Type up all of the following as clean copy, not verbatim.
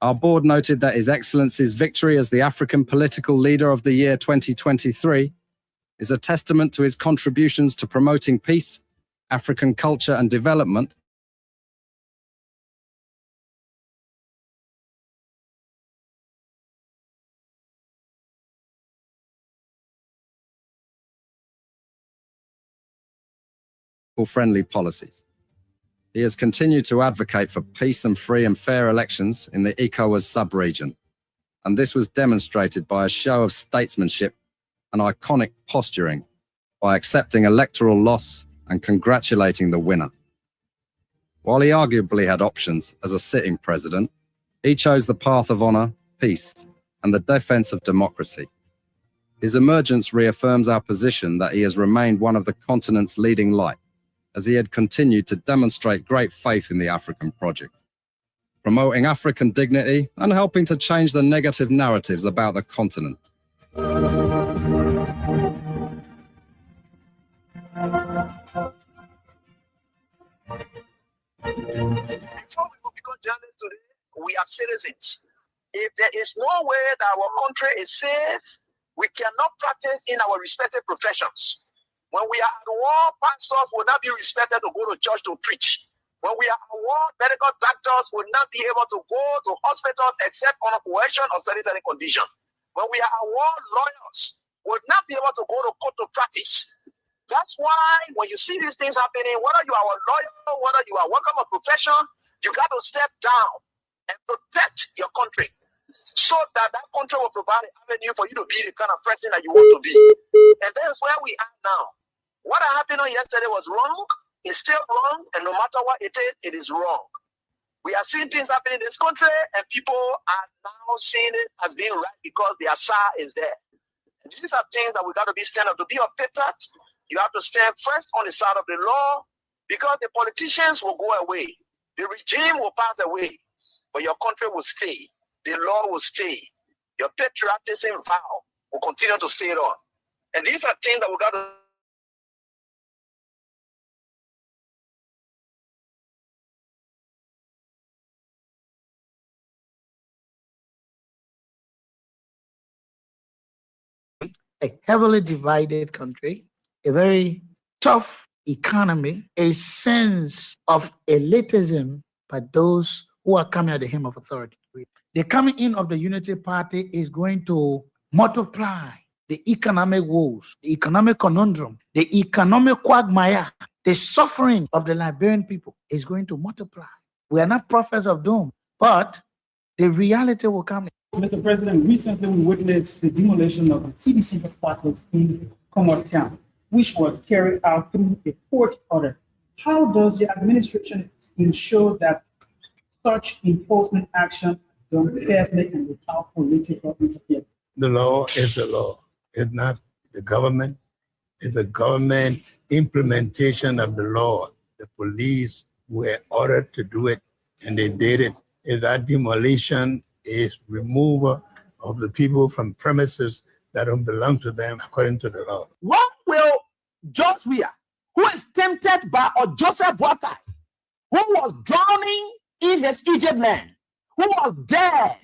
Our board noted that His Excellency's victory as the African Political Leader of the Year 2023 is a testament to his contributions to promoting peace, African culture and development, friendly policies. He has continued to advocate for peace and free and fair elections in the ECOWAS sub-region, and this was demonstrated by a show of statesmanship and iconic posturing by accepting electoral loss and congratulating the winner. While he arguably had options as a sitting president, he chose the path of honor, peace, and the defense of democracy. His emergence reaffirms our position that he has remained one of the continent's leading light, as he had continued to demonstrate great faith in the African project, promoting African dignity and helping to change the negative narratives about the continent. Before we become journalists today, we are citizens. If there is no way that our country is safe, we cannot practice in our respective professions. When we are at war, pastors will not be respected to go to church to preach. When we are at war, medical doctors will not be able to go to hospitals except on a coercion or sanitary condition. When we are at war, lawyers will not be able to go to court to practice. That's why when you see these things happening, whether you are a lawyer, whether you are working a profession, you got to step down and protect your country so that that country will provide an avenue for you to be the kind of person that you want to be. And that's where we are now. What happened on yesterday was wrong. It's still wrong. And no matter what it is wrong. We are seeing things happening in this country, and people are now seeing it as being right because the Asa is there. And these are things that we got to be stand up. To be a patriot, you have to stand first on the side of the law, because the politicians will go away. The regime will pass away, but your country will stay. The law will stay. Your patriotism vow will continue to stay on. And these are things that we got to a heavily divided country, a very tough economy, a sense of elitism by those who are coming at the hem of authority. The coming in of the Unity Party is going to multiply the economic woes, the economic conundrum, the economic quagmire, the suffering of the Liberian people is going to multiply. We are not prophets of doom, but the reality will come. Mr. President, recently we witnessed the demolition of the CDC headquarters in Comot Town, which was carried out through a court order. How does the administration ensure that such enforcement action done fairly and without political interference? The law is the law. It's not the government. It's the government implementation of the law. The police were ordered to do it, and they did it. If that demolition is removal of the people from premises that don't belong to them according to the law. What will George Weah, who is tempted by Joseph Boakai, who was drowning in his Egypt land, who was dead,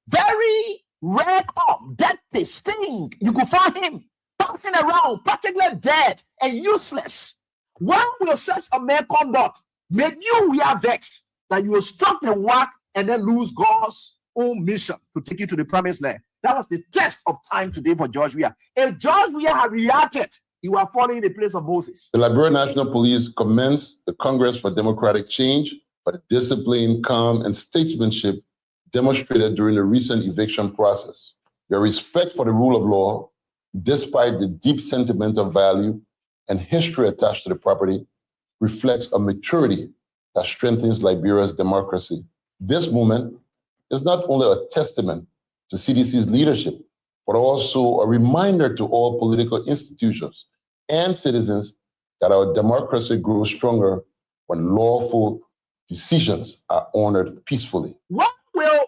very red up, dirty, stink, you could find him passing around, practically dead and useless. What will such a man conduct make you we are vexed that you will struck the work and then lose God's own mission to take you to the promised land? That was the test of time today for George Weah. If George Weah had reacted, he would have fallen in the place of Moses. The Liberian National Police commenced the Congress for Democratic Change for the discipline, calm, and statesmanship demonstrated during the recent eviction process. Your respect for the rule of law, despite the deep sentimental value and history attached to the property, reflects a maturity that strengthens Liberia's democracy. This movement is not only a testament to CDC's leadership, but also a reminder to all political institutions and citizens that our democracy grows stronger when lawful decisions are honored peacefully. What will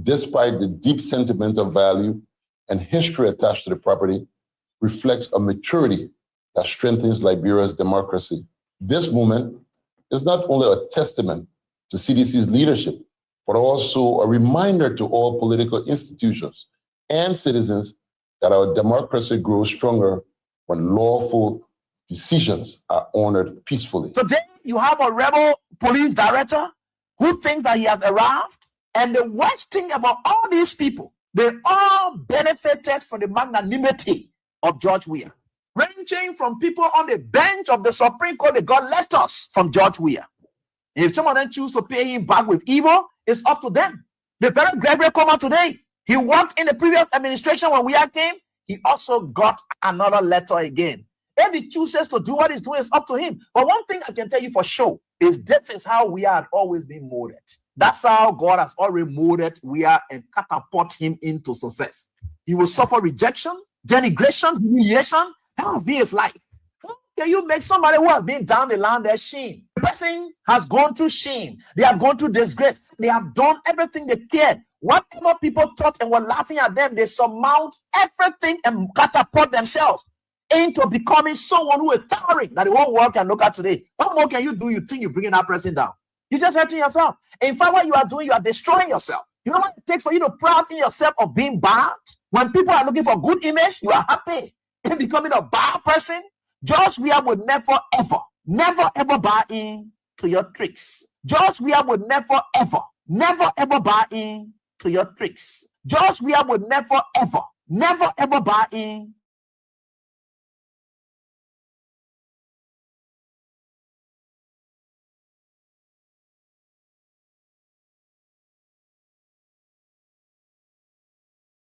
despite the deep sentimental value and history attached to the property, reflects a maturity that strengthens Liberia's democracy. This movement is not only a testament to CDC's leadership, but also a reminder to all political institutions and citizens that our democracy grows stronger when lawful decisions are honored peacefully. Today, you have a rebel police director who thinks that he has arrived. And the worst thing about all these people, they all benefited from the magnanimity of George Weah. Ranging from people on the bench of the Supreme Court, they got letters from George Weah. If some of them choose to pay him back with evil, it's up to them. The very Gregory come out today. He worked in the previous administration when Weah came. He also got another letter again. If he chooses to do what he's doing, it's up to him. But one thing I can tell you for sure is this is how we had always been molded. That's how God has already molded Weah and catapult him into success. He will suffer rejection, denigration, humiliation. That has been his life. How can you make somebody who has been down the line their shame? The person has gone through shame. They have gone through disgrace. They have done everything they cared. Whatever people thought and were laughing at them, they surmount everything and catapult themselves into becoming someone who is towering that the whole world can look at today. What more can you do? You think you're bringing that person down? You're just hurting yourself. In fact, what you are doing, you are destroying yourself. You know what it takes for you to proud in yourself of being bad? When people are looking for good image, you are happy in becoming a bad person. George Weah would never, ever buy in to your tricks. George Weah would never, ever buy in to your tricks. George Weah would never, ever buy in.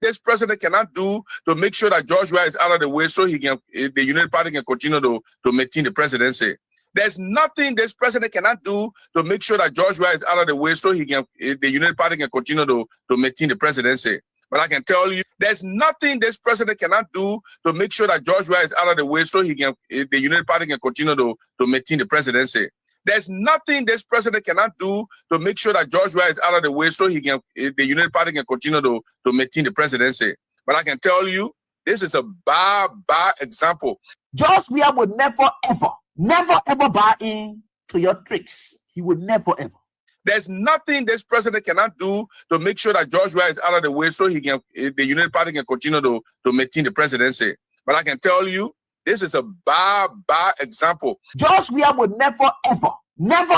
This president cannot do to make sure that George Weah is out of the way so he can, the United Party can continue to maintain the presidency. There's nothing this president cannot do to make sure that George Weah is out of the way so he can, the United Party can continue to maintain the presidency. But I can tell you, there's nothing this president cannot do to make sure that George Weah is out of the way so he can, the United Party can continue to maintain the presidency. There's nothing this president cannot do to make sure that George Weah is out of the way so he can, the United Party can continue to maintain the presidency. But I can tell you, this is a bad example. George Weah would never, ever buy in to your tricks. He would never, ever. There's nothing this president cannot do to make sure that George Weah is out of the way so he can, the United Party can continue to maintain the presidency. But I can tell you, this is a bad example. George Weah would never,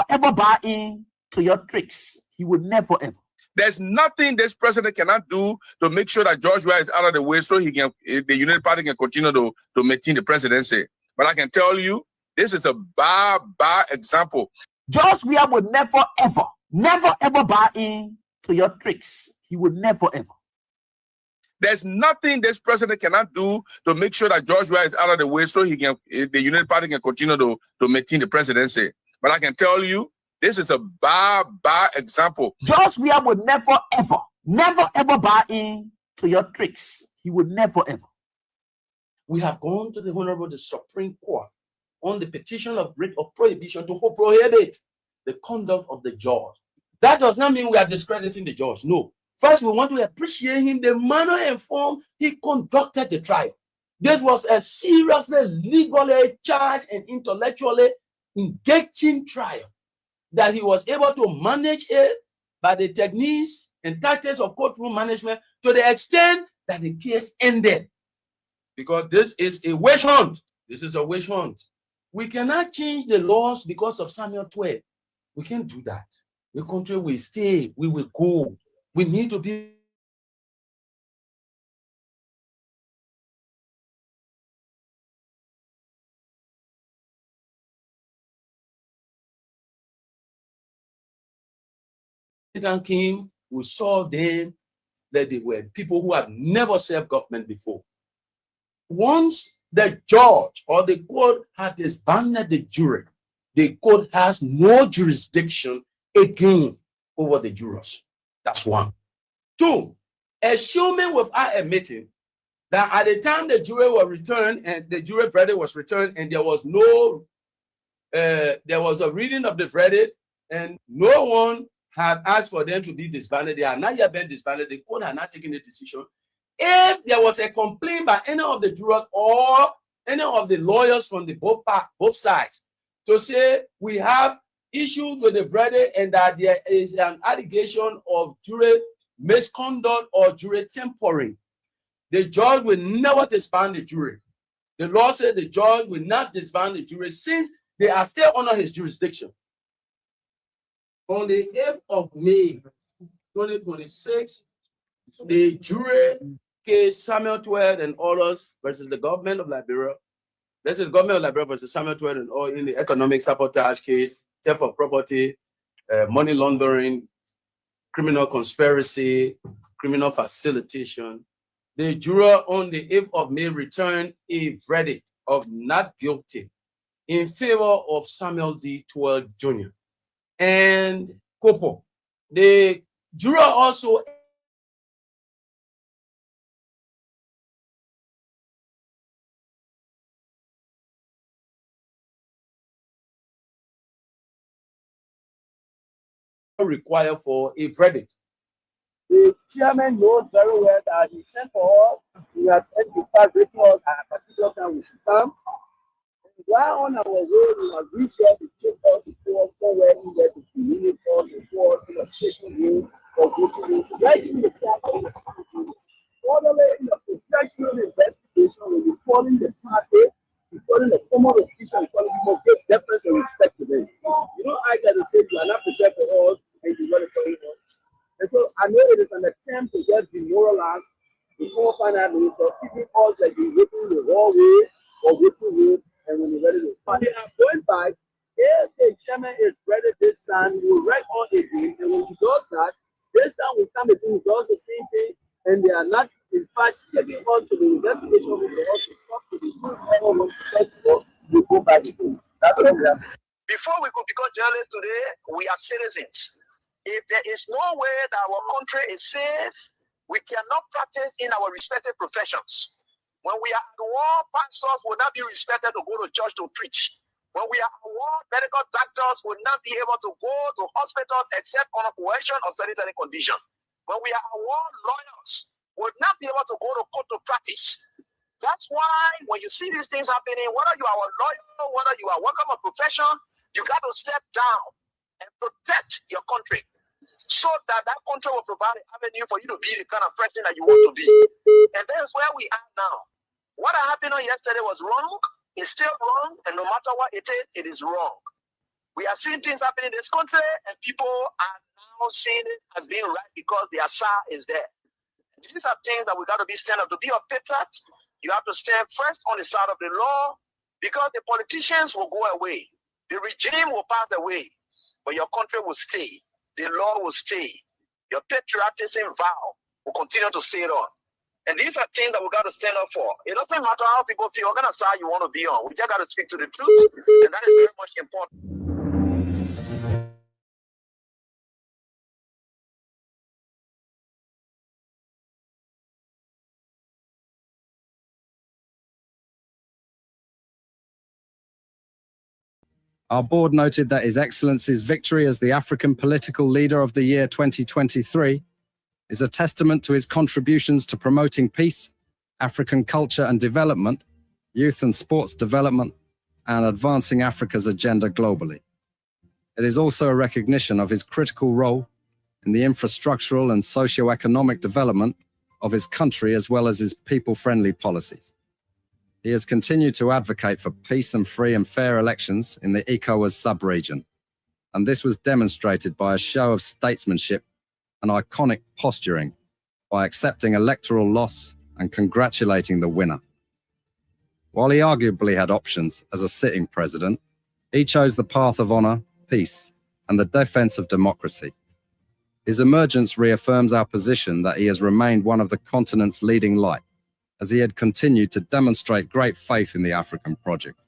ever buy in to your tricks. He would never, ever. There's nothing this president cannot do to make sure that George Weah is out of the way so he can, the United Party can continue to maintain the presidency. But I can tell you, this is a bad example. George Weah would never, ever buy in to your tricks. He would never, ever. There's nothing this president cannot do to make sure that George Weah is out of the way so he can, the United Party can continue to maintain the presidency. But I can tell you, this is a bad example. George Weah would never, ever buy in to your tricks. He would never, ever. We have gone to the Honorable the Supreme Court on the petition of writ of prohibition to prohibit the conduct of the judge. That does not mean we are discrediting the judge. No. First, we want to appreciate him, the manner and form he conducted the trial. This was a seriously, legally charged and intellectually engaging trial that he was able to manage it by the techniques and tactics of courtroom management to the extent that the case ended. Because this is a witch hunt. This is a witch hunt. We cannot change the laws because of Samuel 12. We can't do that. The country will stay. We will go. We need to be came, we saw them that they were people who had never served government before. Once the judge or the court had disbanded the jury, the court has no jurisdiction again over the jurors. That's one. Two, assuming without admitting that at the time the jury was returned and the jury verdict was returned and there was no, there was a reading of the verdict and no one had asked for them to be disbanded. They are not yet been disbanded. The court had not taken a decision. If there was a complaint by any of the jurors or any of the lawyers from the both sides to say we have issues with the verdict and that there is an allegation of jury misconduct or jury tampering, the judge will never disband the jury. The law said the judge will not disband the jury since they are still under his jurisdiction. On the 8th of May, 2026, the jury case Samuel Tweed and others versus the government of Liberia. This is the government of Liberia versus Samuel Tweed and all in the economic sabotage case, theft of property, money laundering, criminal conspiracy, criminal facilitation. The juror on the 8th of May returned a verdict of not guilty in favor of Samuel D. Tweed Jr. and Kopo. The juror also required for a verdict. The chairman knows very well that he sent for us. We have written us at a particular time we should come. And while on our way, we have reached out to take us to go somewhere in there to communicate us, to go to the station room or go to the right in the capital. Orderly in the professional investigation will be calling the party, calling the former official, calling people give deference and respect to them. You know, I got to say you are not prepared for us and you want to call us. And so I know it is an attempt to just demoralize before finally so keeping us like you're waiting the wrong way or waiting with and when you're ready to find it. Going back, if the chairman is ready this time, he will write on again, and when he does that, this time we come again, he does the same thing, and they are not in fact getting on to the investigation with the also talk to the we go back again. That's what we have. Before we could become journalists today, we are citizens. If there is no way that our country is safe, we cannot practice in our respective professions. When we are at war, pastors will not be respected to go to church to preach. When we are at war, medical doctors will not be able to go to hospitals except on a coercion or sanitary condition. When we are at war, lawyers will not be able to go to court to practice. That's why when you see these things happening, whether you are a lawyer, whether you are working on a profession, you got to step down and protect your country so that that country will provide an avenue for you to be the kind of person that you want to be. And that's where we are now. What happened on yesterday was wrong. It's still wrong. And no matter what it is wrong. We are seeing things happening in this country and people are now seeing it as being right because the Asa is there. These are things that we got to be stand up. To be a patriot, you have to stand first on the side of the law because the politicians will go away. The regime will pass away, but your country will stay. The law will stay. Your patriotism vow will continue to stay on. And these are things that we got to stand up for. It doesn't matter how people feel, what kind of side you want to be on. We just got to speak to the truth, and that is very much important. Our board noted that His Excellency's victory as the African Political Leader of the Year 2023 is a testament to his contributions to promoting peace, African culture and development, youth and sports development, and advancing Africa's agenda globally. It is also a recognition of his critical role in the infrastructural and socio-economic development of his country as well as his people-friendly policies. He has continued to advocate for peace and free and fair elections in the ECOWAS sub-region, and this was demonstrated by a show of statesmanship and iconic posturing by accepting electoral loss and congratulating the winner. While he arguably had options as a sitting president, he chose the path of honor, peace, and the defense of democracy. His emergence reaffirms our position that he has remained one of the continent's leading light, as he had continued to demonstrate great faith in the African project,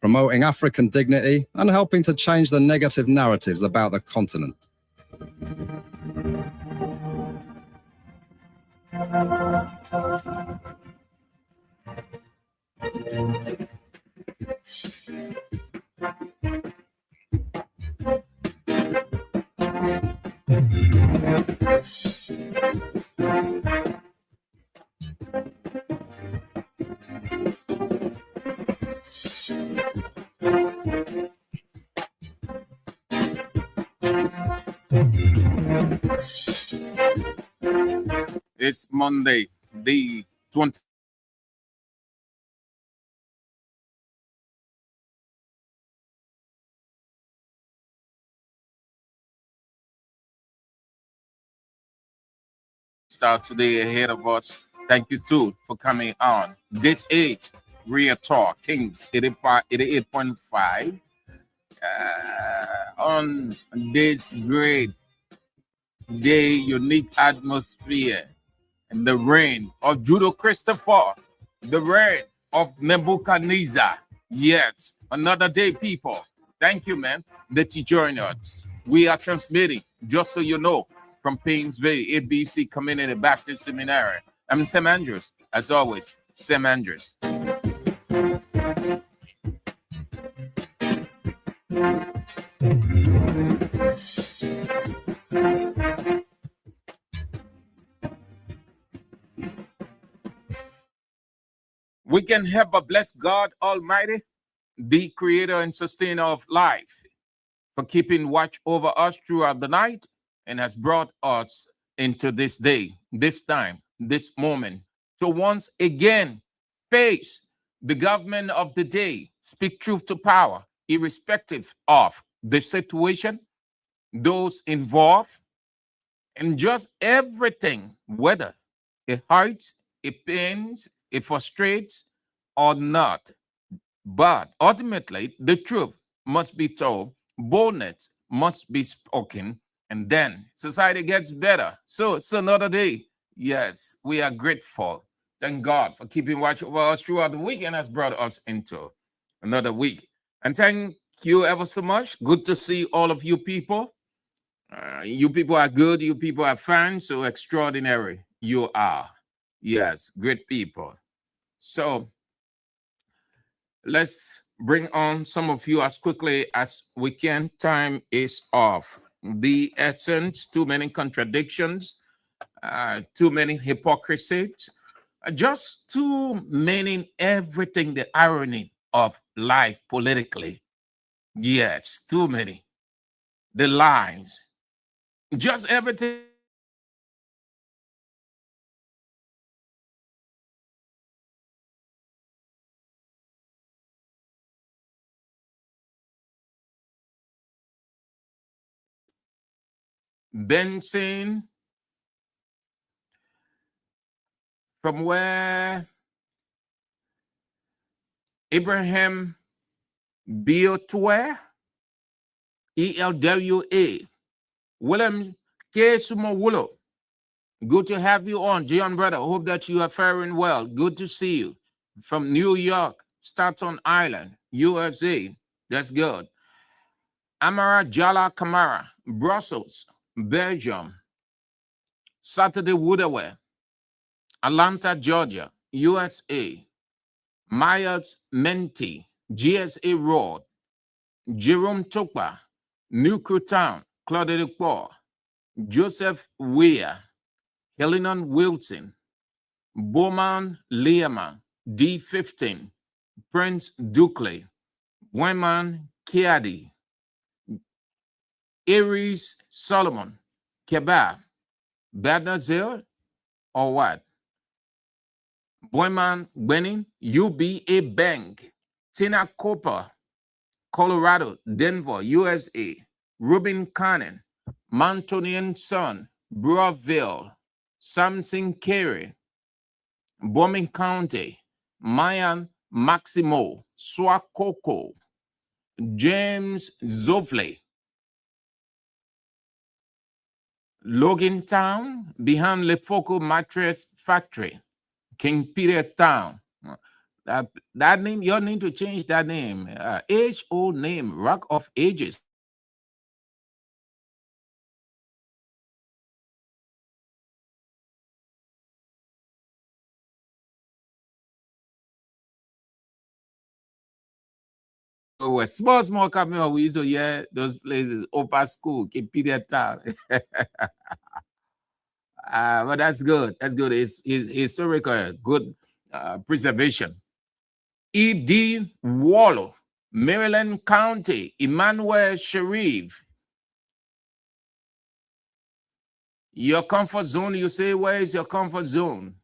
promoting African dignity and helping to change the negative narratives about the continent. It's Monday, the 20th. Start today ahead of us. Thank you too for coming on. This is Real Talk Kings 88.5 on this great day, unique atmosphere, and the reign of Judo Christopher, the reign of Nebuchadnezzar. Yes, another day, people. Thank you, man, that you join us. We are transmitting, just so you know, from Painesville, ABC Community Baptist Seminary. I'm Sam Andrews, as always, Sam Andrews. We can help but bless God Almighty, the creator and sustainer of life, for keeping watch over us throughout the night and has brought us into this day, this time, this moment, to once again face the government of the day, speak truth to power, irrespective of the situation, those involved, and just everything, whether it hurts, it pains, it frustrates, or not. But ultimately, the truth must be told, boldness must be spoken, and then society gets better. So it's another day. Yes, we are grateful. Thank God for keeping watch over us throughout the week and has brought us into another week. And thank you ever so much. Good to see all of you people. You people are good. You people are fine. So extraordinary you are. Yes, great people. So let's bring on some of you as quickly as we can. Time is off. The essence, too many contradictions, too many hypocrisies, just too many everything, the irony of life politically. Yes, too many. The lies, just everything. Benson, from where Abraham Biotware, ELWA, William K. Sumawulo. Good to have you on, John brother. Hope that you are faring well. Good to see you. From New York, Staten Island, USA. That's good. Amara Jala Kamara, Brussels, Belgium. Saturday Woodaway, Atlanta, Georgia, USA. Myers Menti, GSA Road, Jerome Tokpa, New Town, Claude Paul, Joseph Weir, Helenon Wilson, Bowman Lehman, D15, Prince Dukley, Wyman Kiadi, Aries Solomon, Kebab, Badnazil, or what? Boyman Gbenin, UBA Bank, Tina Cooper, Colorado, Denver, USA, Ruben Cannon, Mantonian Son, Brewerville, Samson Carey, Bombing County, Mayan Maximo, Swakoko, James Zofley, Logan Town, behind Lefoco Mattress Factory, King Peter Town. That name, you need to change that name. Age-old name, Rock of Ages. So small camera, we used to hear those places, Upper School, King Peter Town. But that's good. That's good. It's historical, good preservation. E.D. Wallow, Maryland County, Emmanuel Sharif, Your comfort zone, you say, where is your comfort zone?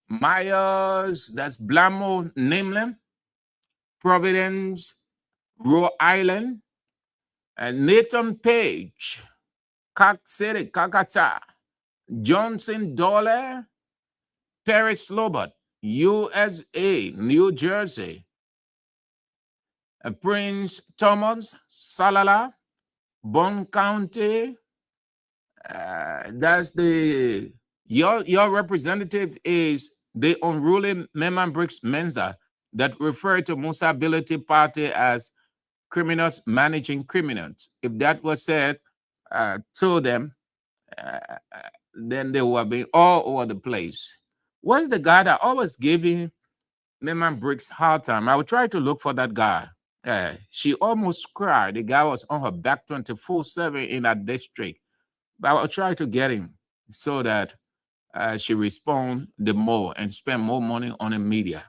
Myers, that's Blamo, Nimlin, Providence, Rhode Island, and Nathan Page, Cox City, Kakata, Johnson Dollar, Paris Lobot, USA, New Jersey, Prince Thomas, Salala, Bon County. That's the your representative is the unruly Mema Briggs Mensa that refer to Musa Ability Party as criminals managing criminals. If that was said to them, then they will be all over the place. What's the guy that always giving Mema Briggs hard time? I will try to look for that guy. She almost cried. The guy was on her back 24/7 in that district. But I'll try to get him so that she respond the more and spend more money on the media.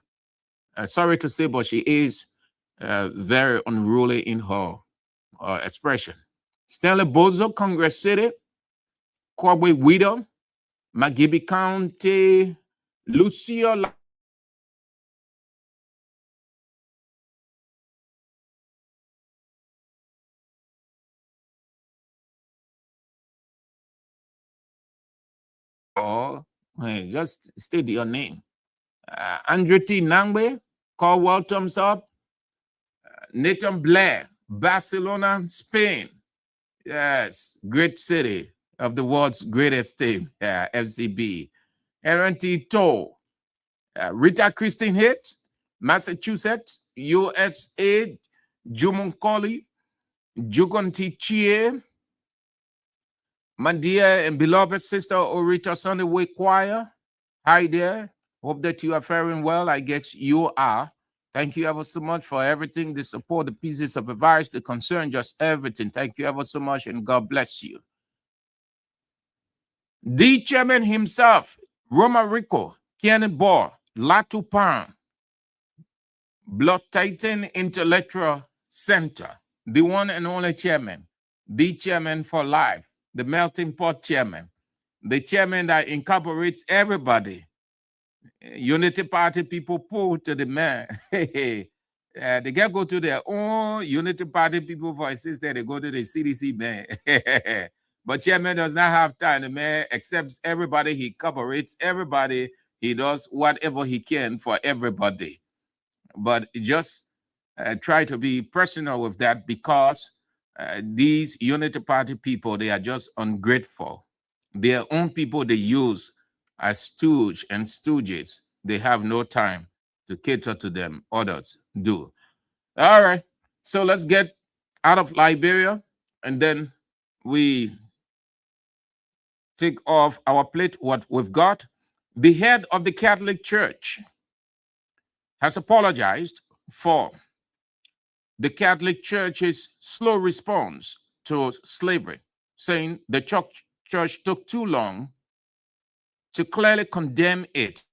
Sorry to say, but she is very unruly in her expression. Stanley Bozo, Congress City, Corway Widow, Magibi County, Lucio. Or just state your name. Andrew T. Nangbe, Caldwell, thumbs up. Nathan Blair, Barcelona, Spain. Yes, great city of the world's greatest team, FCB. Aaron T. Toll, Rita Christine Hitz, Massachusetts, USA, Jumunkoli, Jugonti Chie, my dear and beloved sister Orita Sunday Way Choir. Hi there. Hope that you are faring well. I guess you are. Thank you ever so much for everything, the support, the pieces of advice, the concern, just everything. Thank you ever so much, and God bless you. The chairman himself, Roma Rico, Kenny Ball, Latu Pan, Blood Titan Intellectual Center, the one and only chairman, the chairman for life, the melting pot chairman, the chairman that incorporates everybody. Unity Party people pull to the man. They can go to their own Unity Party people for assistance. They go to the CDC man. But chairman does not have time. The man accepts everybody. He cooperates everybody. He does whatever he can for everybody. But just try to be personal with that, because these Unity Party people, they are just ungrateful. Their own people they use as stooge and stooges. They have no time to cater to them. Others do. All right. So let's get out of Liberia, and then we take off our plate what we've got. The head of the Catholic Church has apologized for the Catholic Church's slow response to slavery, saying the church took too long to clearly condemn it.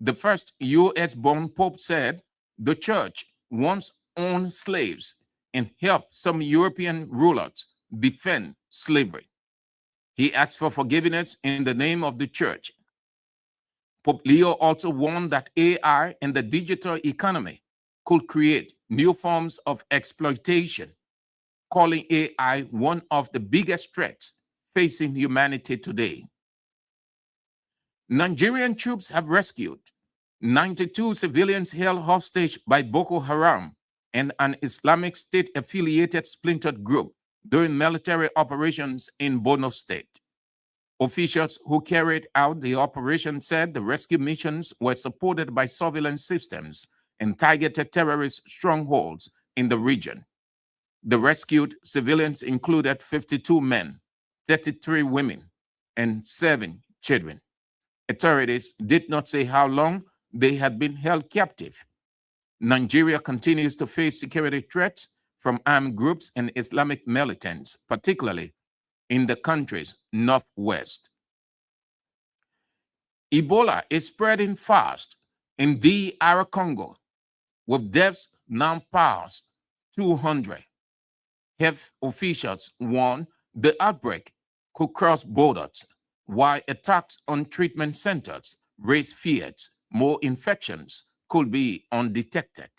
The first U.S.-born Pope said the church once owned slaves and helped some European rulers defend slavery. He asked for forgiveness in the name of the church. Pope Leo also warned that AI and the digital economy could create new forms of exploitation, calling AI one of the biggest threats facing humanity today. Nigerian troops have rescued 92 civilians held hostage by Boko Haram and an Islamic State-affiliated splintered group during military operations in Borno State. Officials who carried out the operation said the rescue missions were supported by surveillance systems and targeted terrorist strongholds in the region. The rescued civilians included 52 men, 33 women, and 7 children. Authorities did not say how long they had been held captive. Nigeria continues to face security threats from armed groups and Islamic militants, particularly in the country's northwest. Ebola is spreading fast in DR Congo, with deaths now past 200. Health officials warn the outbreak could cross borders, while attacks on treatment centers raise fears more infections could be undetected.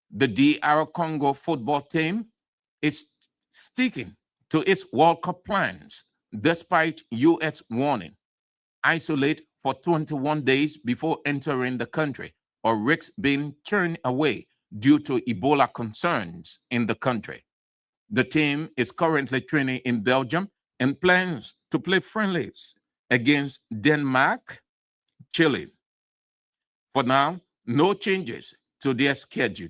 The DR Congo football team is sticking to its World Cup plans despite US warning. Isolate for 21 days before entering the country, or risk being turned away due to Ebola concerns in the country. The team is currently training in Belgium and plans to play friendlies against Denmark, Chile. For now, no changes to their schedule.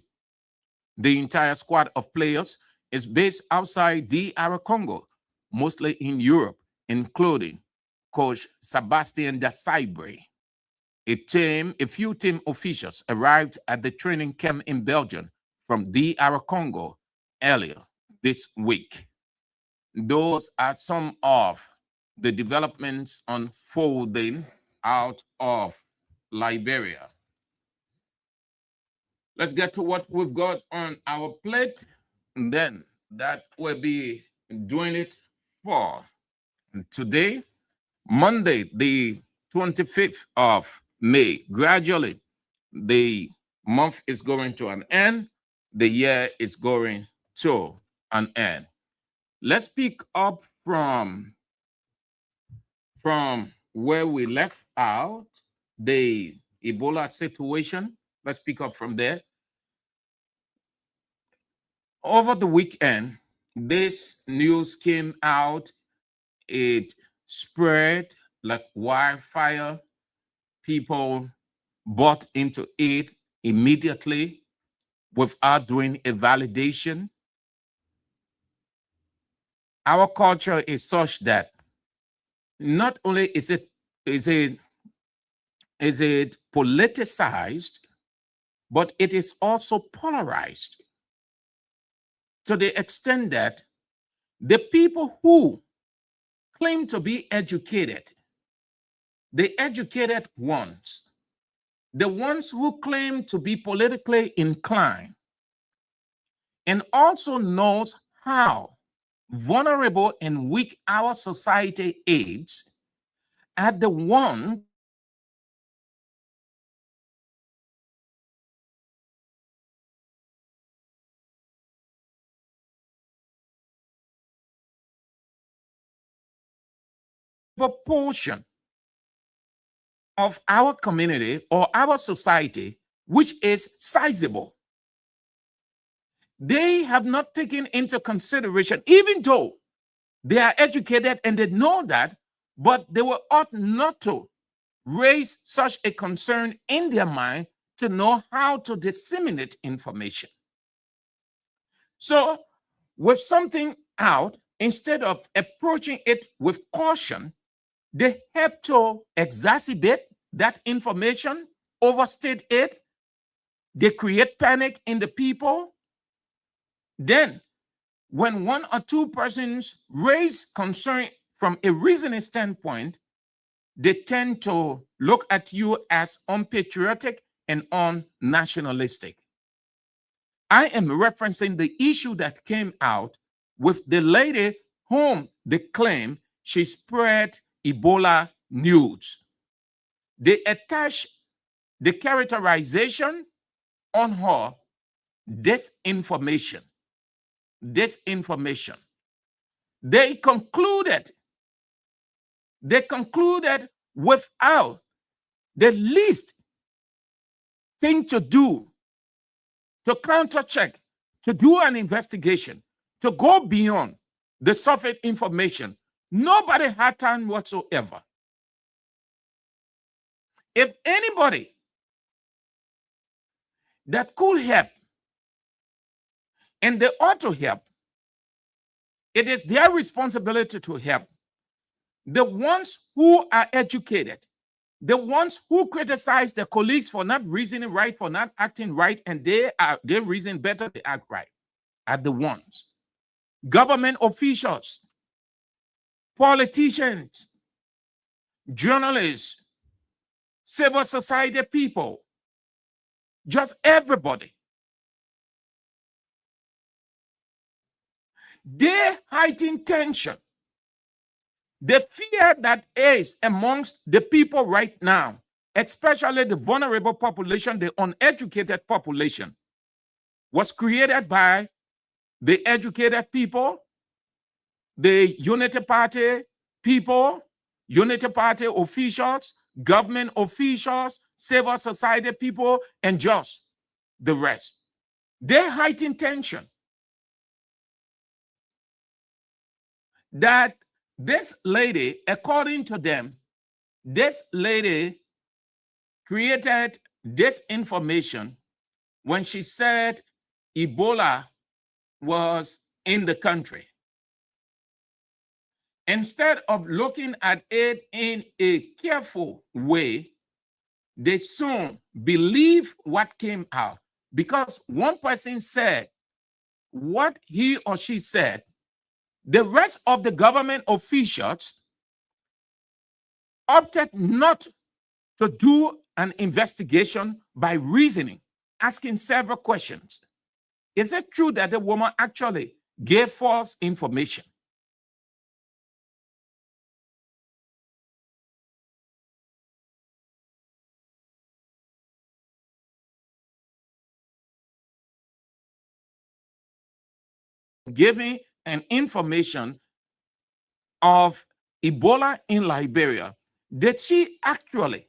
The entire squad of players is based outside DR Congo, mostly in Europe, including coach Sebastian Desabre. A few team officials arrived at the training camp in Belgium from DR Congo earlier this week. Those are some of the developments unfolding out of Liberia. Let's get to what we've got on our plate, and then that will be doing it for today, Monday, the 25th of May. Gradually, the month is going to an end. The year is going to an end. Let's pick up from where we left out the Ebola situation. Let's pick up from there. Over the weekend, this news came out. It spread like wildfire. People bought into it immediately without doing a validation. Our culture is such that not only is it politicized, but it is also polarized to the extent that the people who claim to be educated, the educated ones, the ones who claim to be politically inclined, and also knows how vulnerable and weak our society is, are the ones proportion of our community or our society which is sizable. They have not taken into consideration, even though they are educated and they know that, but they ought not to raise such a concern in their mind to know how to disseminate information. So with something out, instead of approaching it with caution, they have to exacerbate that information, overstate it. They create panic in the people. Then, when one or two persons raise concern from a reasoning standpoint, they tend to look at you as unpatriotic and unnationalistic. I am referencing the issue that came out with the lady whom they claim she spread Ebola news. They attach the characterization on her disinformation. They concluded without the least thing to do to countercheck, to do an investigation, to go beyond the surface information. Nobody had time whatsoever. If anybody that could help, and they ought to help, it is their responsibility to help. The ones who are educated, the ones who criticize their colleagues for not reasoning right, for not acting right, and they reason better, they act right, are the ones. Government officials, politicians, journalists, civil society people, just everybody. They heighten tension. The fear that is amongst the people right now, especially the vulnerable population, the uneducated population, was created by the educated people, the Unity Party people, Unity Party officials, government officials, civil society people, and just the rest. They heighten tension. That this lady, according to them, this lady created this information when she said Ebola was in the country. Instead of looking at it in a careful way, they soon believe what came out, because one person said what he or she said. The rest of the government officials opted not to do an investigation by reasoning, asking several questions. Is it true that the woman actually gave false information? Giving an information of Ebola in Liberia, did she actually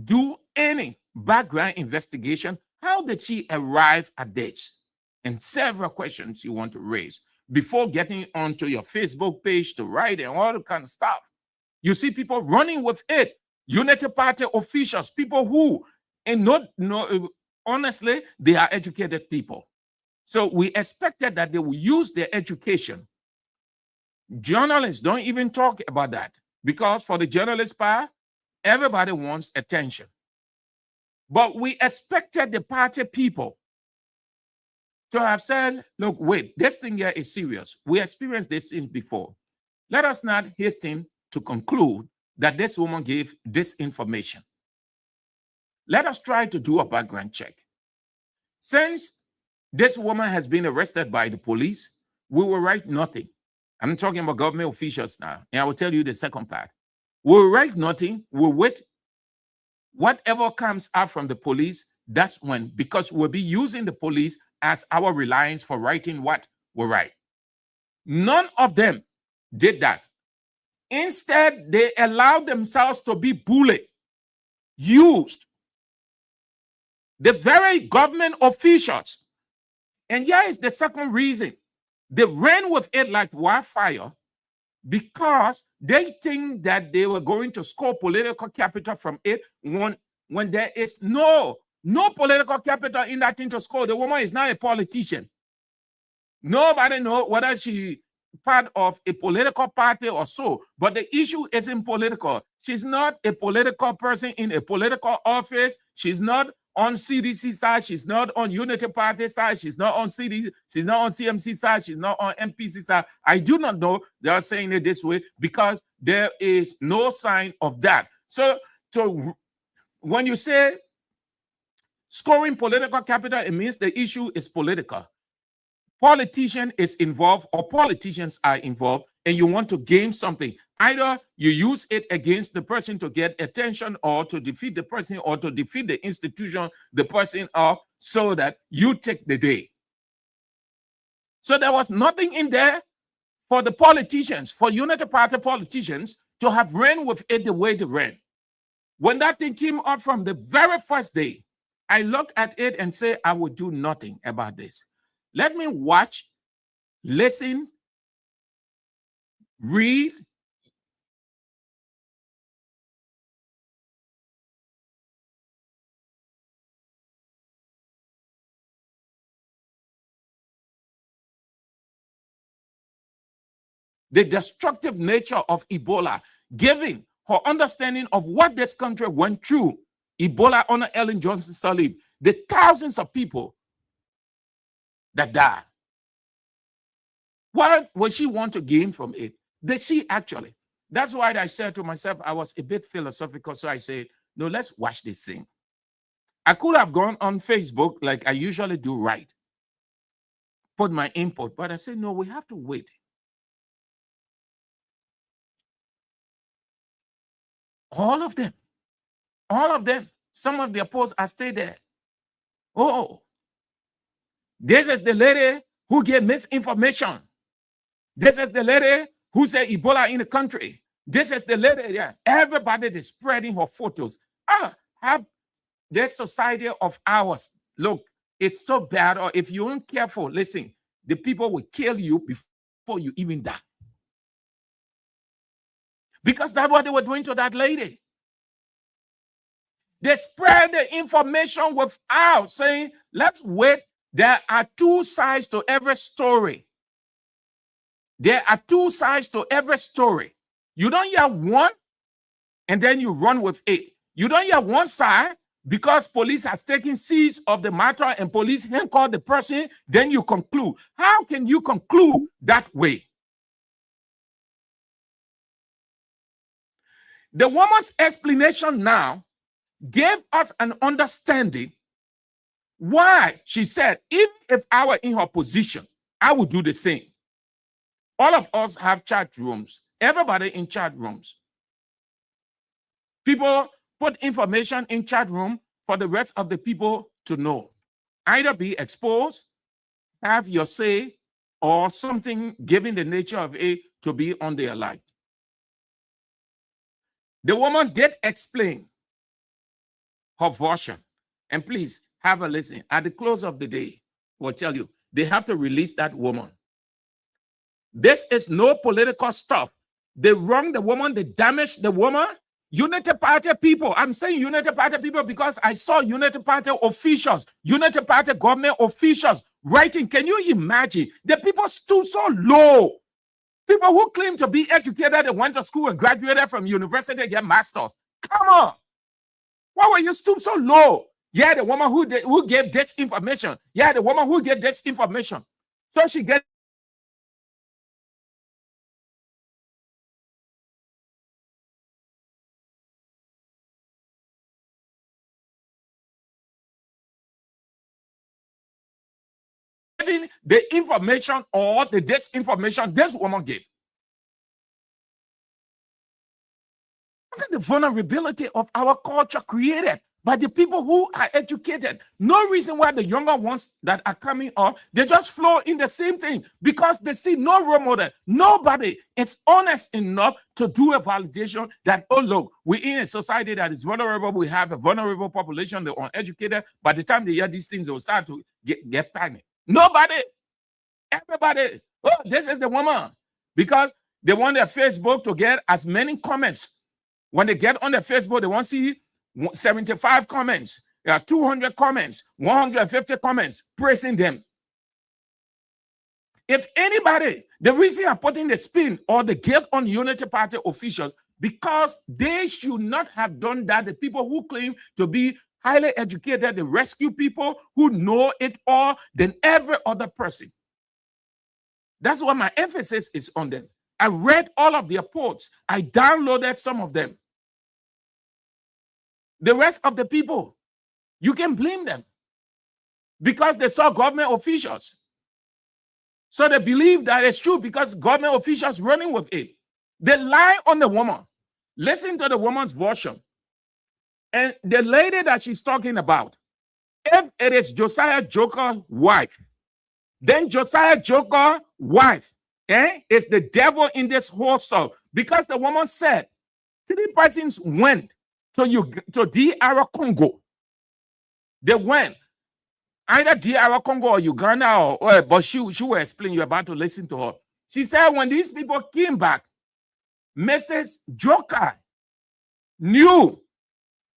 do any background investigation? How did she arrive at this? And several questions you want to raise before getting onto your Facebook page to write and all that kind of stuff. You see people running with it. Unity Party officials, people who, and honestly, they are educated people. So we expected that they will use their education. Journalists don't even talk about that, because for the journalist part, everybody wants attention. But we expected the party people to have said, look, wait, this thing here is serious. We experienced this thing before. Let us not hasten to conclude that this woman gave this information. Let us try to do a background check. Since this woman has been arrested by the police, we will write nothing. I'm talking about government officials now, and I will tell you the second part. We'll write nothing, we'll wait. Whatever comes out from the police, that's when, because we'll be using the police as our reliance for writing what we write. None of them did that. Instead, they allowed themselves to be bullied, used. The very government officials. And here is the second reason. They ran with it like wildfire, because they think that they were going to score political capital from it when there is no political capital in that thing to score. The woman is not a politician. Nobody knows whether she part of a political party or so, but the issue isn't political. She's not a political person in a political office. She's not on CDC side, she's not on Unity Party side, she's not on CDC, she's not on TMC side, she's not on MPC side. I do not know they are saying it this way, because there is no sign of that. So when you say scoring political capital, it means the issue is political. Politician is involved, or politicians are involved, and you want to gain something. Either you use it against the person to get attention, or to defeat the person, or to defeat the institution, the person, or so that you take the day. So there was nothing in there for the politicians, for Unity Party politicians, to have ran with it the way they ran. When that thing came up from the very first day, I look at it and say, I will do nothing about this. Let me watch, listen, read, the destructive nature of Ebola, given her understanding of what this country went through. Ebola under Ellen Johnson Sirleaf, the thousands of people that died. What would she want to gain from it? Did she actually? That's why I said to myself, I was a bit philosophical. So I said, no, let's watch this thing. I could have gone on Facebook like I usually do, right? Put my input, but I said, no, we have to wait. All of them. Some of their posts are still there. Oh, this is the lady who gave misinformation. This is the lady who said Ebola in the country. This is the lady. Yeah, everybody is spreading her photos. Have this society of ours. Look, it's so bad. Or if you aren't careful, listen, the people will kill you before you even die. Because that's what they were doing to that lady. They spread the information without saying, let's wait. There are two sides to every story. There are two sides to every story. You don't hear one and then you run with it. You don't hear one side because police has taken seize of the matter and police handcuffed the person, then you conclude. How can you conclude that way? The woman's explanation now gave us an understanding why she said, even if I were in her position, I would do the same. All of us have chat rooms. Everybody in chat rooms. People put information in chat room for the rest of the people to know. Either be exposed, have your say, or something given the nature of it to be on their light. The woman did explain her version. And please have a listen. At the close of the day, we'll tell you, they have to release that woman. This is no political stuff. They wronged the woman, they damaged the woman. Unity Party people, I'm saying Unity Party people because I saw Unity Party officials, Unity Party government officials writing. Can you imagine? The people stood so low. People who claim to be educated and went to school and graduated from university and get masters. Come on. Why were you stood so low? Yeah, the woman who gave this information. Yeah, the woman who gave this information. So she gets the information or the disinformation this woman gave. Look at the vulnerability of our culture created by the people who are educated. No reason why the younger ones that are coming up, they just flow in the same thing because they see no role model. Nobody is honest enough to do a validation that, oh, look, we're in a society that is vulnerable. We have a vulnerable population, they're uneducated. By the time they hear these things, they'll start to get panicked. Nobody. Everybody. Oh, this is the woman. Because they want their Facebook to get as many comments. When they get on their Facebook, they want to see 75 comments, 200 comments, 150 comments praising them. If anybody, the reason I'm putting the spin or the guilt on Unity Party officials, because they should not have done that. The people who claim to be highly educated, the rescue people who know it all than every other person. That's why my emphasis is on them. I read all of their posts. I downloaded some of them. The rest of the people, you can blame them because they saw government officials. So they believe that it's true because government officials running with it. They lie on the woman. Listen to the woman's version. And the lady that she's talking about, if it is Josiah Joker's wife, then Josiah Joker's wife is the devil in this whole stuff. Because the woman said 3 persons went to DR Congo. They went either DR Congo or Uganda, but she will explain. You're about to listen to her. She said when these people came back, Mrs. Joker knew.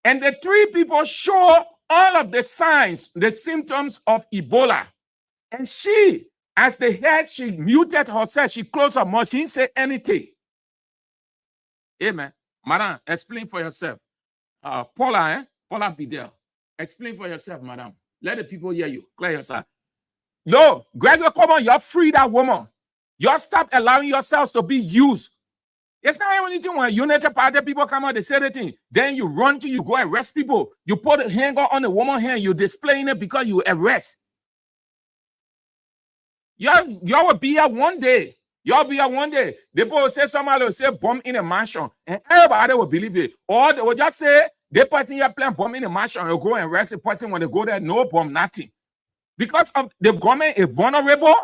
And the 3 people show all of the signs, the symptoms of Ebola. And she, as the head, she muted herself. She closed her mouth. She didn't say anything. Amen. Madam, explain for yourself. Paula Bidel, explain for yourself, madam. Let the people hear you. Clear yourself. No, Gregory, come on. You're free, that woman. You stop allowing yourselves to be used It's not only thing when United Party people come out, they say the thing. Then you run to, you go arrest people. You put a hanger on the woman's hand, you displaying it because you arrest. Y'all will be here one day. Y'all be here one day. The people will say somebody will say bomb in a mansion, and everybody will believe it. Or they will just say they person here playing bomb in a mansion. You go and arrest a person when they go there, no bomb, nothing. Because of the government is vulnerable.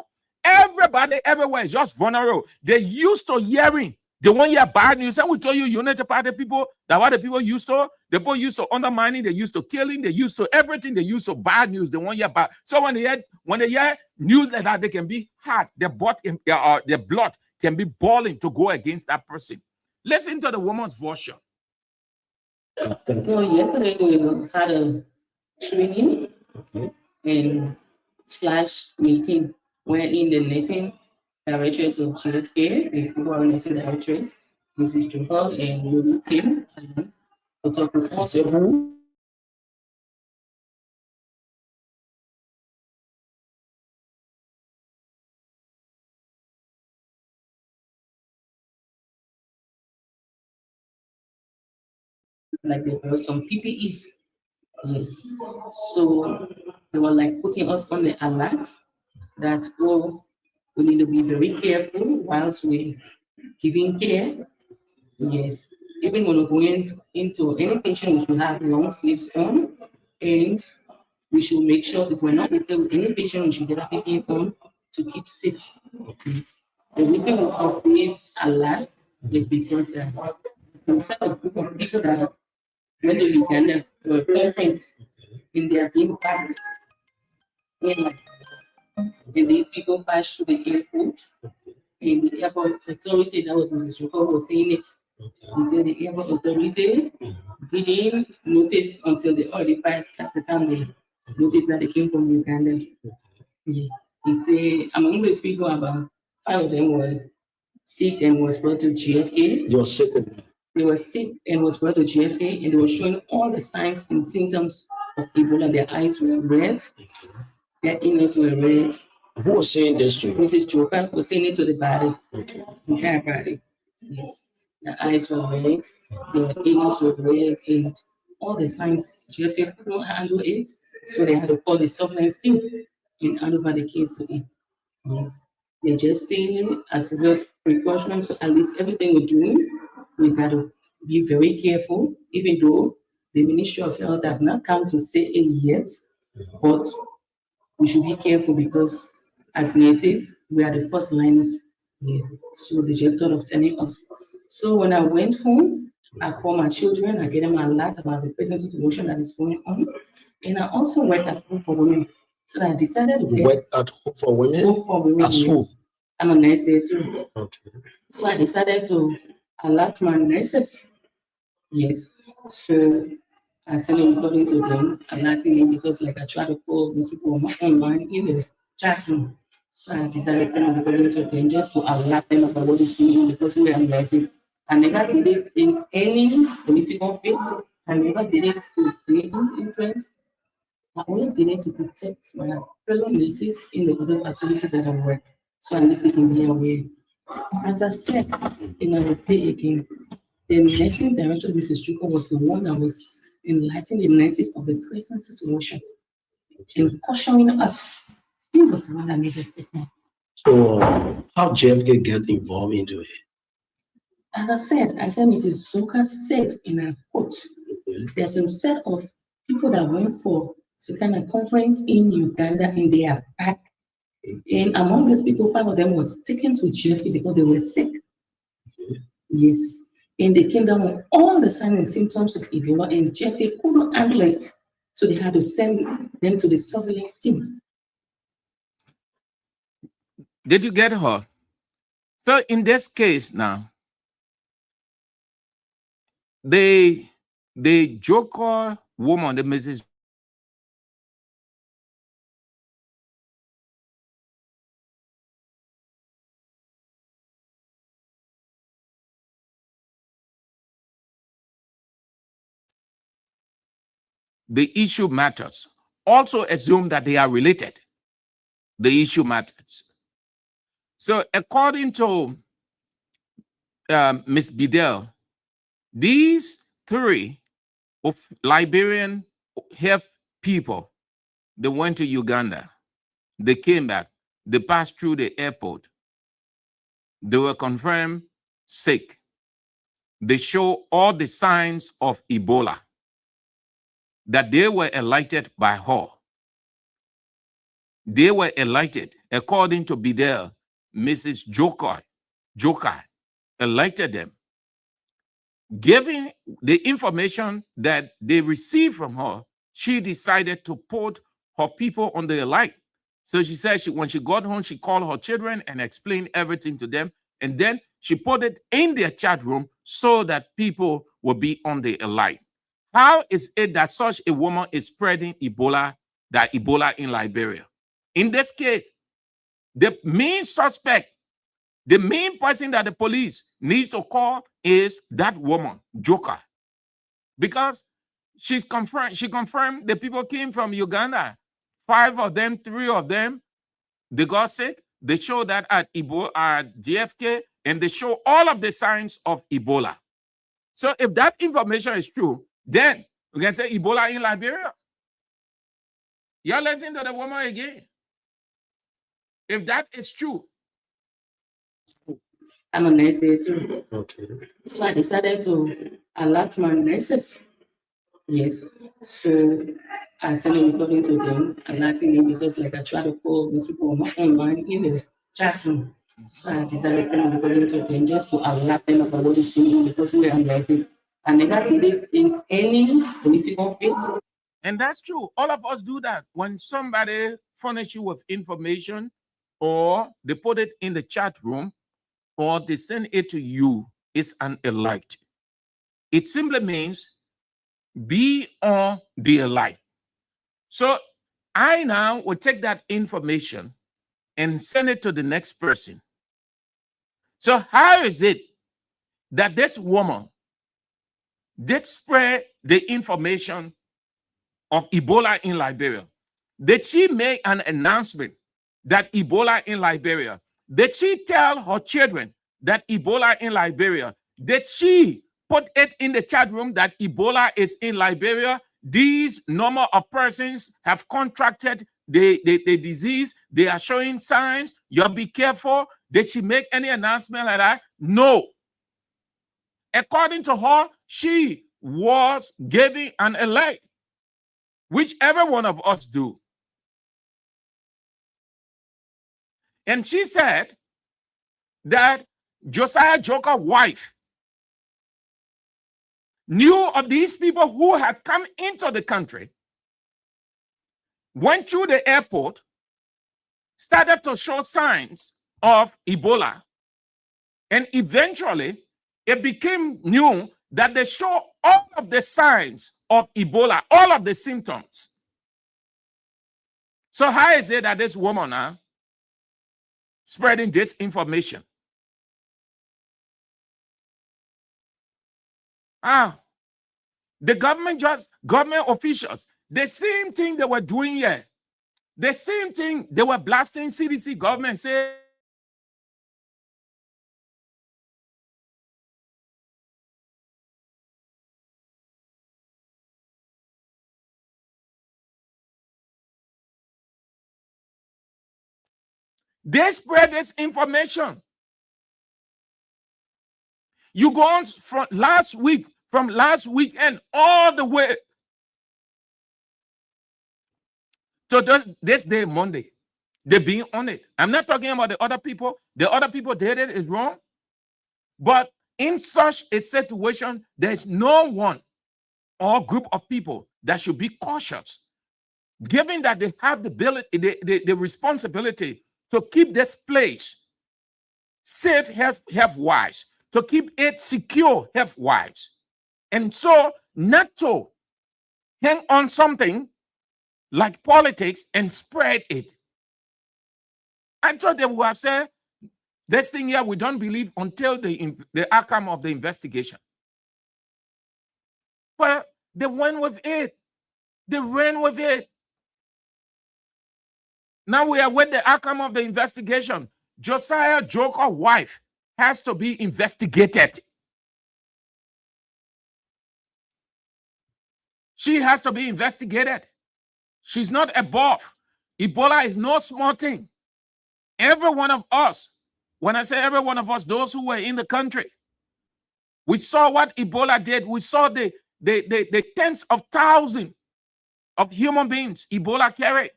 Everybody everywhere is just vulnerable. They used to hearing. They won't hear bad news. And we told you, United Party people, that what the people used to, the people used to undermining, they used to killing, they used to everything, they used to bad news. They won't hear bad. So when they hear news like that, they can be hard. Their blood can be boiling to go against that person. Listen to the woman's version. So yesterday we had a training and / meeting wherein the nursing directors of GFK, the people are nursing directors, Mrs. Johal and Lulu came to talk with us. Like there were some PPEs. Yes. So they were like putting us on the alert that, oh, we need to be very careful whilst we're giving care. Yes. Even when we're going into any patient, we should have long sleeves on, and we should make sure if we're not with any patient, we should get a PPE on to keep safe. The reason of this alert is because set of group of people that when the Uganda were conference in their being packed, and these people passed through the airport, and the airport authority, that was Mrs. Choko was saying it. He said the airport authority didn't notice until they already passed. That's the time they noticed that they came from Uganda. Yeah. He said among these people, about 5 of them were sick and was brought to GFA. You're sick. They were sick and was brought to GFA, and they were showing all the signs and symptoms of Ebola. Their eyes were red, their ears were red. Who was saying this to you? Mrs. Joker was saying it to the body, entire body. Yes, their eyes were red, their ears were red, and all the signs. GFA couldn't handle it, so they had to call the surveillance team and hand over the case to it. Yes, they're just saying it as a way of precaution. So at least everything we're doing, we got to be very careful, even though the Ministry of Health have not come to say it yet, but we should be careful because as nurses, we are the first liners. Yeah. So the job of telling us. So when I went home, I called my children, I gave them a lot about the present situation that is going on. And I also work at Home for Women. So I decided to work at Home for Women? Home for Women. As who? I'm a nurse there too. Okay. So I decided to alert my nurses. Yes. So I sent a recording to them, alerting them because like I tried to call these people online in the chat room. So I decided to send a recording to them just to alert them about what is going on because we are nurses. I never did it in any political field. I never did it to create influence. I only did it to protect my fellow nurses in the other facility that I work. So at least they can be aware. As I said, in our day again, the nursing director, Mrs. Chuko, was the one that was enlightening the nurses of the present situation and cautioning us. He was the one that made the statement. So, how JFK get involved into it? As I said, Mrs. Zuka said in a quote, there's a set of people that went for some kind of conference in Uganda and they are back. And among these people, 5 of them was taken to GFK because they were sick. Yes. And they came down with all the signs and symptoms of Ebola, and GFK couldn't handle it. So they had to send them to the surveillance team. Did you get her? So in this case now, the Joker woman, the Mrs. The issue matters. Also assume that they are related. The issue matters. So according to Miss Bidel, these 3 of Liberian health people, they went to Uganda. They came back. They passed through the airport. They were confirmed sick. They show all the signs of Ebola, that they were elected by her. They were elected, according to Bidel, Mrs. Jokai elected them, giving the information that they received from her. She decided to put her people on the alert. So she said when she got home, she called her children and explained everything to them. And then she put it in their chat room so that people will be on the alert. How is it that such a woman is spreading Ebola in Liberia? In this case, the main suspect, the main person that the police needs to call is that woman, Joker. Because she confirmed the people came from Uganda. 5 of them, 3 of them, they got sick. They show that at GFK, and they show all of the signs of Ebola. So if that information is true, then we can say Ebola in Liberia. You're listening to the woman again. If that is true. I'm a nurse there too. Okay. So I decided to alert my nurses. Yes. So I started reporting to them, alerting them, because like I try to call these people online in the chat room. So I decided to start reporting to them just to alert them about what is going on, because we are live. I never believe in any political field. And that's true. All of us do that. When somebody furnish you with information, or they put it in the chat room, or they send it to you, it's an alert. It simply means be on the alert. So I now will take that information and send it to the next person. So how is it that this woman did spread the information of Ebola in Liberia? Did she make an announcement that Ebola in Liberia? Did she tell her children that Ebola in Liberia? Did she put it in the chat room that Ebola is in Liberia? These number of persons have contracted the disease. They are showing signs. You'll be careful. Did she make any announcement like that? No. According to her, she was giving an alert, which every one of us do. And she said that Josiah Joker's wife knew of these people who had come into the country, went through the airport, started to show signs of Ebola, and eventually it became known that they show all of the signs of Ebola, all of the symptoms. So how is it that this woman now spreading this information? The government officials, the same thing they were doing here, the same thing they were blasting CDC government, say they spread this information. You go on from last weekend all the way to this day, Monday. They're being on it. I'm not talking about the other people. The other people did it is wrong. But in such a situation, there's no one or group of people that should be cautious, given that they have the ability, the responsibility to keep this place safe health-wise, to keep it secure health-wise. And so not to hang on something like politics and spread it. I thought they would have said, this thing here, we don't believe until the outcome of the investigation. But they went with it. They ran with it. Now we are with the outcome of the investigation. Josiah Joker's wife has to be investigated. She has to be investigated. She's not above. Ebola is no small thing. Every one of us, when I say every one of us, those who were in the country, we saw what Ebola did. We saw the tens of thousands of human beings Ebola carried.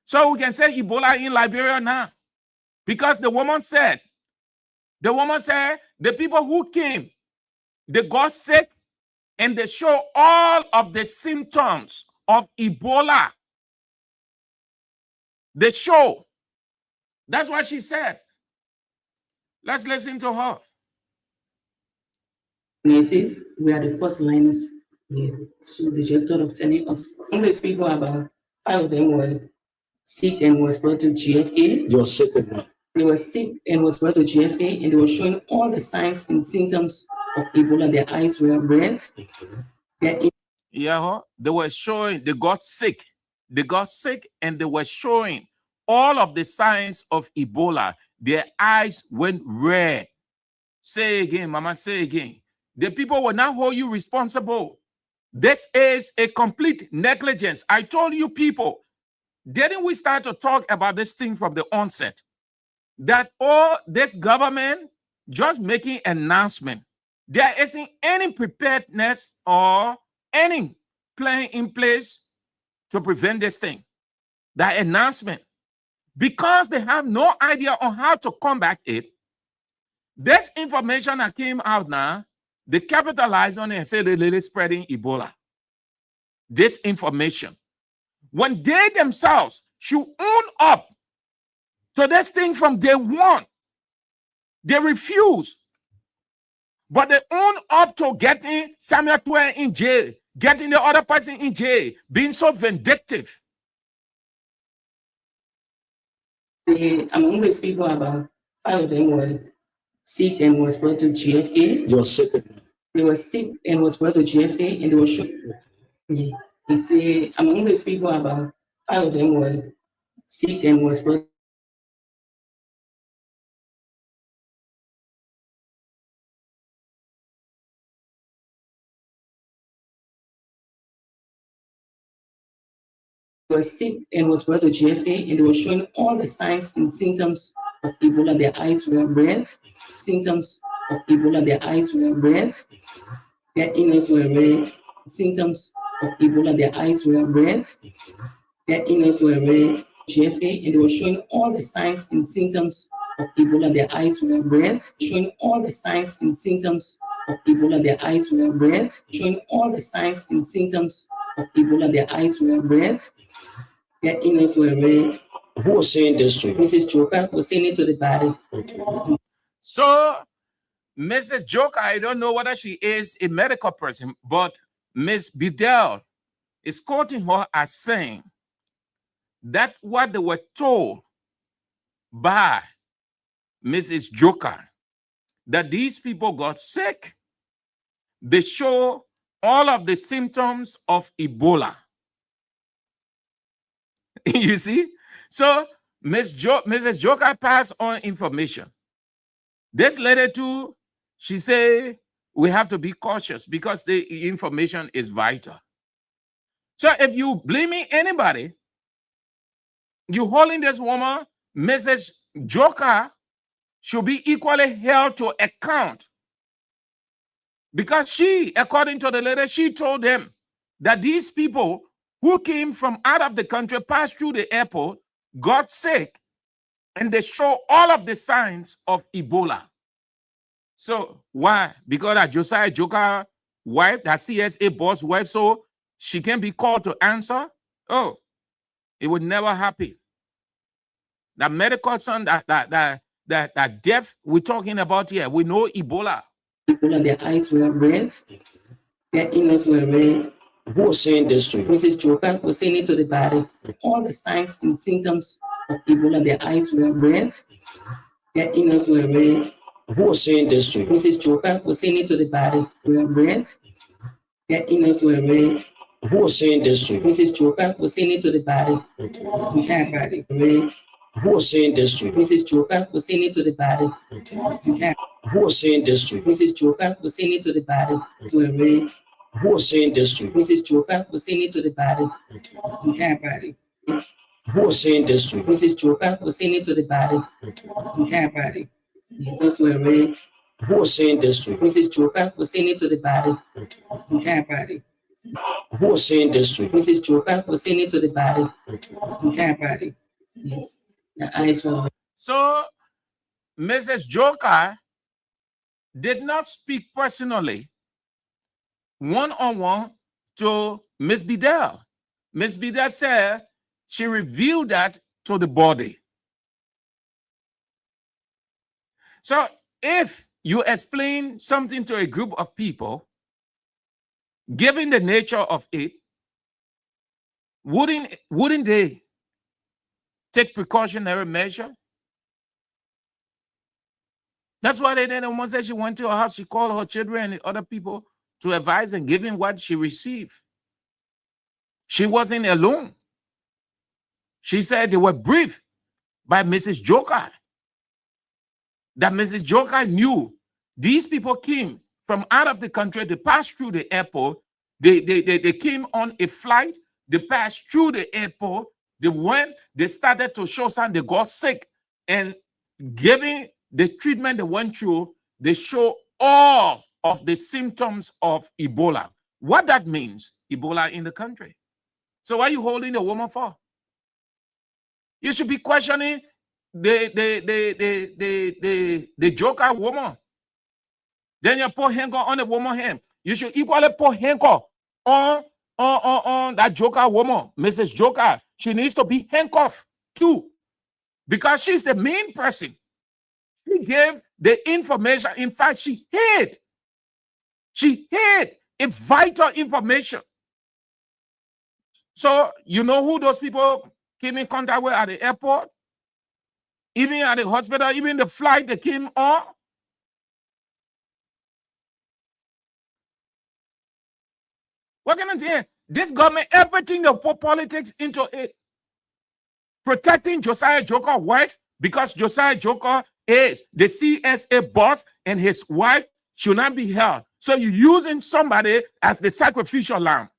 So we can say Ebola in Liberia now. Because the woman said, the people who came, they got sick and they show all of the symptoms of Ebola. They show. That's what she said. Let's listen to her. Nurses, we are the first liners. So the director of telling us, English people, about 5 of them were sick and was brought to GFA. You're sick of me. They were sick and was brought to GFA, and they were showing all the signs and symptoms of Ebola. Their eyes were red. Yeah, they were showing, they got sick. They got sick and they were showing all of the signs of Ebola. Their eyes went red. Say again, Mama, say again. The people will not hold you responsible. This is a complete negligence. I told you people, didn't we start to talk about this thing from the onset? That all this government just making an announcement. There isn't any preparedness or any plan in place to prevent this thing. That announcement. Because they have no idea on how to combat it, this information that came out now, they capitalized on it and said they're really spreading Ebola. This information. When they themselves should own up to this thing from day one, they refuse. But they own up to getting Samuel Twain in jail, getting the other person in jail, being so vindictive. Among these people, about 5 of them were sick and was brought to GFA. You're sick of me. They were sick and was brought to GFA, and they were showing. Yeah. He said among these people, about 5 of them were sick and was brought. Were sick and was brought to GFA, and they were showing all the signs and symptoms of Ebola. Their eyes were red. Symptoms of Ebola. Their eyes were red. Their emails were red. Symptoms of Ebola. Their eyes were red. Their emails were red. GFA, and they were showing all the signs and symptoms of Ebola. Their eyes were red. Showing all the signs and symptoms of Ebola. Their eyes were red. Showing all the signs and symptoms of Ebola. Their eyes were red. Their emails were red. Who was saying this to you? Mrs. Joker was saying it to the body. Okay. So, Mrs. Joker, I don't know whether she is a medical person, but Ms. Bidell is quoting her as saying that what they were told by Mrs. Joker, that these people got sick, they show all of the symptoms of Ebola. You see? So Mrs. Joker passed on information. This lady too, she said, we have to be cautious because the information is vital. So if you blaming anybody, you holding this woman, Mrs. Joker, should be equally held to account. Because she, according to the lady, she told them that these people who came from out of the country, passed through the airport, got sick, and they show all of the signs of Ebola. So why? Because that Josiah Joker wife, that CSA boss wife, so she can be called to answer? Oh, it would never happen. That medical son, that death we're talking about here, we know Ebola. Ebola, their eyes were red. Their emails were red. Who was saying this to you? Mrs. Joker was saying it to the body. All the signs and symptoms of Ebola. Their eyes were red. Their emails were red. Who was saying this to you? Mrs. Joker was saying it to the body. Were red. Their emails were red. Who was saying this to you? Mrs. Joker was saying it to the body. Okay. Entire body. Red. Who was saying this to you? Mrs. Joker was saying it to the body. Okay. You can't. Who was saying this to you? Mrs. Joker was saying it to the body. To a rage. Who was saying this to you? Mrs. Joker was saying it to the body. Okay. You can't body. Who was saying this to you? Mrs. Joker was saying it to the body. Okay. You can't body. Yes, also a rage. Who was saying this to you? Mrs. Joker was saying it to the body. Okay. You can't body. Who was saying this to you? Mrs. Joker was saying it to the body. Okay. You can't body. Yes. The eyes were. So Mrs. Joker did not speak personally, one-on-one, to Ms. Bedell. Ms. Bedell said she revealed that to the body. So if you explain something to a group of people, given the nature of it, wouldn't they take precautionary measure? That's why they did. Almost said she went to her house, she called her children and other people to advise and give him what she received. She wasn't alone. She said they were briefed by Mrs. Joker, that Mrs. Joker knew these people came from out of the country, they passed through the airport, they came on a flight, they passed through the airport, they went, they started to show signs, they got sick, and given the treatment they went through, they show all of the symptoms of Ebola. What that means, Ebola in the country. So what are you holding the woman for? You should be questioning the Joker woman. Then you put handcuff on the woman's hand. You should equally put handcuff on that Joker woman, Mrs. Joker. She needs to be handcuffed too, because she's the main person. She gave the information. In fact, she hid a vital information. So you know who those people came in contact with at the airport, even at the hospital, even the flight they came on. What can I say? This government, everything they put politics into it. Protecting Josiah Joker's wife, because Josiah Joker is the CSA boss and his wife should not be held. So you're using somebody as the sacrificial lamb.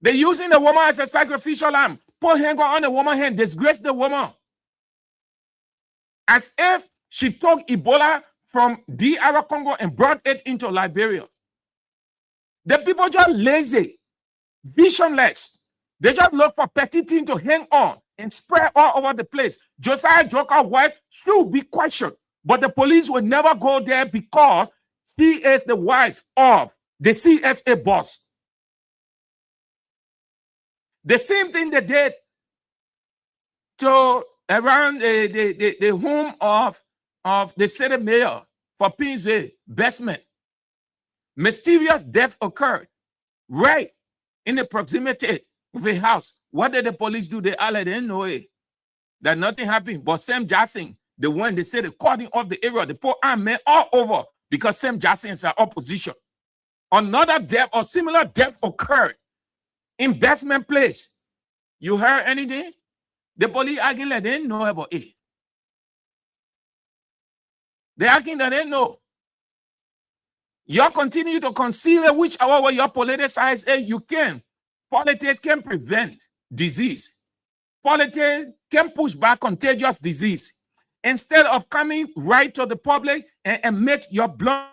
They're using the woman as a sacrificial lamb. Put handcuff on the woman's hand, disgrace the woman. As if she took Ebola from DR Congo and brought it into Liberia. The people just lazy, visionless. They just look for petty things to hang on and spread all over the place. Josiah Joker's wife should be questioned, but the police will never go there because she is the wife of the CSA boss. The same thing they did to around the home of the city mayor for Pinsville, Bestman. Mysterious death occurred right in the proximity of a house. What did the police do? They all didn't know it. That nothing happened. But Sam Jackson, the one they said, cordon off the area, they put armed men all over because Sam Jackson is an opposition. Another death or similar death occurred in Bestman Place. You heard anything? The police acting like they didn't know about it. They acting that they didn't know. You continue to conceal it, whichever way your politicize it, you can. Politics can prevent disease. Politics can push back contagious disease. Instead of coming right to the public and make your blood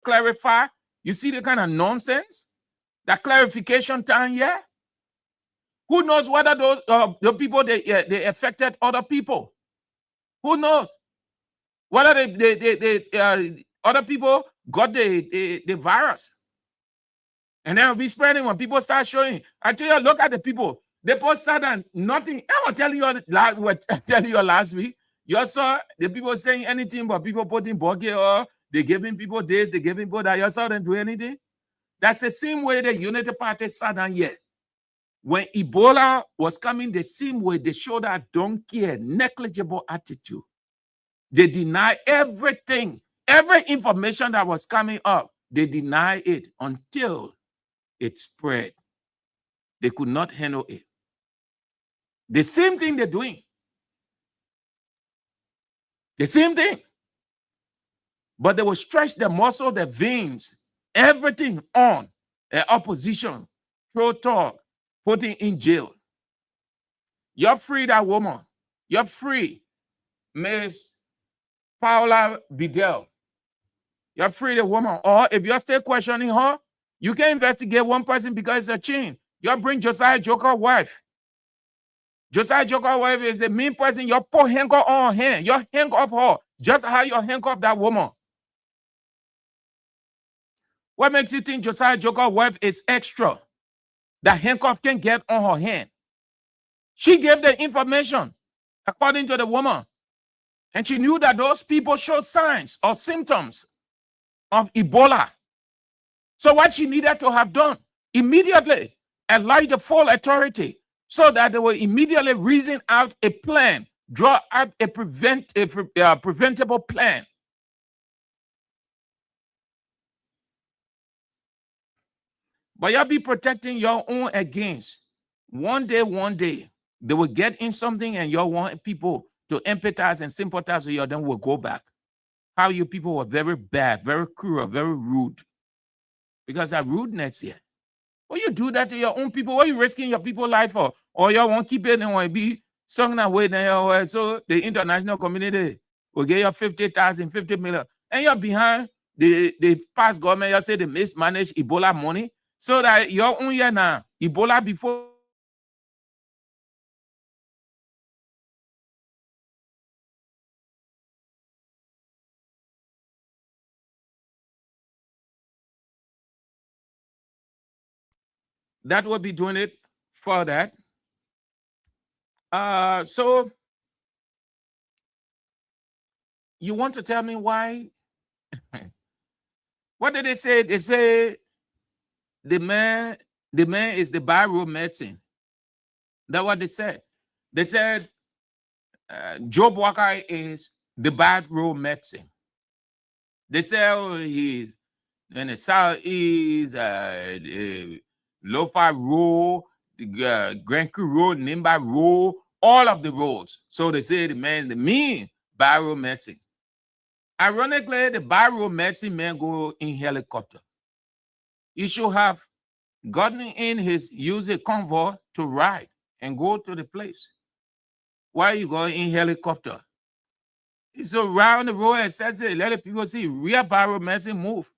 clarify. You see the kind of nonsense? That clarification time here? Who knows whether those the people they affected other people? Who knows whether the other people got the virus? And then it'll be spreading when people start showing. I tell you, look at the people. They post Saturn, nothing. I was telling you last week. You saw the people saying anything but people putting bucket or they giving people this, they giving people that. You saw them do anything. That's the same way the Unity Party sat down here. When Ebola was coming, the same way they showed that don't care, negligible attitude. They deny everything, every information that was coming up. They deny it until it spread. They could not handle it. The same thing they're doing. The same thing. But they will stretch the muscle, the veins, everything on the opposition, throw talk, putting in jail. You're free, that woman. You're free, Miss Paula Bidel. You're free, the woman. Or if you're still questioning her, you can investigate one person because it's a chain. You bring Josiah Joker's wife. Josiah Joker's wife is a mean person. You put handcuff on her hand. You handcuff her just how you handcuff that woman. What makes you think Josiah Joker's wife is extra? That handcuff can get on her hand. She gave the information according to the woman. And she knew that those people showed signs or symptoms of Ebola. So what she needed to have done, immediately allied the full authority so that they will immediately reason out a plan, draw out a preventable plan. But you'll be protecting your own against. One day, they will get in something and you want people to empathize and sympathize with you, then will go back. How you people were very bad, very cruel, very rude. Because that rudeness here. Well, you do that to your own people. What are you risking your people's life for? Or you won't keep it and want to be sung away. So the international community will get you 50,000, 50 million. And you're behind the past government. You say they mismanage Ebola money. So that your own year now, Ebola before. That will be doing it for that. So you want to tell me why? What did they say? They say the man is the biro medicine. That's what they said. They said Joe Walker is the biro medicine. They say he's in the southeast, Lofa Road, the Grand Crew Road, Nimba Road, all of the roads. So they say the man, the mean biro medicine. Ironically, the biro medicine man go in helicopter. He should have gotten in use a convoy to ride and go to the place. Why you go in helicopter? It's around the road and says it, let the people see real biro medicine move.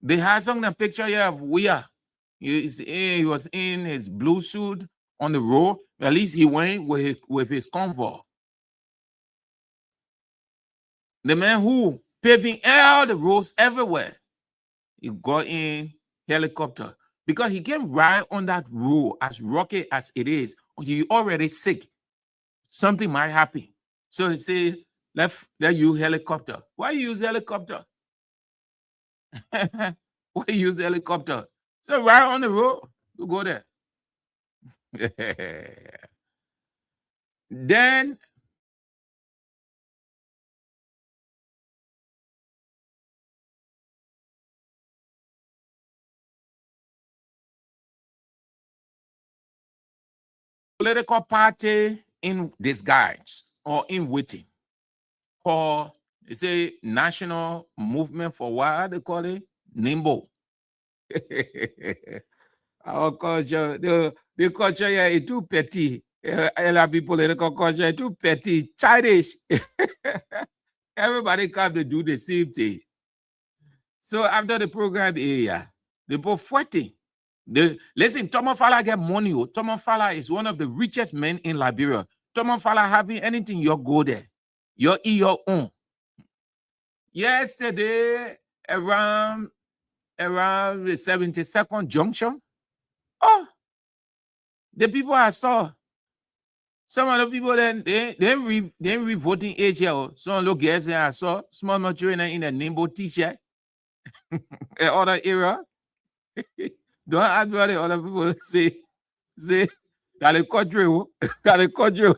They had some picture here of Weah. He was in his blue suit on the road. At least he went with his convoy. The man who paving all the roads everywhere, he got in helicopter because he can ride on that road as rocky as it is. He already sick. Something might happen. So he say, let you helicopter. Why you use helicopter? Why use the helicopter? So right on the road, you go there. Then political party in disguise or in waiting called, they say, National Movement for what they call it? NIMBO. Our culture, the culture here is too petty. A lot of people political culture is too petty, childish. Everybody come to do the same thing. So after the program area, they both fighting. Listen, Thomas Fala get money. Thomas Fala is one of the richest men in Liberia. Thomas Fala having anything, you go there. You eat your own. Yesterday, around the 72nd junction, oh, the people I saw, some of the people then they re voting age here. Some of the guys I saw, small children in a Nimbo t-shirt, other era. Don't ask what the other people say, got a country.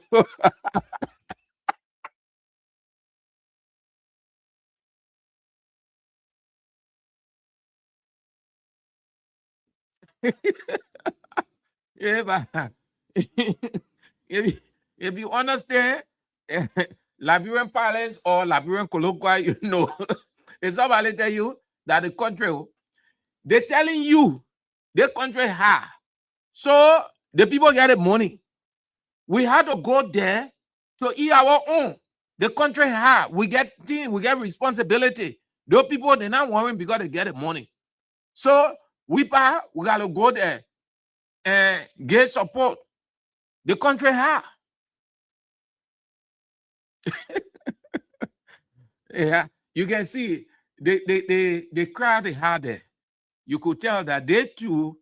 Yeah, but if you understand Liberian parlance or Liberian colloquial, you know, if somebody tell you that the country, they're telling you the country high. So the people get the money. We had to go there to eat our own. The country high. We get things, we get responsibility. Those people, they're not worrying because they get the money. So we gotta go there and get support. The country high. Yeah, you can see the crowd they had there. You could tell that they too,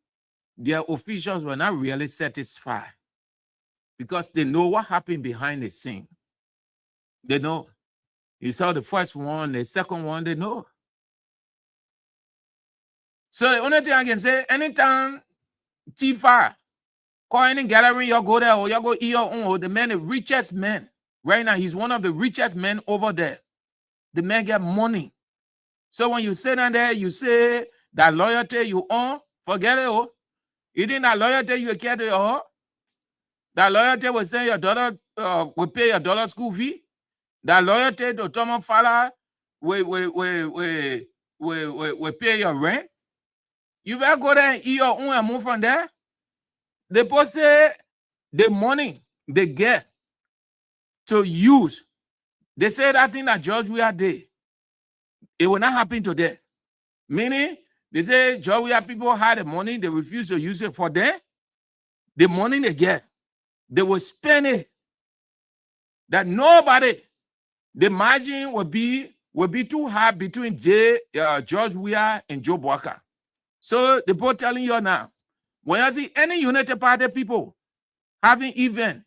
their officials were not really satisfied because they know what happened behind the scene. They know. You saw the first one, the second one, they know. So the only thing I can say, anytime T5 call any gathering, you go there or you go eat your own, or the man, the richest man. Right now, he's one of the richest men over there. The man get money. So when you sit down there, you say that loyalty you own, forget it. Oh. You think that loyalty you care to your heart? That loyalty will say your daughter will pay your daughter school fee. That loyalty to Thomas Fala will pay your rent. You better go there and eat your own and move from there. They both say the money they get to use. They say that thing that George Weah did, it will not happen to them. Meaning, they say George Weah people had the money, they refuse to use it for them. The money they get, they will spend it. That nobody, the margin will be too high between George Weah and Joe Boakai. So the both telling you now, when you see any United Party people having event,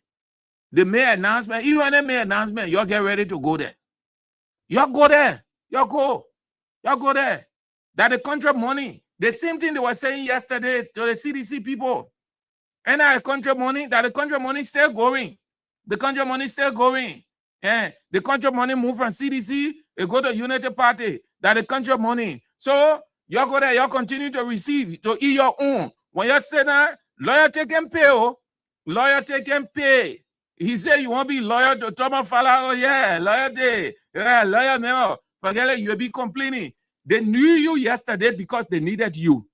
the mayor announcement, even when they make announcement, you get ready to go there. You go there. You go there. That the country money, the same thing they were saying yesterday to the CDC people. And that the country money still going. The country money still going. And the country money move from CDC, it go to United Party. That the country money. So you go there, you continue to receive, to eat your own. When you say that, loyalty can pay. Oh. Loyalty can pay. He said you won't be loyal to Thomas Fala. Oh, yeah, loyalty. Yeah, loyal man. Forget it, you'll be complaining. They knew you yesterday because they needed you.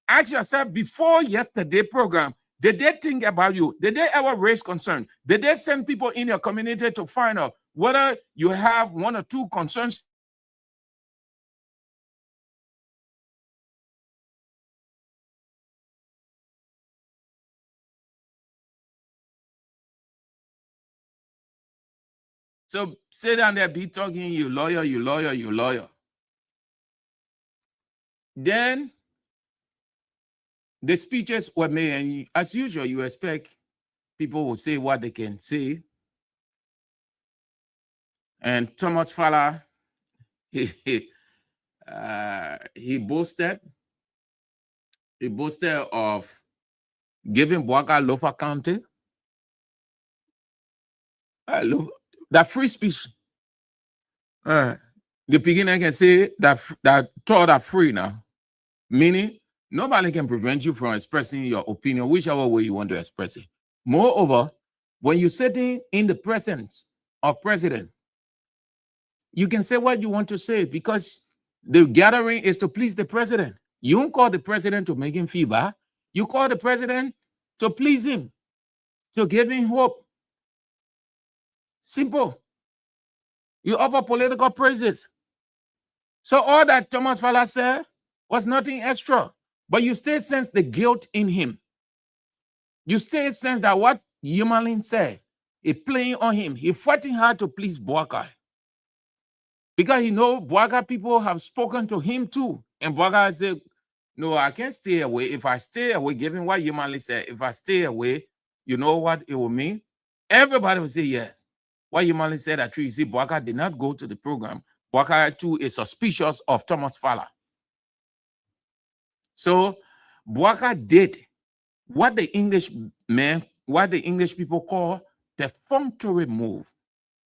Ask yourself, before yesterday program, did they think about you? Did they ever raise concern? Did they send people in your community to find out whether you have one or two concerns? So sit down there, be talking, you lawyer, you lawyer, you lawyer. Then the speeches were made, and as usual, you expect people will say what they can say. And Thomas Fala, he boasted of giving Boakai Lofa County that free speech. The beginner can say that thought are free now, meaning nobody can prevent you from expressing your opinion, whichever way you want to express it. Moreover, when you're sitting in the presence of president, you can say what you want to say because the gathering is to please the president. You don't call the president to make him feel bad. You call the president to please him, to give him hope. Simple. You offer political praises. So all that Thomas Fala said was nothing extra, but you still sense the guilt in him. You still sense that what Yumalin said is playing on him. He's fighting hard to please Boakai. Because he knows Boakai people have spoken to him too. And Boakai said, no, I can't stay away. If I stay away, given what Yumalin said, if I stay away, you know what it will mean? Everybody will say yes. What Yumalin said that true. You see, Boakai did not go to the program. Boakai too is suspicious of Thomas Fala. So Boakai did what the English people call perfunctory move.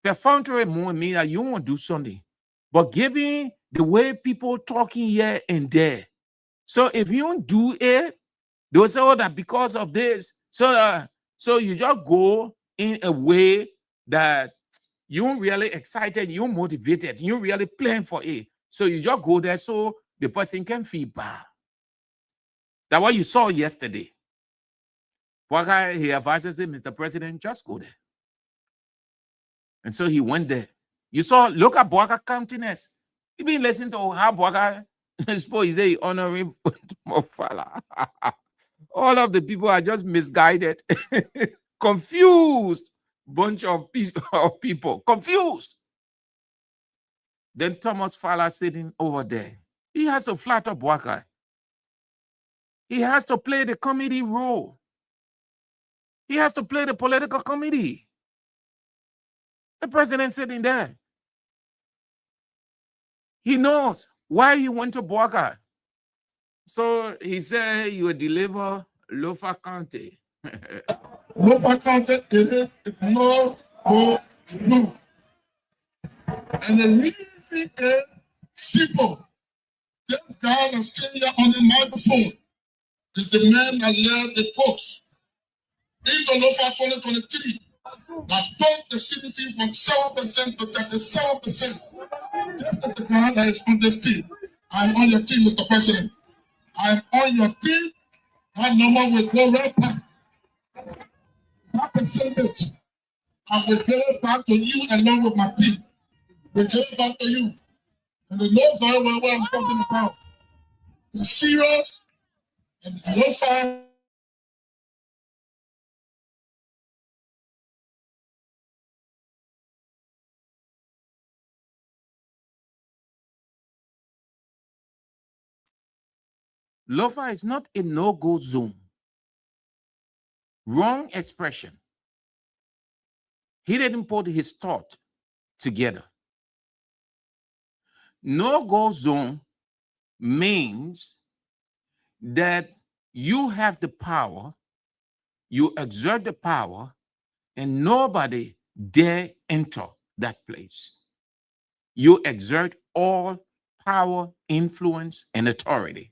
Perfunctory move means that you won't do something, but given the way people talking here and there. So if you don't do it, They will say, oh, that because of this. So you just go in a way that you're really excited, you're motivated, you're really playing for it. So you just go there so the person can feel bad. That's what you saw yesterday. Bouakai, he advises him, Mr. President, just go there. And so he went there. You saw, look at Bouakai's countenance. You've been listening to how Bouakai is there honoring Mofala. All of the people are just misguided, confused bunch of people, confused. Then Thomas Fala sitting over there. He has to flatter Bouakai. He has to play the comedy role. He has to play the political comedy. The president sitting there. He knows why he went to Bouakai. So he said he will deliver Lofa County. Lofa County, it is no go no. And the reason is simple. This guy that's sitting here on the microphone is the man that led the folks in the Lofa 2023 that took the CDC from 7% to 37%. This is the guy that is on this team. I'm on your team, Mr. President. I'm on your team. That number will go right back. That percentage, I will give it back to you along with my team. We'll give it back to you. And you know very well what I'm talking about. It's serious and it's no fun. Lofa is not a no-go zone. Wrong expression. He didn't put his thought together. No-go zone means that you have the power, you exert the power, and nobody dare enter that place. You exert all power, influence, and authority.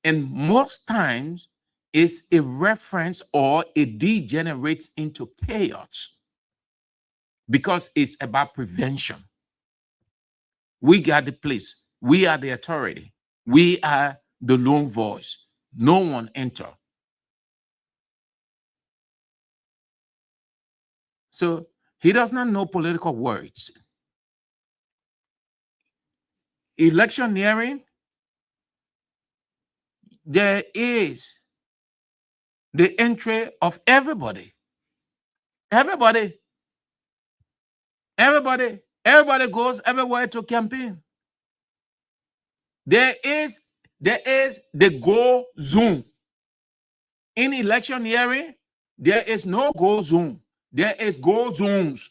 And most times, it's a reference or it degenerates into chaos because it's about prevention. We got the place. We are the authority. We are the lone voice. No one enter. So he does not know political words. Electioneering, there is the entry of everybody. Everybody goes everywhere to campaign. There is the go zone. In electioneering, there is no go zone. There is go zones.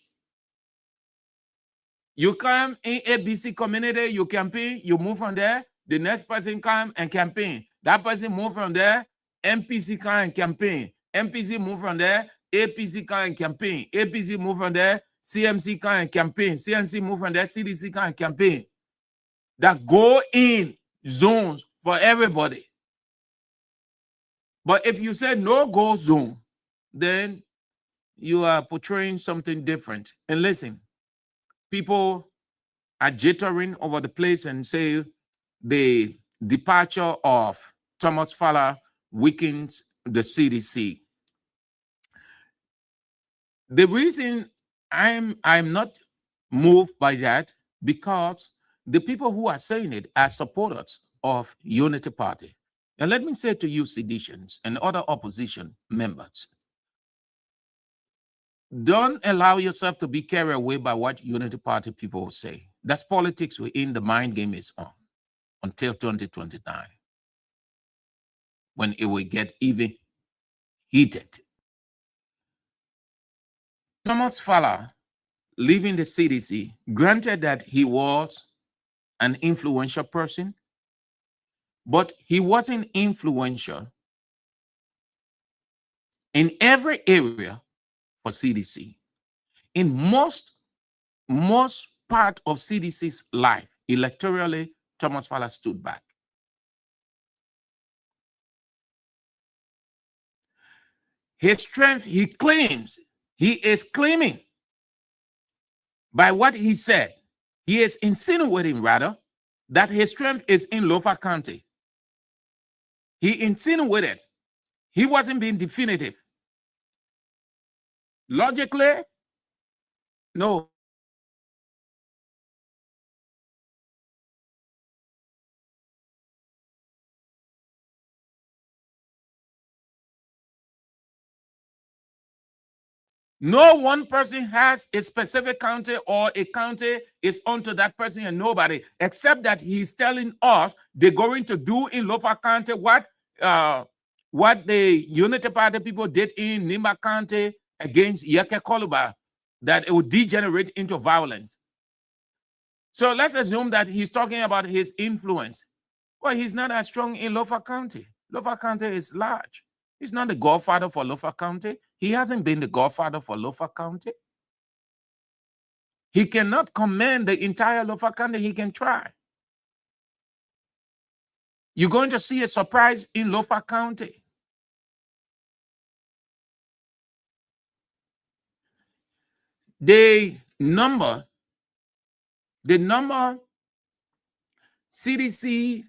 You come in ABC community, you campaign, you move from there, the next person come and campaign. That person move from there, MPC come and campaign. MPC move from there, APC come and campaign. APC move from there, CMC come and campaign. CMC move from there, CDC come and campaign. That go in zones for everybody. But if you say no go zone, then you are portraying something different. And listen, people are jittering over the place and say the departure of Thomas Fala weakens the CDC. The reason I'm not moved by that, because the people who are saying it are supporters of Unity Party. And let me say to you, seditions and other opposition members, don't allow yourself to be carried away by what Unity Party people say. That's politics within the mind game is on until 2029, when it will get even heated. Thomas Fala leaving the CDC, granted that he was an influential person, but he wasn't influential in every area for CDC. In most part of CDC's life, electorally, Thomas Fala stood back. His strength, he claims, he is claiming by what he said. He is insinuating, rather, that his strength is in Lofa County. He insinuated. He wasn't being definitive. Logically, no. No one person has a specific county or a county is onto that person and nobody, except that he's telling us they're going to do in Lofa County what the Unity Party people did in Nimba County against Yeke Koluba, that it would degenerate into violence. So let's assume that he's talking about his influence. Well, he's not as strong in Lofa County. Lofa County is large. He's not the godfather for Lofa County. He hasn't been the godfather for Lofa County. He cannot command the entire Lofa County. He can try. You're going to see a surprise in Lofa County. The number CDC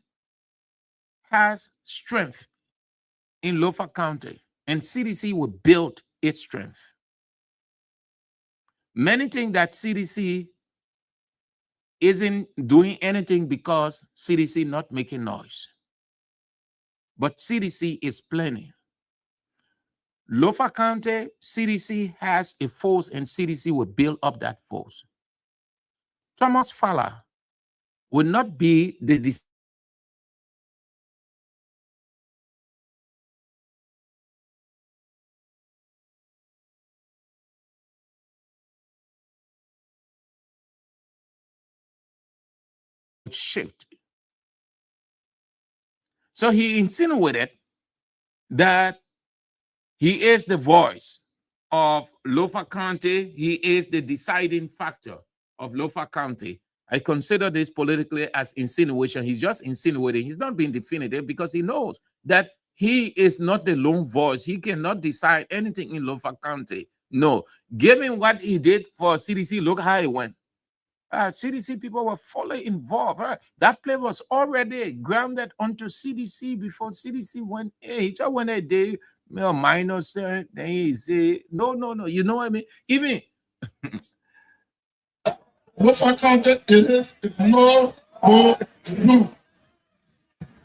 has strength in Lofa County, and CDC will build its strength. Many think that CDC isn't doing anything because CDC not making noise. But CDC is planning. Lofa County, CDC has a force, and CDC will build up that force. Thomas Fowler will not be the shift. So he insinuated that he is the voice of Lofa County. He is the deciding factor of Lofa County. I consider this politically as insinuation. He's just insinuating. He's not being definitive because he knows that he is not the lone voice. He cannot decide anything in Lofa County. No. Given what he did for CDC, look how it went. CDC people were fully involved. That play was already grounded onto CDC before CDC went in. He just went a day, minus, then he say, no. You know what I mean? Even Lofa County, it is no go no.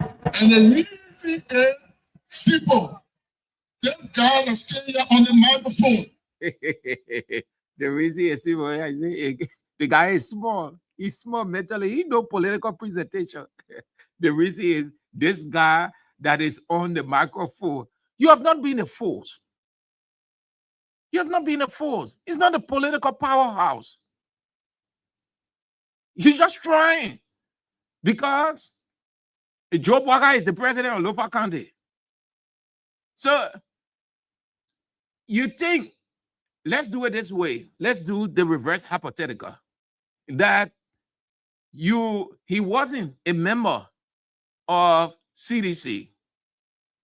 And the reason is simple. This guy is still here on the microphone. The reason is simple. I say, the guy is small. He's small mentally. He no political presentation. The reason is this guy that is on the microphone. You have not been a force. You have not been a force. It's not a political powerhouse. You're just trying. Because Joe Walker is the president of Lofa County. So you think, let's do it this way. Let's do the reverse hypothetical. That he wasn't a member of CDC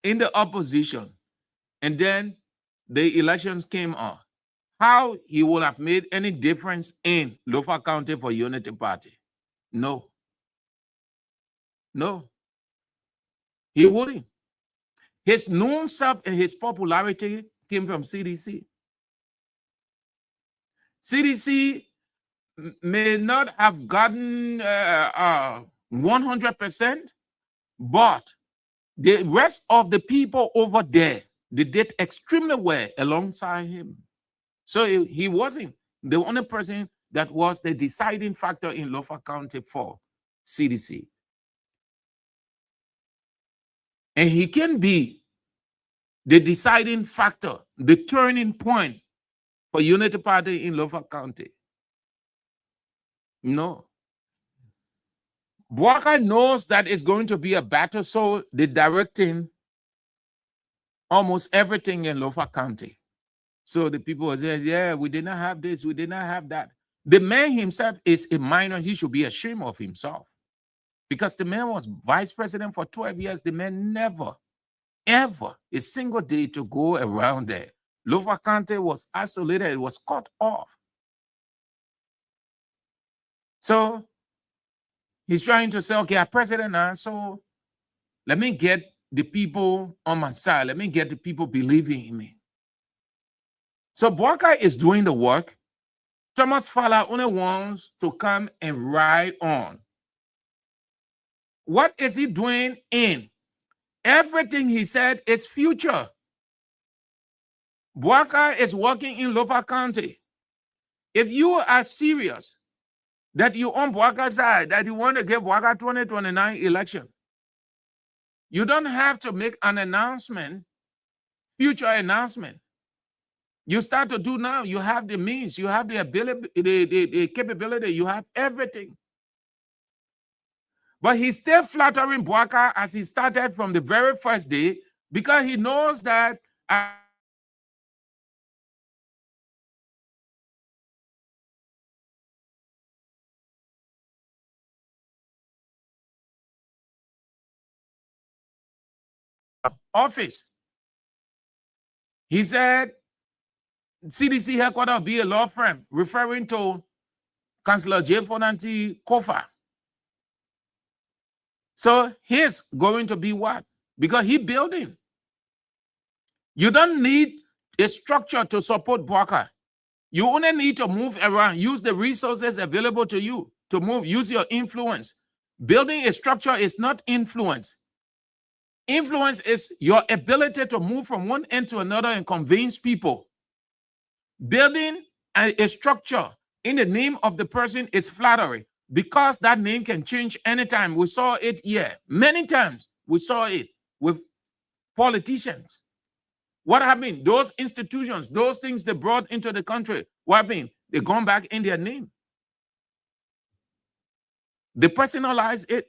in the opposition, and then the elections came on. How he would have made any difference in Lofa County for Unity Party? No. No. He wouldn't. His known self and his popularity came from CDC. CDC may not have gotten 100%, but the rest of the people over there, they did extremely well alongside him. So he wasn't the only person that was the deciding factor in Lofa County for CDC. And he can be the deciding factor, the turning point for Unity Party in Lofa County. No. Walker knows that it's going to be a battle, so they're directing almost everything in Lofa County. So the people are saying, yeah, we did not have this, we did not have that. The man himself is a minor. He should be ashamed of himself. Because the man was vice president for 12 years. The man never, ever, a single day to go around there Lofa County was isolated, it was cut off. So he's trying to say, okay, I'm president now, so let me get the people on my side. Let me get the people believing in me. So Boakai is doing the work. Thomas Fala only wants to come and ride on. What is he doing in? Everything he said is future. Boakai is working in Lofa County. If you are serious that you on Boakai's side, that you want to get Boakai 2029 election, you don't have to make an announcement, future announcement. You start to do now. You have the means, you have the ability, the capability, you have everything. But he's still flattering Boakai as he started from the very first day because he knows that office. He said CDC headquarters will be a law firm, referring to Councillor J. Fonanti Kofa. So he's going to be what? Because he's building. You don't need a structure to support Boakai. You only need to move around, use the resources available to you to move, use your influence. Building a structure is not influence. Influence is your ability to move from one end to another and convince people. Building a structure in the name of the person is flattery because that name can change anytime. We saw it here. Many times we saw it with politicians. What happened? Those institutions, those things they brought into the country, what happened? They gone back in their name. They personalize it.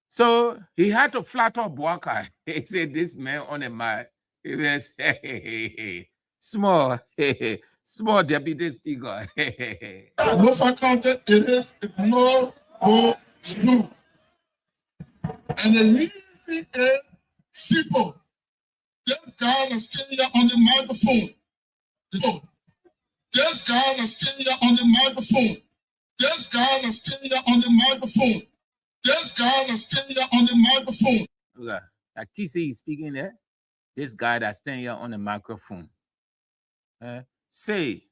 So he had to flatter Boakai. He said, this man on a mic, he was small, small deputy speaker. Lofa County, it is no go slow. And the reason is simple. This guy is still here on the microphone. This guy is still here on the microphone. This guy is still here on the microphone. This guy is still here on the microphone. Look, Akisi is speaking there. This guy that's standing here on the microphone. Say,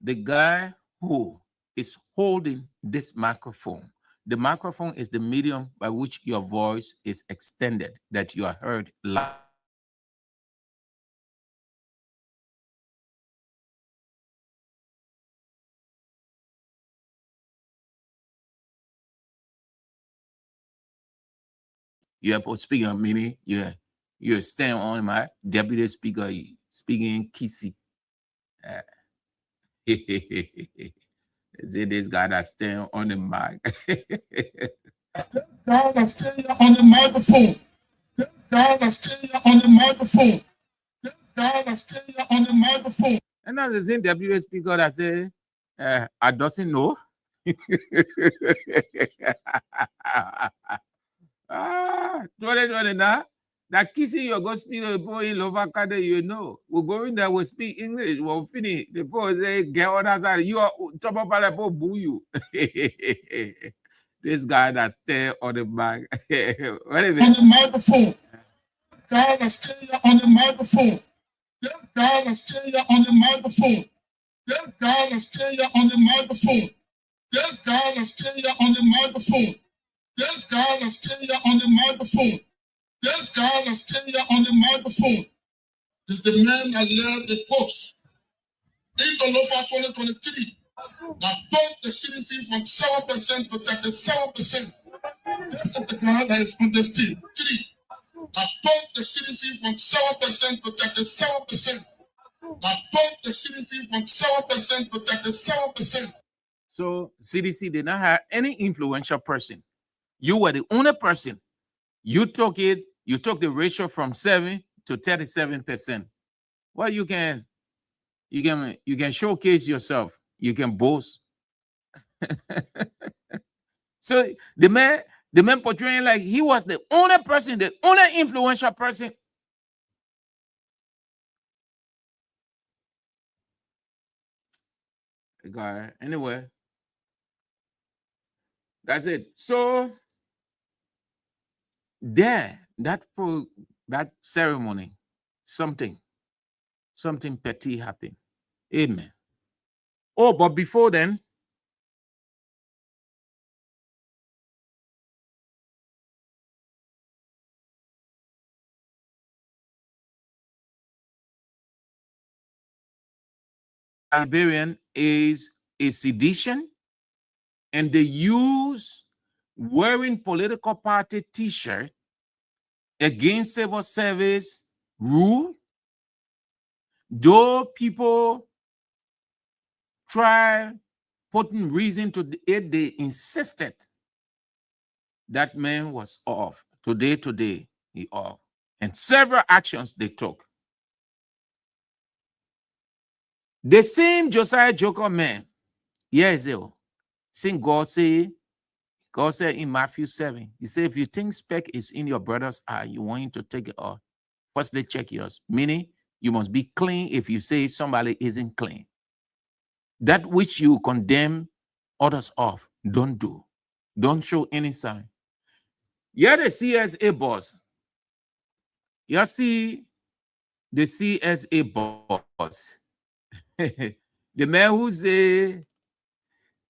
the guy who is holding this microphone. The microphone is the medium by which your voice is extended, that you are heard loud. You have to speak on meaning. You're standing on my deputy speaker speaking Kisi. This guy that's standing on the mic. This guy that's standing on the microphone. This guy that's standing on the microphone. This guy that's standing on the microphone. And that's the same deputy speaker that say, I doesn't know. 2029. That kissing you're going to speak to the boy in Lofa County, you know. We're going there, we'll speak English, we'll finish. The boy say, get on that side. You are top of the boy, boo you. This guy that's still on the mic. What is it? On the microphone. Guy that's still here on the microphone. This guy that's still here on the microphone. This guy that's still here on the microphone. This guy that's still here on the microphone. This guy that's still here on the microphone. This guy that's still here on the microphone is the man that led the folks into Lofa 2023 that took the CDC from 7% to 37%. This is the guy that is on the street. That took the CDC from 7% to 37%. That took the CDC from 7% to 37%. So CDC did not have any influential person. You were the only person. You took it, you took the ratio from 7 to 37%. Well, you can showcase yourself. You can boast. So the man portraying like he was the only person, the only influential person. guy. Anyway, that's it. So there, that ceremony, something petty happened. Amen. Oh, but before then, Liberian is a sedition, and they use wearing political party t-shirt against civil service rule. Though people try putting reason to it, they insisted that man was off. Today, he off. And several actions they took. The same Josiah Joker man, yes, sing God said in Matthew 7, he said, if you think speck is in your brother's eye, you want him to take it off. Firstly, check yours. Meaning, you must be clean if you say somebody isn't clean. That which you condemn others of, don't do. Don't show any sign. You're the CSA boss. You see the CSA boss. The man who say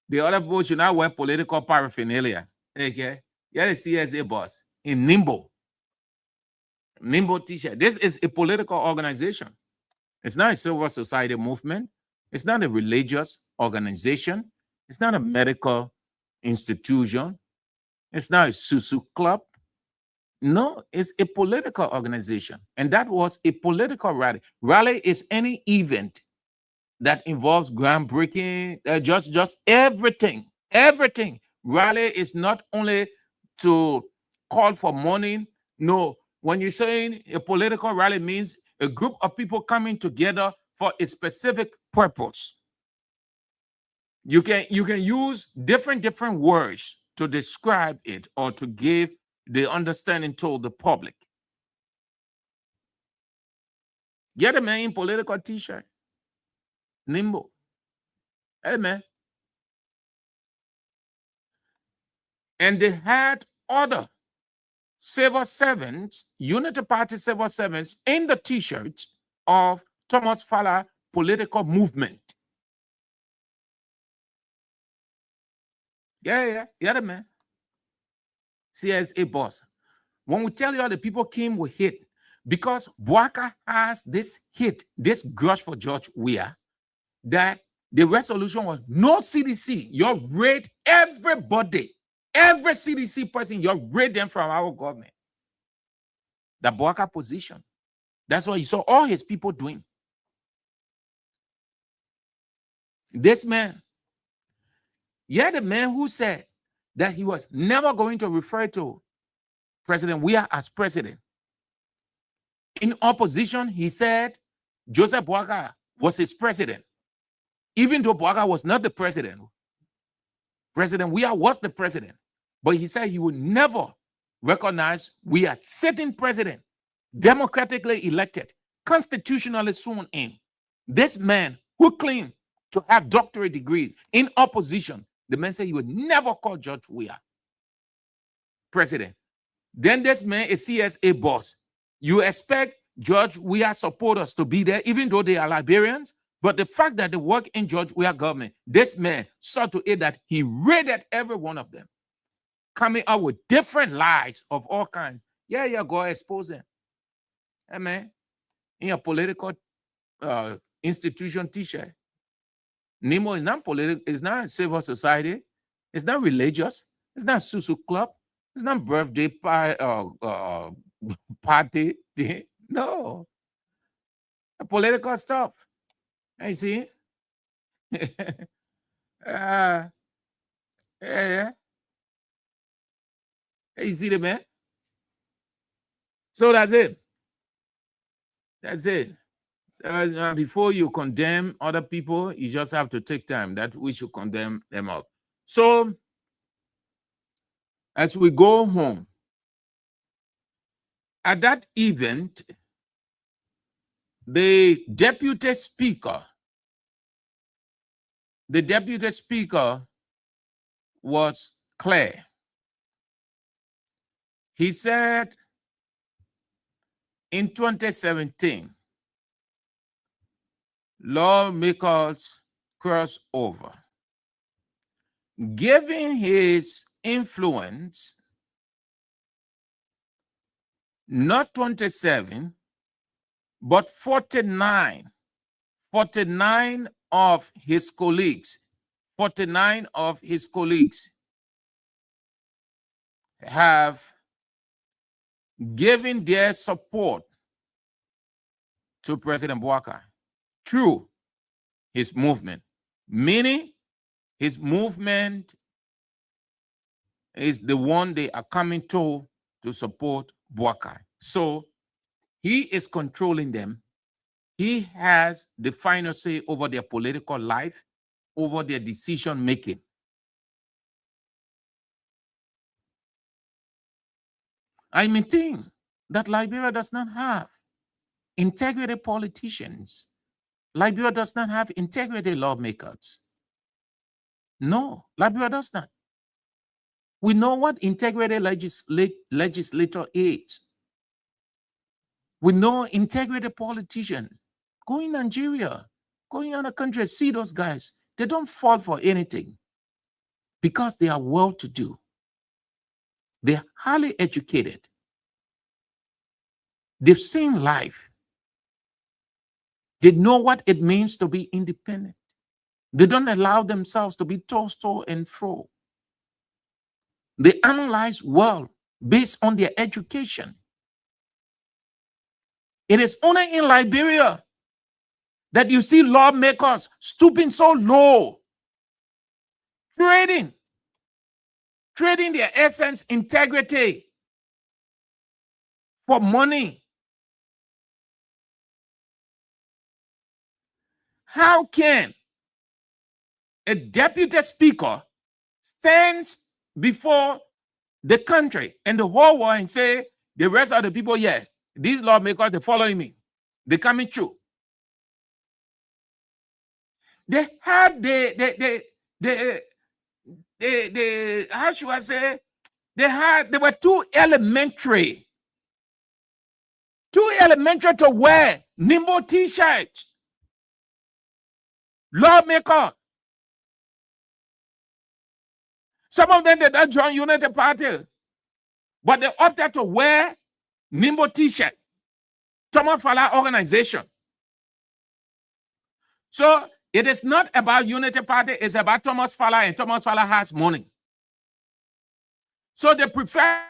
the other boss should not wear political paraphernalia. Okay? You're the CSA boss in Nimbo. Nimbo t-shirt. This is a political organization. It's not a civil society movement. It's not a religious organization. It's not a medical institution. It's not a Susu club. No, it's a political organization. And that was a political rally. Rally is any event that involves groundbreaking, just everything. Everything. Rally is not only to call for money. No, when you're saying a political rally means a group of people coming together for a specific purpose. You can use different words to describe it or to give the understanding to the public. Get a man in political t-shirt. Nimbo. Hey, man. And they had other civil servants, Unity Party civil servants, in the t-shirt of Thomas Fowler political movement. Yeah, the man. CSA boss. When we tell you how the people came with hate, because Bouaka has this hate, this grudge for George Weah, that the resolution was no CDC. You raid everybody, every CDC person, you raid them from our government. The Bouaka position. That's what you saw all his people doing. This man, the man who said that he was never going to refer to President Weah as president. In opposition, he said Joseph Bouaka was his president. Even though Bouaka was not the president, President Weah was the president. But he said he would never recognize Weah, sitting president, democratically elected, constitutionally sworn in. This man who claimed to have doctorate degrees in opposition, the man said he would never call George Weah president. Then this man is CSA boss. You expect George Weah supporters to be there, even though they are Liberians. But the fact that they work in George Weah government, this man saw to it that he raided every one of them, coming up with different lies of all kinds. Go expose them. Hey, man, in a political institution t-shirt. Nemo is not political, it's not civil society, it's not religious, it's not Susu club, it's not birthday party. No. Political stuff. I see. Yeah. You see the man? So that's it. That's it. So, before you condemn other people, you just have to take time that we should condemn them out. So, as we go home, at that event, the deputy speaker the deputy speaker was clear. He said in 2017, lawmakers cross over. Given his influence, not 27, but 49 of his colleagues, 49 of his colleagues have given their support to President Bouakai through his movement, meaning his movement is the one they are coming to support Bouakai. So he is controlling them. He has the final say over their political life, over their decision making. I maintain that Liberia does not have integrity politicians. Liberia does not have integrity lawmakers. No, Liberia does not. We know what integrity legislator is. We know integrity politicians. Go in Nigeria, go in other countries, see those guys. They don't fall for anything because they are well-to-do. They're highly educated. They've seen life. They know what it means to be independent. They don't allow themselves to be tossed to and fro. They analyze well based on their education. It is only in Liberia that you see lawmakers stooping so low, trading their essence, integrity for money. How can a deputy speaker stands before the country and the whole world and say, the rest of the people, yeah, these lawmakers, they're following me. They're coming true. They had how should I say? They were too elementary to wear nimble t-shirts. Lawmaker. Some of them did not join United Party, but they opted to wear nimble t-shirt. Thomas Fala organization. So it is not about Unity Party, it's about Thomas Fala, and Thomas Fala has money. So they prefer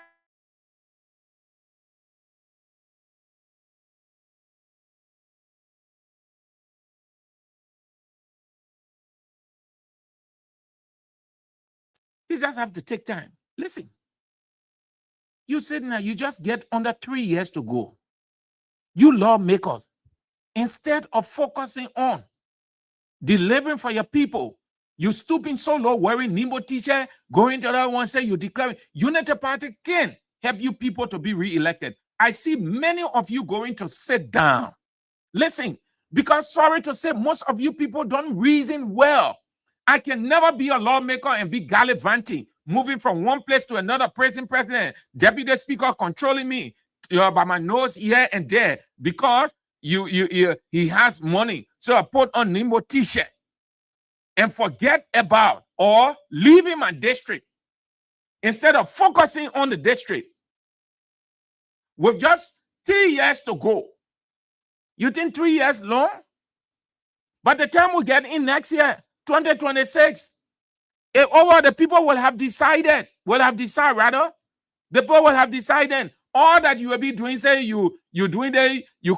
you just have to take time. Listen, you sitting there, you just get under 3 years to go. You lawmakers, instead of focusing on delivering for your people, you stooping so low, wearing nimble t-shirt, going to the other one, say you declare Unity Party can help you people to be re-elected. I see many of you going to sit down. Listen, because sorry to say, most of you people don't reason well. I can never be a lawmaker and be gallivanting, moving from one place to another, president, deputy speaker controlling me by my nose here and there because he has money. So I put on nimble t-shirt and forget about or leaving my district instead of focusing on the district. With just 3 years to go. You think 3 years long? By the time we get in next year, 2026, the people will have decided, the people will have decided all that you will be doing, say you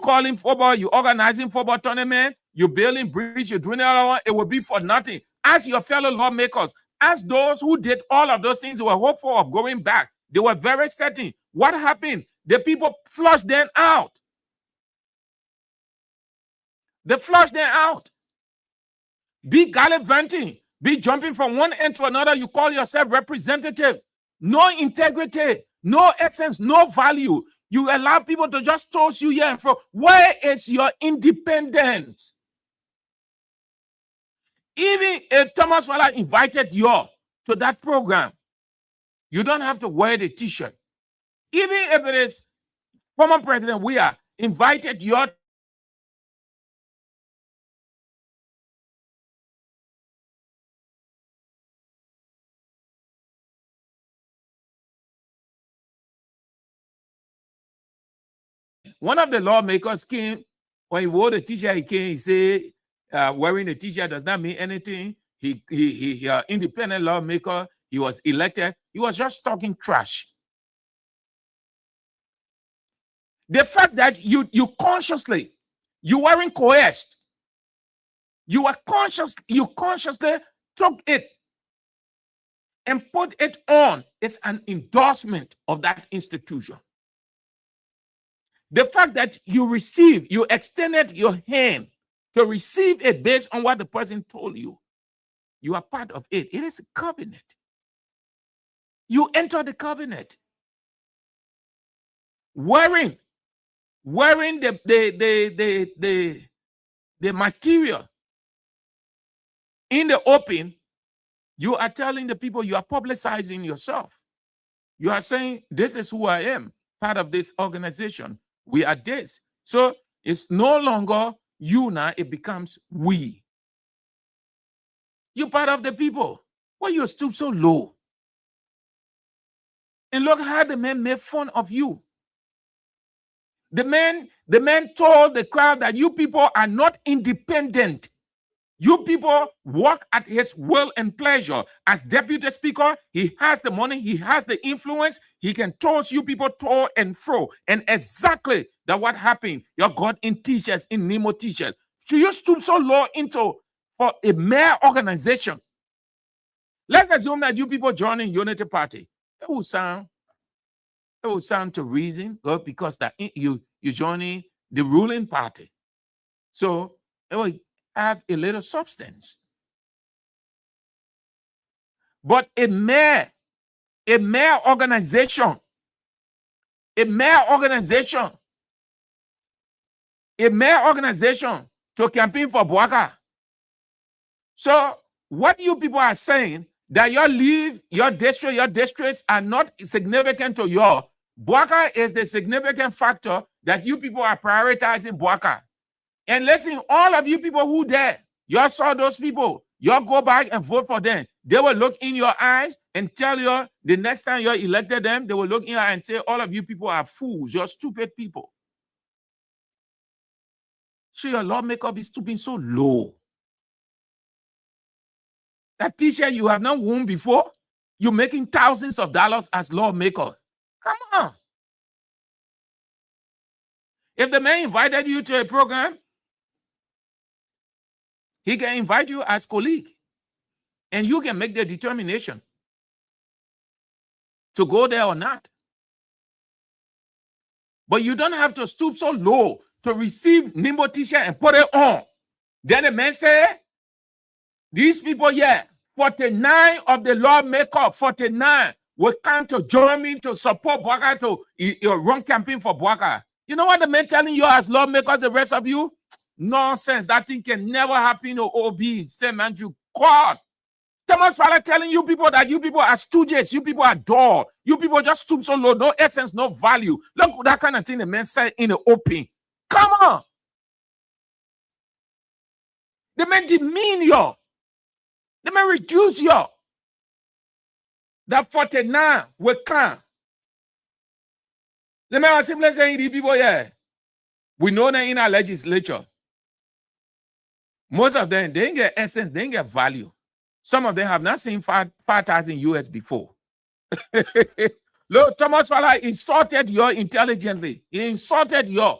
calling football, you organizing football tournament, you building bridge, you're doing the other one, it will be for nothing. Ask your fellow lawmakers, ask those who did all of those things who were hopeful of going back. They were very certain. What happened? The people flushed them out. They flushed them out. Be gallivanting, be jumping from one end to another. You call yourself representative. No integrity, no essence, no value. You allow people to just toss you here and fro. Where is your independence? Even if Thomas Fowler invited you to that program, you don't have to wear the t-shirt. Even if it is former President Weah invited you. One of the lawmakers came, when he wore the t-shirt, he came, he said, wearing a t-shirt does not mean anything. He independent lawmaker, he was elected. He was just talking trash. The fact that you consciously, you weren't coerced. You consciously took it and put it on. It's an endorsement of that institution. The fact that you extended your hand to receive it based on what the person told you, you are part of it. It is a covenant. You enter the covenant. Wearing the material in the open, you are telling the people, you are publicizing yourself. You are saying, this is who I am, part of this organization. We are this. So it's no longer you now, it becomes we. You're part of the people. Why you stoop so low? And look how the man made fun of you. The man told the crowd that you people are not independent. You people work at his will and pleasure. As deputy speaker, he has the money, he has the influence, he can toss you people to and fro. And exactly that what happened. You got in t-shirts, in Nemo t-shirts. So you stoop so low for a mere organization. Let's assume that you people joining Unity Party. It will sound to reason, because that you're joining the ruling party. So it will have a little substance. But a mere organization to campaign for Bouaka. So what you people are saying, that your districts are not significant to your Bouaka is the significant factor that you people are prioritizing Bouaka. And listen, all of you people who there, you saw those people, you go back and vote for them. They will look in your eyes and tell you the next time you elected them, they will look in your eyes and say, all of you people are fools, you're stupid people. So your lawmaker be stooping so low. That t-shirt you have not worn before, you're making thousands of dollars as lawmakers. Come on. If the man invited you to a program, he can invite you as colleague. And you can make the determination to go there or not. But you don't have to stoop so low to receive Nimbo t-shirt and put it on. Then the man said, these people here, 49 of the lawmakers, 49 will come to join me to support Bouaka to run campaign for Bouaka. You know what the man telling you as lawmakers, the rest of you? Nonsense. That thing can never happen to OB. Same Andrew God. Thomas Fowler telling you people that you people are stooges, you people are dull, you people just stoop so low, no essence, no value. Look at that kind of thing the man said in the open. Come on. The man demean you. The man reduce you. That 49 will come. The man was simply saying, the people, yeah, we know that in our legislature, most of them, they didn't get essence, they didn't get value. Some of them have not seen 5,000 US before. Look, Thomas Fowler insulted you intelligently. He insulted you.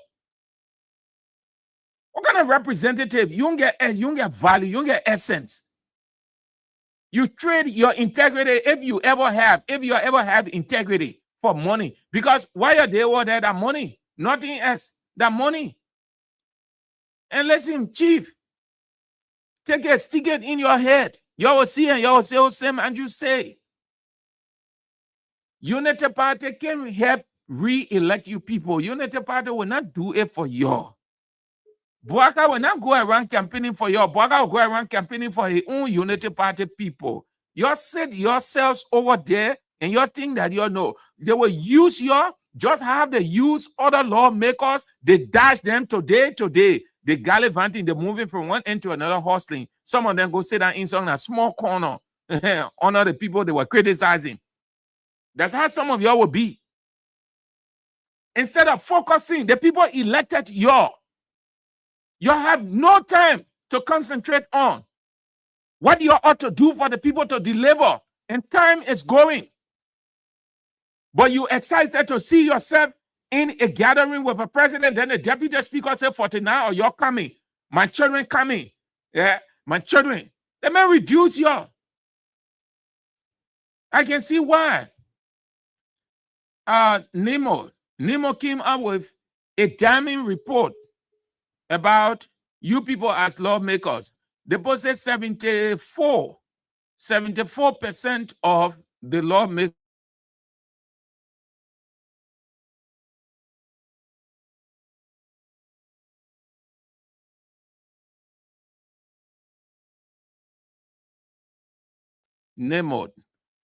What kind of representative? You don't get value, you don't get essence. You trade your integrity if you ever have integrity for money. Because why are they all there? That money, nothing else. That money. And listen, Chief, take a stick it in your head. You will see and you will say, oh, same and you say. Unity Party can help re-elect you people. Unity Party will not do it for you. Bouaka will not go around campaigning for you. Bouaka will go around campaigning for his own Unity Party people. You sit yourselves over there and you think that you know they will use you, just have they use other lawmakers, they dash them today. They gallivanting, they're moving from one end to another, hustling. Some of them go sit down in some small corner, honor the people they were criticizing. That's how some of y'all will be. Instead of focusing, the people elected you. You have no time to concentrate on what you ought to do for the people to deliver. And time is going. But you excited to see yourself in a gathering with a president, then the deputy speaker said, 49, or you're coming. My children coming. Yeah, my children. They may reduce you. I can see why. Nemo came up with a damning report about you people as lawmakers. They both said 74% of the lawmakers NEMOD,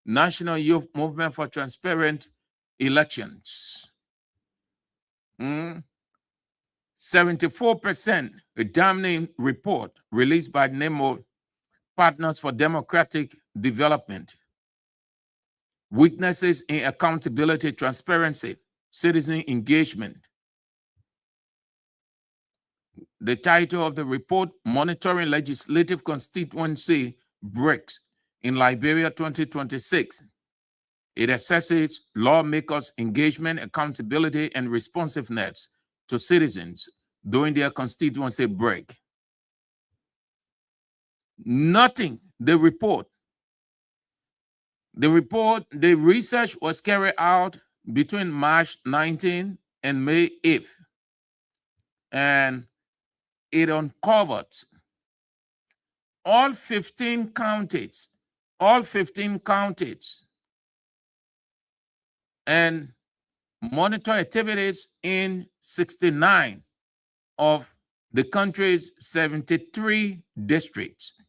National Youth Movement for Transparent Elections. 74%, a damning report released by NEMOD, Partners for Democratic Development. Weaknesses in accountability, transparency, citizen engagement. The title of the report, Monitoring Legislative Constituency Breaks in Liberia 2026. It assesses lawmakers' engagement, accountability, and responsiveness to citizens during their constituency break. Nothing, the research was carried out between March 19 and May 8th, and it uncovered all 15 counties, and monitor activities in 69 of the country's 73 districts.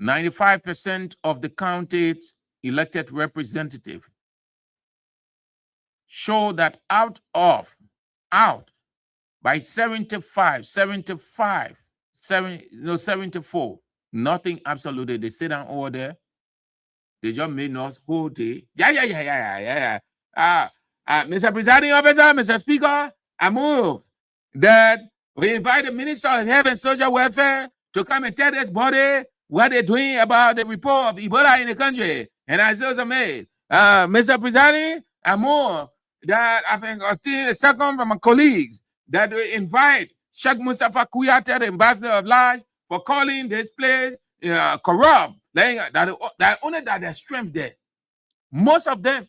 95% of the county's elected representative show that out by 74, nothing absolutely. They sit down over there. They just made us whole day. Yeah. Mr. Presiding Officer, Mr. Speaker, I move that we invite the Minister of Health and Social Welfare to come and tell this body what they're doing about the report of Ebola in the country. And I also made, Mr. Presiding, I move that I think a second from my colleagues that we invite Sheikh Mustafa Kuyate, the ambassador of life, for calling this place corrupt. That only that there's strength there. Most of them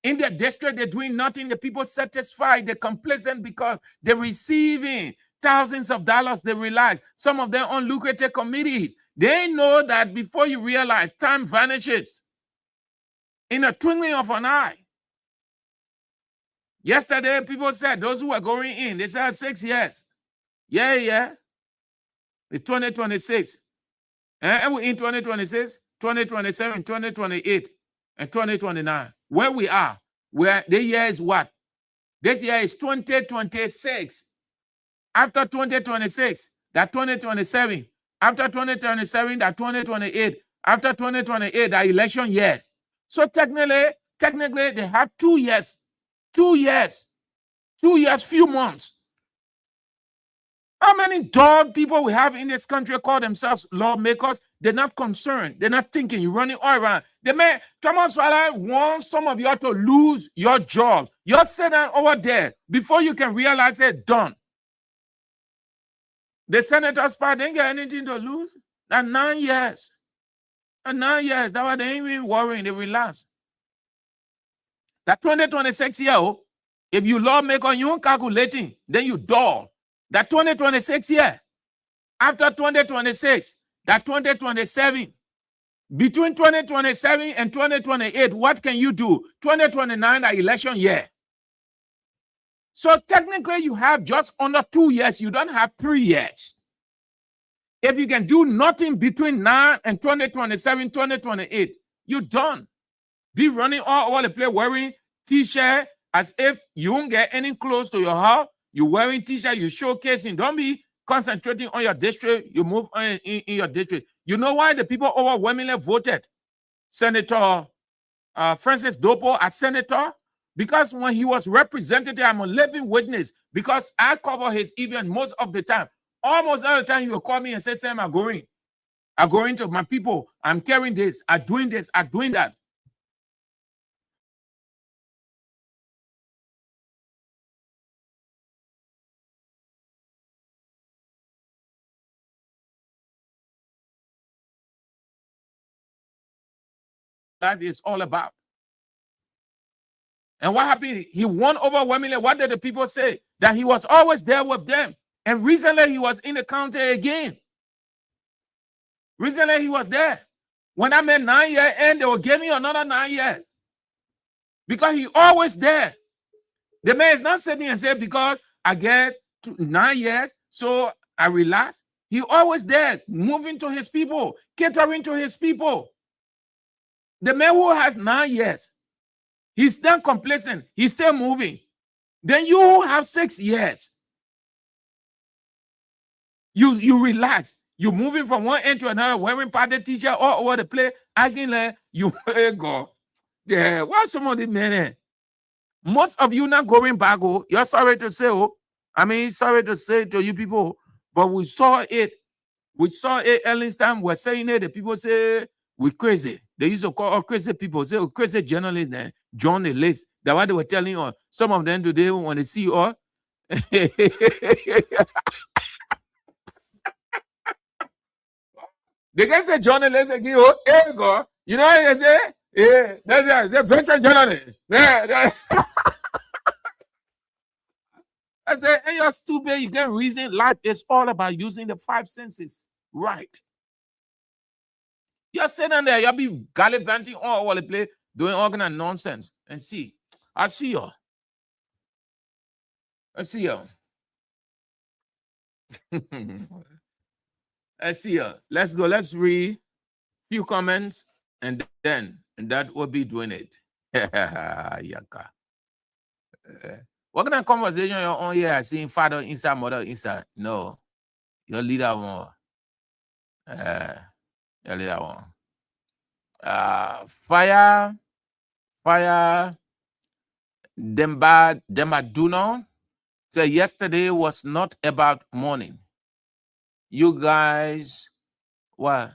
in their district, they're doing nothing. The people satisfied, they're complacent because they're receiving thousands of dollars. They relax. Some of them on lucrative committees. They know that before you realize, time vanishes in a twinkling of an eye. Yesterday, people said those who were going in, they said 6 years. Yeah. It's 2026. And we're in 2026, 2027, 2028, and 2029. Where we are, where the year is what? This year is 2026. After 2026, that 2027. After 2027, that 2028. After 2028, that election year. So technically, they have 2 years. 2 years. 2 years, few months. How many dull people we have in this country call themselves lawmakers? They're not concerned. They're not thinking. You're running all around. Thomas Walla wants some of you to lose your jobs. You're sitting over there before you can realize it done. The senators part didn't get anything to lose. That 9 years. And 9 years. That's why they ain't even worrying. They relax. That 2026 year, if you lawmaker, you ain't calculating, then you dull. That 2026 year, after 2026, that 2027, between 2027 and 2028, what can you do? 2029, the election year. So technically, you have just under 2 years. You don't have 3 years. If you can do nothing between now and 2027, 2028, you're done. Be running all over the place wearing t-shirt as if you won't get any clothes to your house. You're wearing t-shirt, you're showcasing. Don't be concentrating on your district. You move on in your district. You know why the people overwhelmingly voted Senator Francis Dopo as senator? Because when he was representative, I'm a living witness, because I cover his event most of the time. Almost all the time, he will call me and say, Sam, I'm going to my people. I'm carrying this, I'm doing that. That is all about. And what happened? He won overwhelmingly. What did the people say? That he was always there with them. And recently he was in the county again. Recently he was there. When I made 9 years and they will give me another 9 years. Because he always there. The man is not sitting and saying, because I get 9 years, so I relax. He always there, moving to his people, catering to his people. The man who has 9 years, he's still complacent. He's still moving. Then you who have 6 years, you relax. You're moving from one end to another, wearing party t-shirt all over the place, acting like you go. Yeah, why some of the men? Most of you not going back. Oh, you're sorry to say. Oh, I mean, sorry to say to you people, but we saw it. We saw it early time. We're saying it. The people say we're crazy. They used to call all crazy people. Say, oh, crazy journalists, journalists. That's what they were telling you. Some of them today, when they see you all, they can say journalists again. Oh, here you go. You know what they say? Yeah, that's a veteran journalist. Yeah. I say, hey, you're stupid. You can't reason. Life is all about using the 5 senses. Right. You're sitting there, you'll be gallivanting all over the place, doing all kind of nonsense. And see, I see you. I see you. I see you. Let's go. Let's read a few comments, and that will be doing it. Yaka. What kind of conversation you're on here? Seeing father inside, mother inside. No. Your leader one. Your leader one. Fire Demaduno said yesterday was not about morning. You guys, what?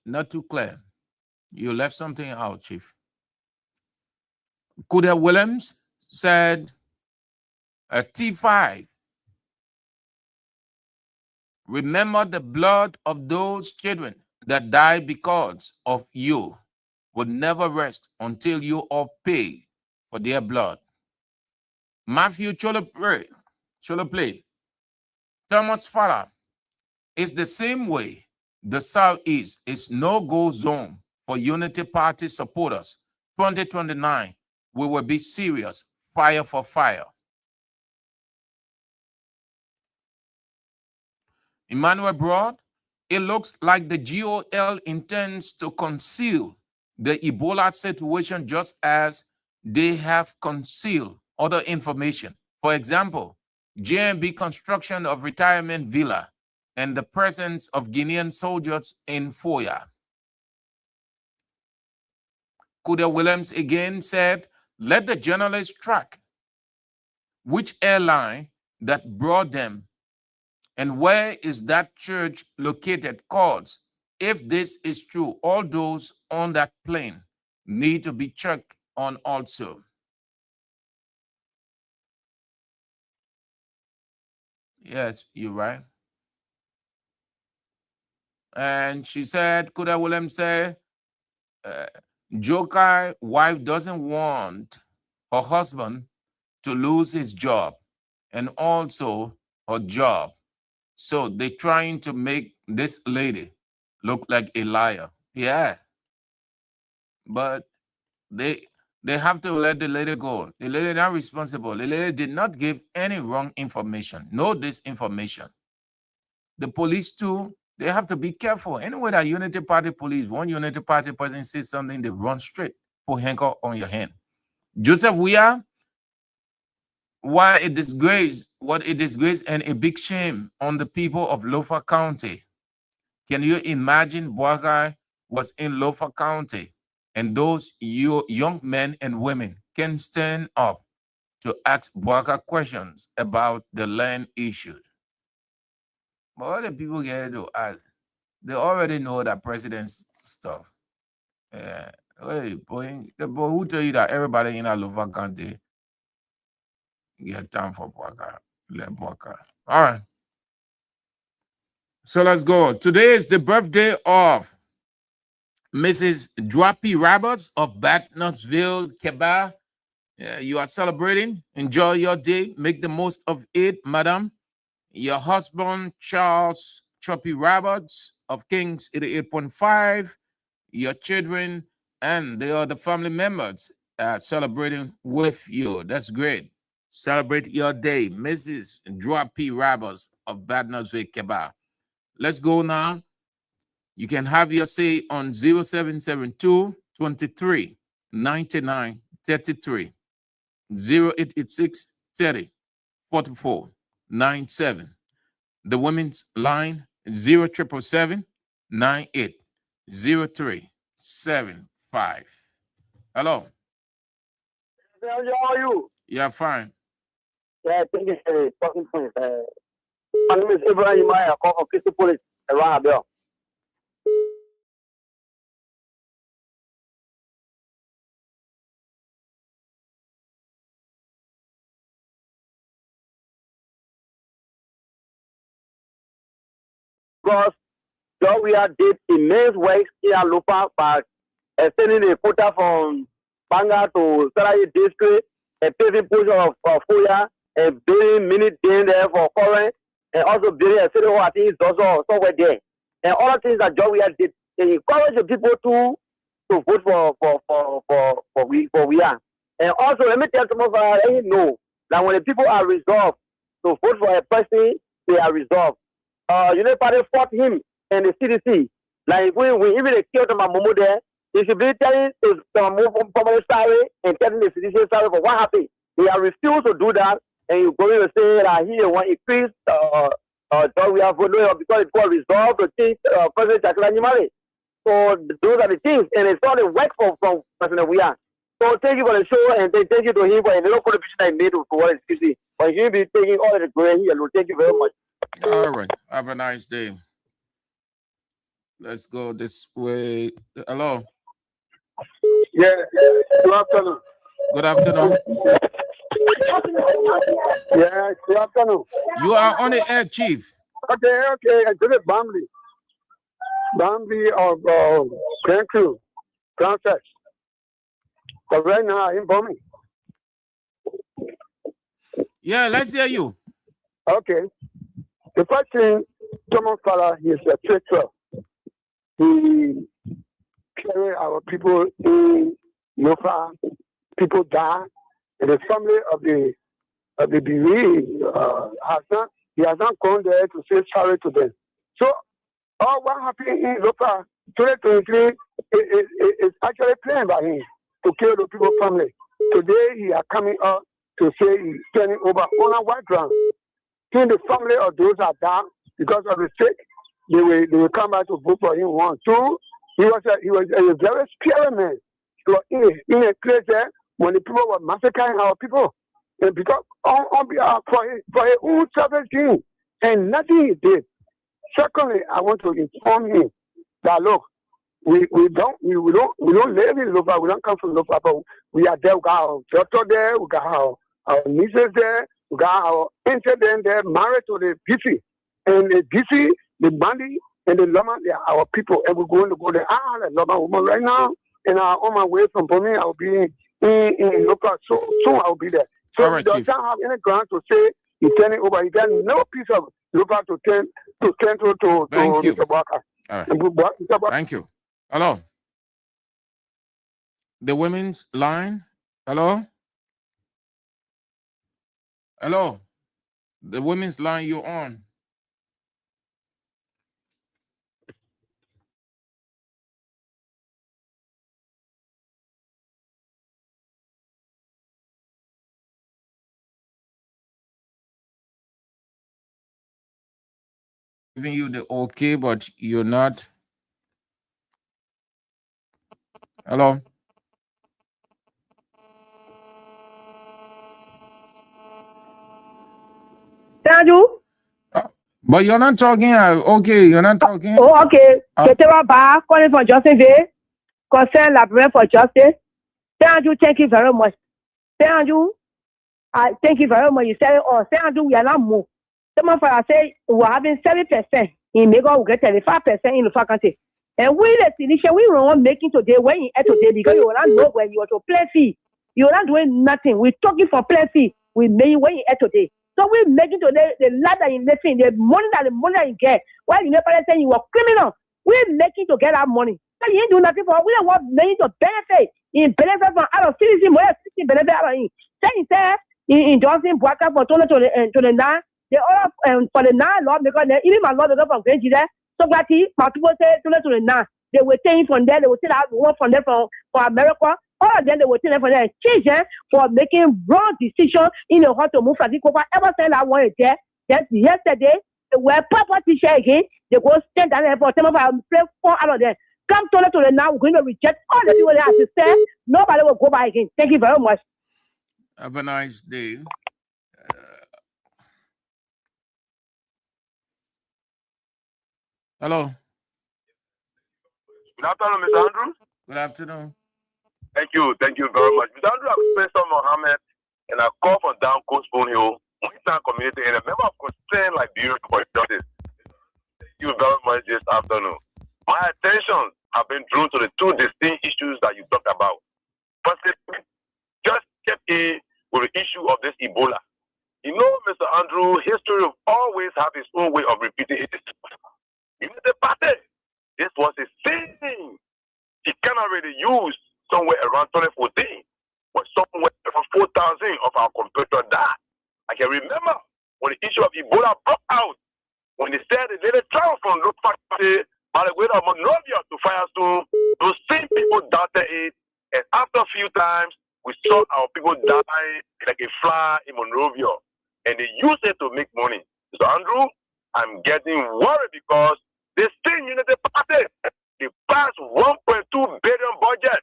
Not too clear. You left something out, Chief. Kuda Williams said, T5. Remember the blood of those children that died because of you will never rest until you all pay for their blood. Matthew Choloplay, Thomas Fowler, it's the same way the Southeast is no-go zone for Unity Party supporters. 2029, we will be serious, fire for fire. Emmanuel Broad, it looks like the GOL intends to conceal the Ebola situation just as they have concealed other information. For example, JMB construction of retirement villa and the presence of Guinean soldiers in Foya. Kuda Williams again said, let the journalists track which airline that brought them and where is that church located. Cause if this is true, all those on that plane need to be checked on also. Yes, you're right. And she said, Kuda Williams said, Jokai wife doesn't want her husband to lose his job and also her job. So they're trying to make this lady look like a liar. Yeah. But they They have to let the lady go. The lady is not responsible. The lady did not give any wrong information, no disinformation. The police too, they have to be careful. Anyway, that Unity Party police, one Unity Party person says something, they run straight, put handcuff on your hand. Joseph Weah, what a disgrace and a big shame on the people of Lofa County. Can you imagine Boakai was in Lofa County and those young men and women can stand up to ask Boakai questions about the land issues? But what the people get to ask, they already know that president's stuff. But who tell you that everybody in Lofa County get time for Boakai? Let Boakai. All right. So let's go. Today is the birthday of Mrs. Dwapi Roberts of Batnusville, Quebec. You are celebrating. Enjoy your day. Make the most of it, madam. Your husband, Charles Dwapi Roberts of Kings 88.5. Your children and the other family members are celebrating with you. That's great. Celebrate your day, Mrs. Dwapi Roberts of Batnusville, Quebec. Let's go now. You can have your say on 0772 23 99 33 0886 30 44 97. The women's line 0777 98 03 75. Hello. How are you? Yeah, fine. Yeah, thank you for talking point. My name is Ibrahim. I call from Crystal Police around here. Because we did immense work in Lofa by extending the quota from Banga to Sarai district, and paving portion of Fuya, and building mini dam there for foreign, and also building a city hall. I think it's also somewhere there. And all the things that we did, they encourage the people to vote for we are. And also, let me tell some of us, let you know that when the people are resolved to vote for a person, they are resolved. Unity Party fought him and the CDC. Like we even killed Mamumu there, he should be telling his move from permanent salary and telling the CDC salary for what happened. They have refused to do that, and you're going to say that he want increase we have because it was resolved to change President Jacqueline Nimale. So those are the things, and it's all the work from President we are. So thank you for the show, and thank you to him for the little contribution I made to what is CDC. But he'll be taking all the glory here. Thank you very much. All right. Have a nice day. Let's go this way. Hello. Yeah. Good afternoon. Good afternoon. Yeah. Good afternoon. You are on the air, Chief. Okay. I did it, Bambi of Grand Crew, Concept. So right now, I'm bombing. Yeah, let's hear you. Okay. The first thing, Thomas Fala, he is a traitor. He carry our people in Lofa. People die, and the family of the bereaved he has not gone there to say sorry to them. So all what happened in Lofa 2023 is actually planned by him to kill the people family. Today he is coming up to say he's turning over on a white ground. In the family of those are down because of the sick, they will come back to vote for him. 1, 2, he was a very scary man. He was in a place there when the people were massacring our people, and because on behalf for his own selfish gain, and nothing he did. Secondly, I want to inform him that look, we don't live in Lofa, we don't come from Lofa, but we are there. We got our daughter there, we got our nieces there. We got our incident there, married to the BC. And the BC, the Bandi, and the Loma, they are our people. And we're going to go there. The Loma woman right now. And I'm on my way from Bomi. I'll be in Local. So soon I'll be there. So he doesn't have any ground to say he's turning over. He got no piece of Local to turn to Thank you. Mr. Baka. All right. Thank you. Hello. The women's line Hello? Hello? The women's line you're on. Giving you the okay, but you're not. Hello? Sanju? But you're not talking. Okay, you're not talking. Oh, okay. Ketewa Ba, calling from Johnsonville, concern Librarian for Justice. Sanju, thank you very much. Sanju, thank you very much. You said, oh, Sanju, we are not moved. Someone for us say we're having 7% in Mega, we get 35% in the faculty. And we the initial we were making today when you ate today because you will not know when you are to play fee. You're not doing nothing. We're talking for play fee. We made when you ate today. So we're making today the ladder in the thing, the money that you get. Why you never say you were criminal? We're making to get our money. So you ain't do nothing for we don't want money to benefit. In benefit from out of citizen, more citizen benefit out of it. Say you say in Johnson Boaka for to the now. They all for the now law because even my law they go from Grand there. So that my people say to the now. They were taking from there, they will take out one from there for America. All of them they will take them from there change for making wrong decisions in the how to move from the ever since I wanted there. Just yesterday, they were property share again. They go stand down there for some of our play 4 out of them. Come to the now, we're going to reject all the people they have to say. Nobody will go by again. Thank you very much. Have a nice day. Hello. Good afternoon, Mr. Andrew. Good afternoon. Thank you very much. Mr. Andrew, I'm Professor Mohammed, and I call from Down Coast Spoon Hill, Moisan community, and a member of concern like Bureau for Justice. Thank you very much this afternoon. My attention have been drawn to the 2 distinct issues that you talked about. Firstly, just get in with the issue of this Ebola. You know, Mr. Andrew, history will always have its own way of repeating itself. You know the party. This was a thing. It can already used somewhere around 2014, when somewhere around 4,000 of our competitors died. I can remember when the issue of Ebola broke out, when they said they did a trial from Look Factory by the way of Monrovia to Firestone, those same people doubted it, and after a few times, we saw our people die like a fly in Monrovia, and they used it to make money. So Andrew, I'm getting worried because this same Unity Party, they passed 1.2 billion budget.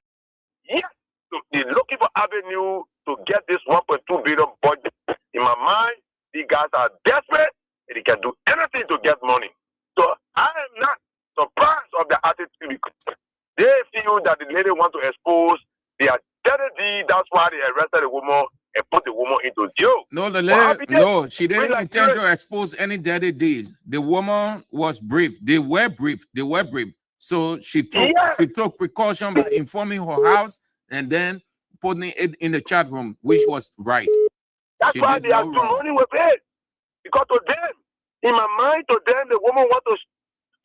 Yes, so they're looking for avenue to get this 1.2 billion budget. In my mind, these guys are desperate and they can do anything to get money. So I am not surprised of the attitude because they feel that the lady want to expose their identity. That's why they arrested the woman and put the woman into jail. No, the lady, no, she didn't intend to expose any dirty deeds. The woman was briefed. They were briefed. So she took precaution by informing her house and then putting it in the chat room, which was right. That's why they are doing money with it. Because to them, in my mind, to them, the woman want to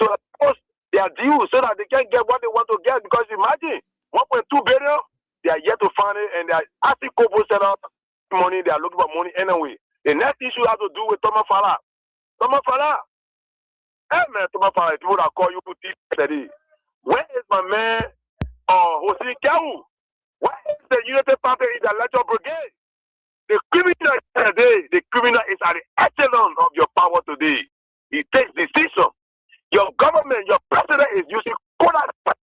expose their deal so that they can get what they want to get. Because imagine, 1.2 billion, they are yet to find it, and they are asking Kobo set up money. They are looking for money anyway. The next issue has to do with Thomas Fala. Thomas Fala. Hey man, Thomas Fala, people that call you today. Where is my man Hossein Kau? Where is the Unity Party in the electoral brigade? The criminal today, the criminal is at the echelon of your power today. He takes decision. Your government, your president is using Kodak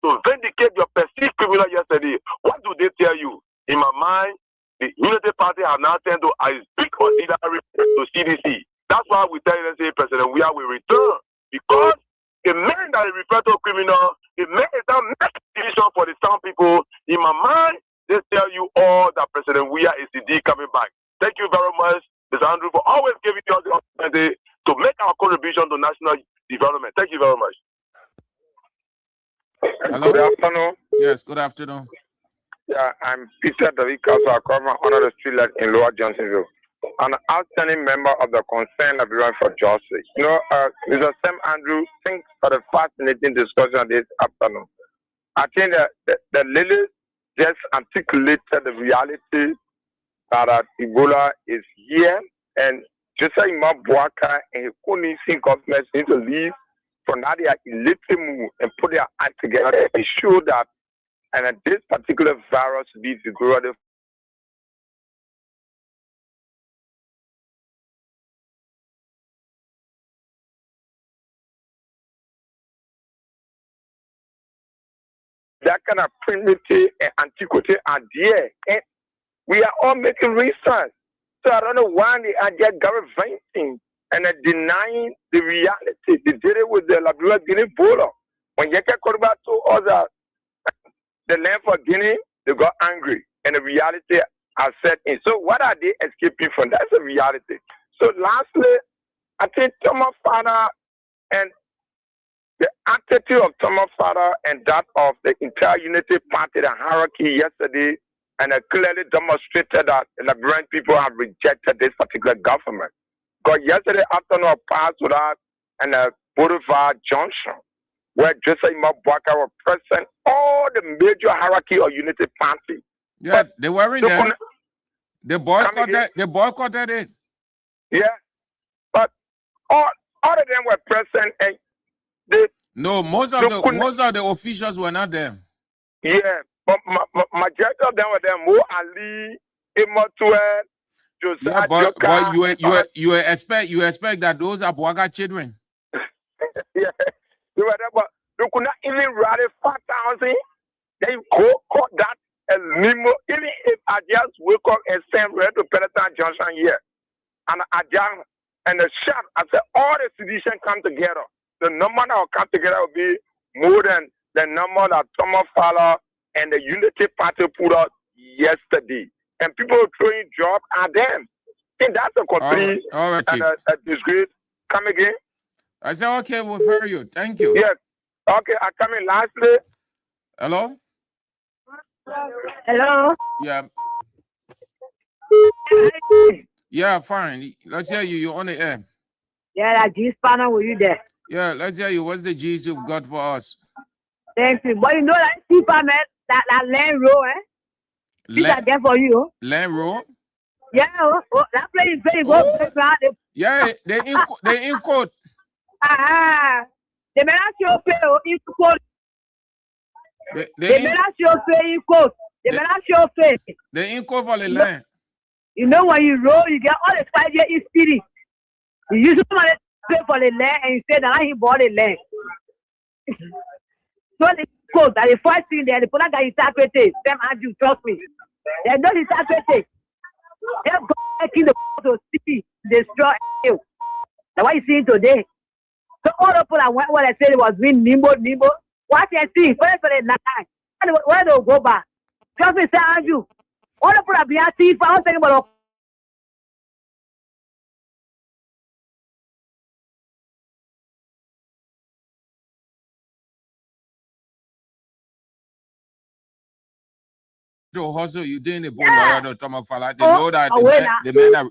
to vindicate your perceived criminal yesterday. What do they tell you? In my mind, the Unity Party have now turned to a big auxiliary to CDC. That's why we tell you, say, President, we will return. Because the men that refer to criminal, the men that make decision for the town people, in my mind, they tell you all that President Weah is indeed coming back. Thank you very much, Mr. Andrew, for always giving us the opportunity to make our contribution to national development. Thank you very much. Hello. Good afternoon. Yes, good afternoon. Yeah, I'm Peter David Castle. I come under the street light in Lower Johnsonville. An outstanding member of the Concerned Librarian for Justice. You know, Mr. Sam Andrew, thanks for the fascinating discussion this afternoon. I think that the lady just articulated the reality that Ebola is here, and just like Mabuaka and Hikuni governments need to leave from that their illiterate and put their act together and show that and this particular virus leads to grow that kind of primitive and antiquity idea. And we are all making research. So I don't know why they are just gallivanting and denying the reality. They did it with the Liberia Guinea Ebola. When Yeke Koruba told us that the land for Guinea, they got angry. And the reality has set in. So what are they escaping from? That's the reality. So lastly, I think Thomas Father and the attitude of Thomas Father and that of the entire Unity Party, the hierarchy yesterday, and it clearly demonstrated that the Liberian people have rejected this particular government. Because yesterday afternoon, I passed with that and Boulevard Junction, where Joseph Mabuaka was present, all the major hierarchy of Unity Party. Yeah, they were in there. They boycotted it. Yeah, but all of them were present, and they most of the officials were not there. Yeah, but majority of them were there. Mo Ali, Imotue, Joseph. Yeah, but you expect that those are Boaga children. Yeah, they were there, but they could not even rally 5,000. They caught that limo. Even if I just wake up and send red to Peloton Junction here, and I just and the shop, I said all the sedition come together. The number that will come together will be more than the number that Thomas Fowler and the Unity Party put out yesterday. And people are throwing jobs at them. I think that's a complete all right, and a disgrace. Come again? I said, okay, we'll hear you. Thank you. Yes. Okay, I come in lastly. Hello? Hello? Yeah. Yeah, fine. Let's hear you. You're on the air. Yeah, that G spanner, were you there? Yeah, let's hear you. What's the G's you've got for us? Thank you. But you know that cheaper, man, that land row, This I get for you. Land row? Yeah, that place is very good. Yeah, they in court. They may not show pay in court. They may not show pay in court. They may not show pay. They in court for the land. You know when you roll, you get all the 5 years in city. You use money pay for the land and you say that he bought the land. So the court that the first thing there, the police guy interpreted. Them Andrew, trust me. They don't interpret. They're making the to see destroy you. That's what you see today. So all the people that went what I said was being nimble. What you see, where for the night, where they'll go back. Trust me, say Andrew. All the people that be active, I was thinking about hustle, you doing the boy lawyer, Thomas Fala. They know that the man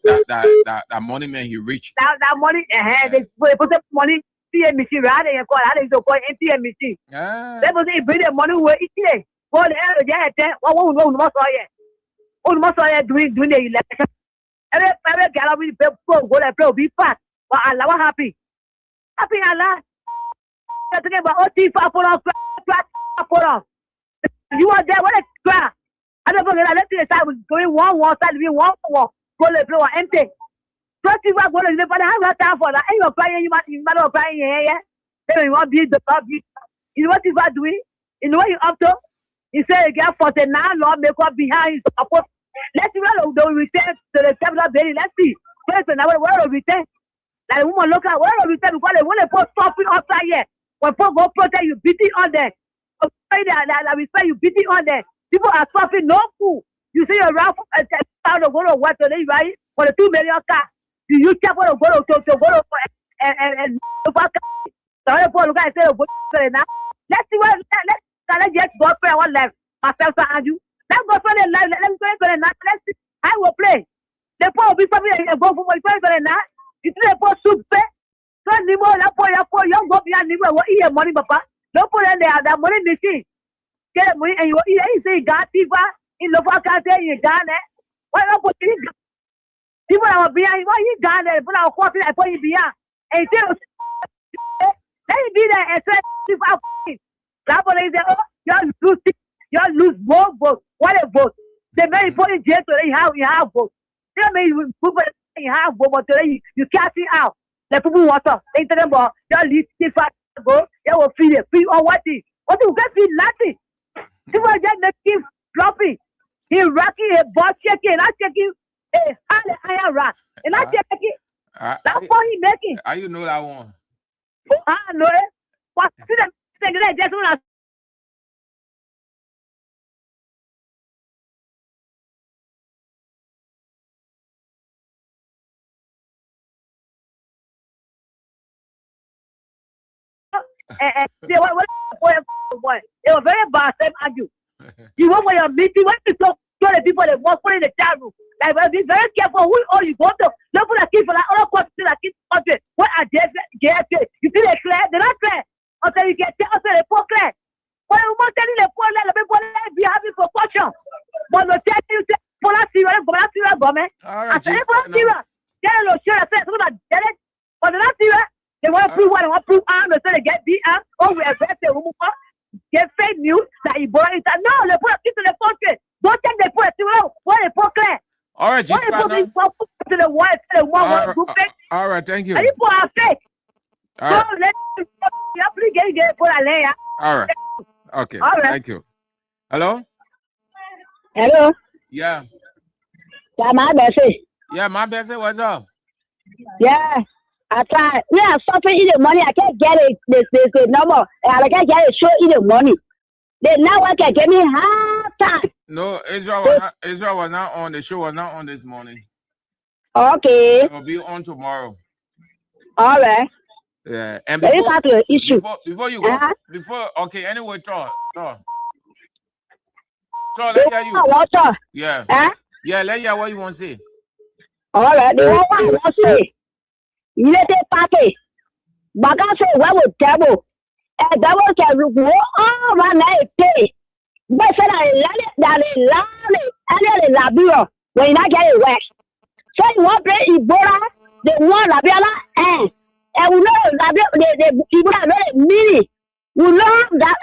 that money man he rich. That money, they put the money TMC right and call how they call NTMC. They put it bring the money where it is. For the end of the day, what must I doing the election? Every gallery people go there play be fast. But Allah happy Allah. They're talking about OT for us. You are there, what a crap. I don't forget, let's see the side was going one side, be one, go to play empty. First, you are going to live, but I have no time for that. And you're applying, you might apply here. Then you want to be the public. You know what you are doing? You know what you're up to? You say you get 49 law, make up behind. Let's see where they'll return to the capital building. Let's see. First, where will return? Like, woman, look at where will return because they want to put something outside here. When people go protect you, beat it on there. That respect you, beat it on there. People are suffering no food. You see your raffle and go to work today, right? For the 2 million car. You can't go to and look at it. Let's see what let's just go for one life. Myself and you. Let's go for the life. Let me go for the night. Let's see. I will play. The poor will be something and go for the night. You see the poor soup. So Nimo, that poor young go behind Nimo, what eat money, papa. Don't put in there that money machine. get money and you say God people in the fuck out there, you done it. What up with you? People are behind, why you done it? But I'll copy that for you beyond. And let me be there and say, you lose more votes. What a vote. The very point is today you have votes. Tell me you have votes, but today you cast it out. The people water. They tell them about you leave the fact go, you will free or what is what you get free nothing. People just keep dropping. He rocking a boss checking, not checking a higher rack. And I check it. That's what he making. How you know that one? I know it. What see the thing that just when I they were very bad. Same argue. You went for your meeting. When you talk to the people that work for in the chat room, like be very careful who all you go to. Don't put a kid for that other country that keep country. What are they? You see they clear? They're not clear. Until you get until they poor clear. When you want telling the poor the people be having precaution. But no tell you say for that serious government. I say for that serious. Tell no sure I say so that but not serious. They want to prove what they want to prove arms so they get beat up or we arrest the woman. Get fake news that Ebola is no, they put a to the country. Don't take the put what they put clear. All right, just to the one all right, thank you. And people are fake. All right. So let me get put a layer. All right. Okay. All right. Thank you. Hello? Hello. Yeah. Yeah, my Bessie. Yeah, my Bessie, what's up? Yeah. I try. We are suffering in the money. I can't get it. The number. I can't get it. Show in the money. The network can give me half time. No, Israel was not on. The show was not on this morning. Okay. It will be on tomorrow. All right. Yeah. And Let me start to the issue. Before you go, okay, anyway, talk. Let hear you. Yeah. Yeah, let hear what you want to say. All right. The one I want to say. Unity Party. Bagase wewe tebo. Dawo ke rugo all my night pay. But said I lale labiro when I get it west. So you want play Ebola, the one labiola and we know that the Ebola very mini. We know that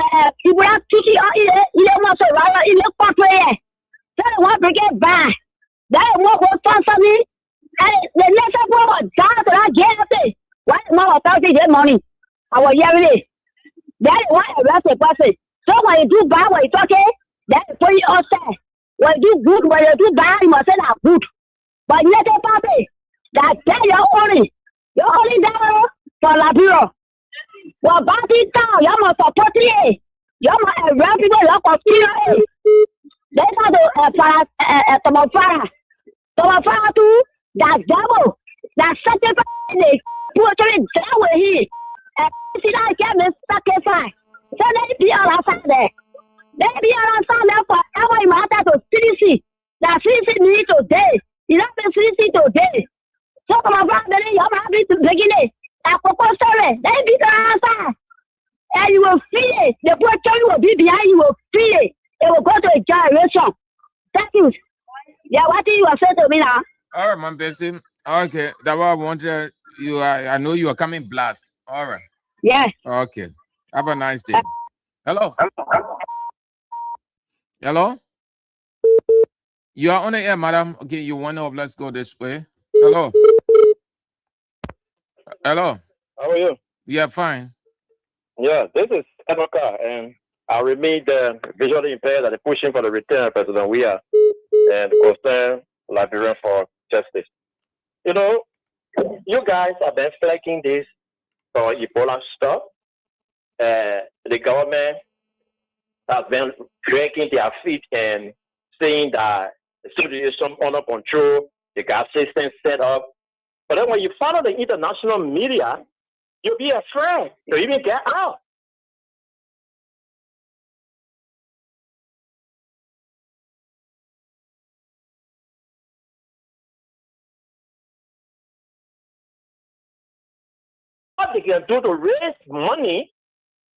Ebola kiki on ile want to run ile kwatwe. So you want bring it back. That one go sponsor me. And the next one was down to that get it. What more about the money? Our yearly. That is why I rest a person. So when you do bad, when you talk it, that's for you outside. When you do good, when you do bad, you must say that good. But you let the party that tell you're only down for Labiro. Well, party down, you must support it. You must around people lock of fear. That's how the fire. So fire too. That double, that sacrifice, poetry, that way he. And see that can be sacrifice. So let be all outside there. Let be all outside there forever you matter to CDC. That CDC need today. You have to CDC today. So my brother, you have to begin it. That proposal, let be all outside. And you will feel it. The poetry will be behind you, will feel it. It will go to a generation. Thank you. Yeah, what do you say to me now? All right, man, Bessie. Okay, that's what I wanted. I know you are coming blast. All right. Yeah. Okay. Have a nice day. Hello. Hello. You are on the air, madam. Okay, you want to? Let's go this way. Hello. Hello. How are you? Yeah, fine. Yeah, this is Enoka, and I remain visually impaired that are pushing for the return of President Weah and concern Liberian for justice. You know, you guys have been flagging this for Ebola stuff. The government has been dragging their feet and saying that the situation under control, the gas system set up. But then when you follow the international media, you'll be afraid to even get out. What they can do to raise money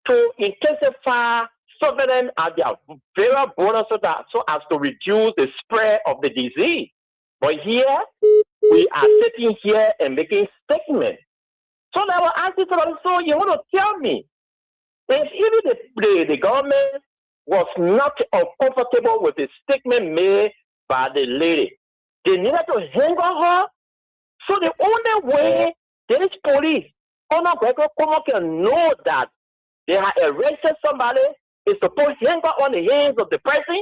to intensify Some of them are their very border so as to reduce the spread of the disease. But here, we are sitting here and making statements. So I will ask you, so you want to tell me, if even the government was not uncomfortable with the statement made by the lady, they needed to hang on her. So the only way this police can know that they have arrested somebody is to put hands on the hands of the person.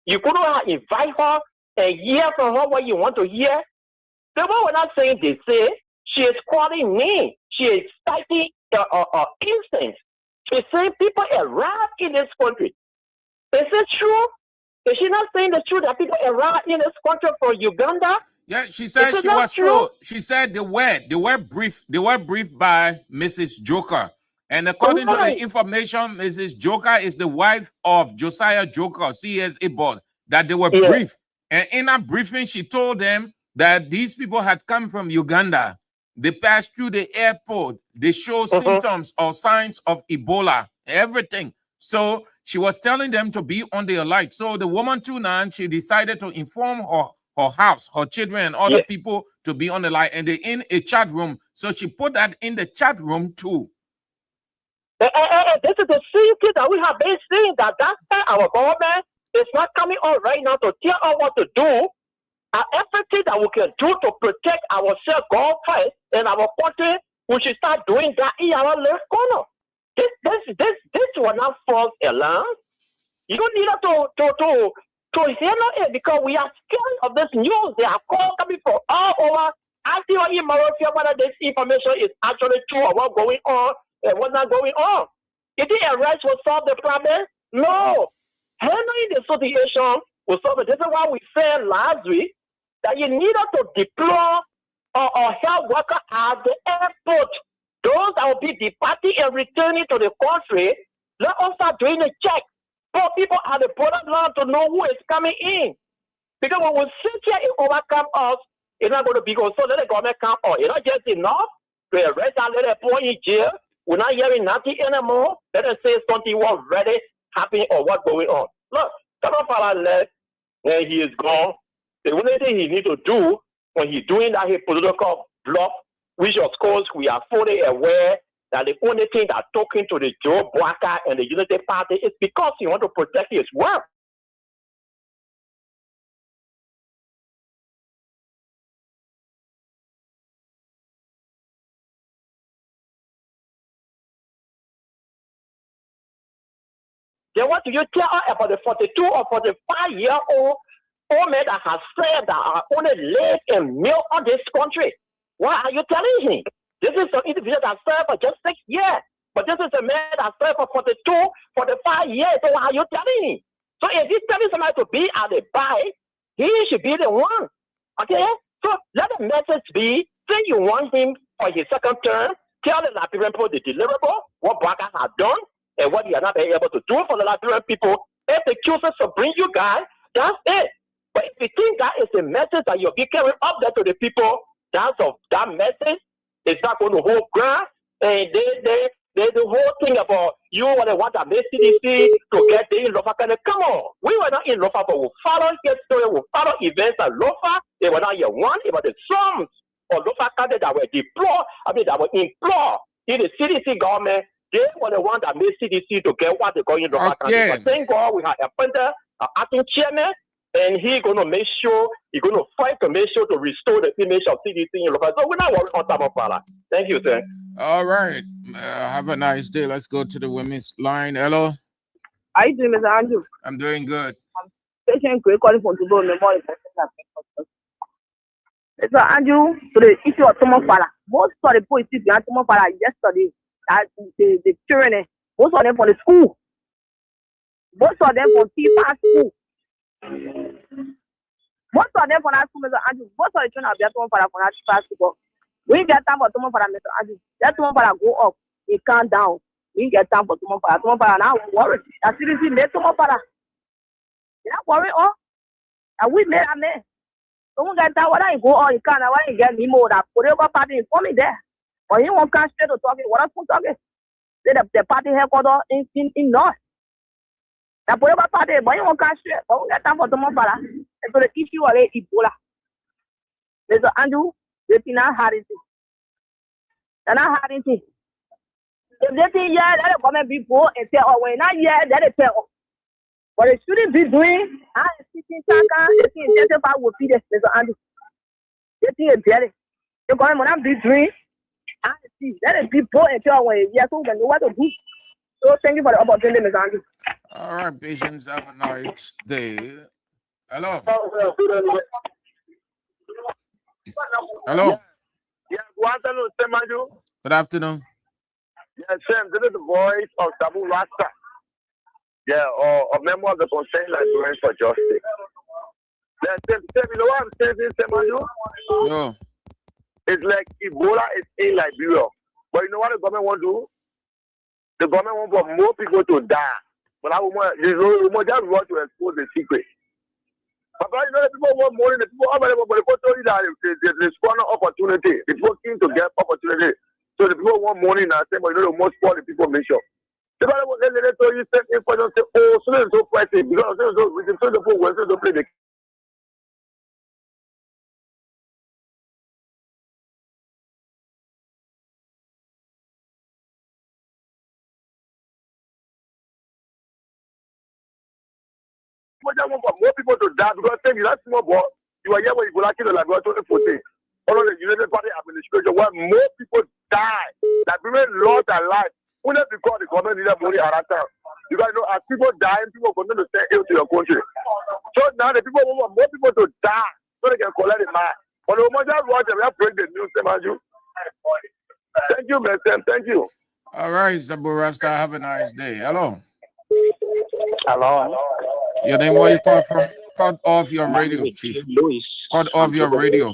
You couldn't invite her and hear from her what you want to hear. The one we're not saying they say, she is calling me. She is citing instance. She's saying people arrive in this country. Is it true? Is she not saying the truth that people arrive in this country from Uganda? Yeah, she said she was told. She said they were briefed by Mrs. Joker. And according to the information, Mrs. Joker is the wife of Josiah Joker, CSA boss, that they were briefed. And in that briefing, she told them that these people had come from Uganda. They passed through the airport. They show symptoms or signs of Ebola, everything. So she was telling them to be on the alert. So the woman too now, she decided to inform her house, her children, and other people to be on the line. And they're in a chat room. So she put that in the chat room too. This is the same thing that we have been saying, that's why our government is not coming on right now to tell us what to do. Everything that we can do to protect ourselves, God first, and our country, we should start doing that in our left corner. This will not false alarm. You don't need to hear it because we are scared of this news. They are calling coming from all over. I see what whether this information is actually true or what's going on and what's not going on. If the arrest will solve the problem, no. Handling the situation will solve it. This is why we said last week that you needed to deploy or health worker at the airport. Those that will be departing and returning to the country, let us start doing a check for people at the border line to know who is coming in. Because when we sit here and overcome us, it's not going to be good. So let the government come on. It's not just enough to arrest and let them put in jail. We're not hearing nothing anymore. Let us say something was really happening or what's going on. Look, Tamafala left and he is gone. The only thing he needs to do when he's doing that his political block, which of course we are fully aware that the only thing that talking to the Joe Boakai and the Unity Party is because he wants to protect his wealth. Then what do you tell her about the 42 or 45-year-old man that has said that are only live and milk on this country? What are you telling him? This is an individual that served for just 6 years. But this is a man that served for 42, 45 years. So what are you telling him? So if he's telling somebody to be at the buy, he should be the one. Okay? So let the message be, say you want him for his second term, tell the Liberian people the deliverable, what Boakai has done, and what he has not been able to do for the Liberian people. If they choose to bring you guys, that's it. But if you think that is a message that you'll be carrying up there to the people, that message is not going to hold ground. And the whole thing about you want to make CDC to get the Lofa. Come on, we were not in Lofa, but we follow history, we follow events at Lofa. They were not here one, it was the sums of Lofa country that were deployed, that were employed in the CDC government. They were the one that made CDC to get what they're going in Lofa country. But thank God we have appointed an acting chairman, and he's going to make sure, he's going to fight to make sure to restore the image of CDC in Lofa. So we're not worried on Tamafala. Thank you, sir. All right. Have a nice day. Let's go to the women's line. Hello. How you doing, Mr. Andrew? I'm doing good. Patient Gray calling from Togo Memorial. Mr. Andrew, to the issue of Tamafala. Most of the boys behind Tamafala yesterday, that the children, most of them from the school. Most of them from Tifa school. Most of them from that school, Mr. Andrew. Most of the children are there from that Tifa school. We get time for Tamafala, Mr. Andrew. Let Tamafala go up. He calm down. We get time for Tamafala. Tamafala now worry. As seriously made Tamafala. You're not worried, oh? And we made a man. Don't get that. Why you go on? You can't. Why you get me more? That political party for me there. But he won't come straight to talking. What else talking? Say the party headquarters in North. La prueba parte, voy a cache, on got time for tomorrow. And so the issue of Ebola. Mr. Andrew, they not hard it. They're not hard it. If they think, yeah, that'll come and be poor and say, oh, we're not yet, that'll tell. What it shouldn't be doing, I'm speaking Saka, they think that's about what feed us, Mr. Andrew. They think it's better. You're going to be doing, I see, that is be poor and tell away. Yes, we know what to do. So thank you for the opportunity, Mr. Andrew. All right, patients, have a nice day. Hello. Hello. Yeah, good afternoon, Semanju. Good afternoon. Yes, Sam, this is the voice of Tabu Rasta. Yeah, or a member of the Concerned Librarians for Justice. Then, Sam, you know what I'm saying, Semanju? No. It's like Ebola is in Liberia. But you know what the government want to do? The government want for more people to die. But I want just want to expose the secret. But you know, the people want more than the people available, but the people told you that there's one opportunity. The people keen to get opportunity. So the people want money now, but you know, the most poor the people make sure. The people they tell you same information say, oh, so it's so pricey because so the people want to play the more people to die because you that small boy, you are here when you go like in the laboratory for things. All of the United Party administration where more people die, that women lost their life. Only because the government needed money around town. You guys know as people dying, people continue to stay ill to your country. So now the people want more people to die so they can collect the money. But the moment that watch them, break the news, Semanju. Thank you, man. Thank you. All right, Sabu Rasta, have a nice day. Hello. Hello. Your name, where you call from? Cut off your radio, Chief. Louis. Cut off your radio.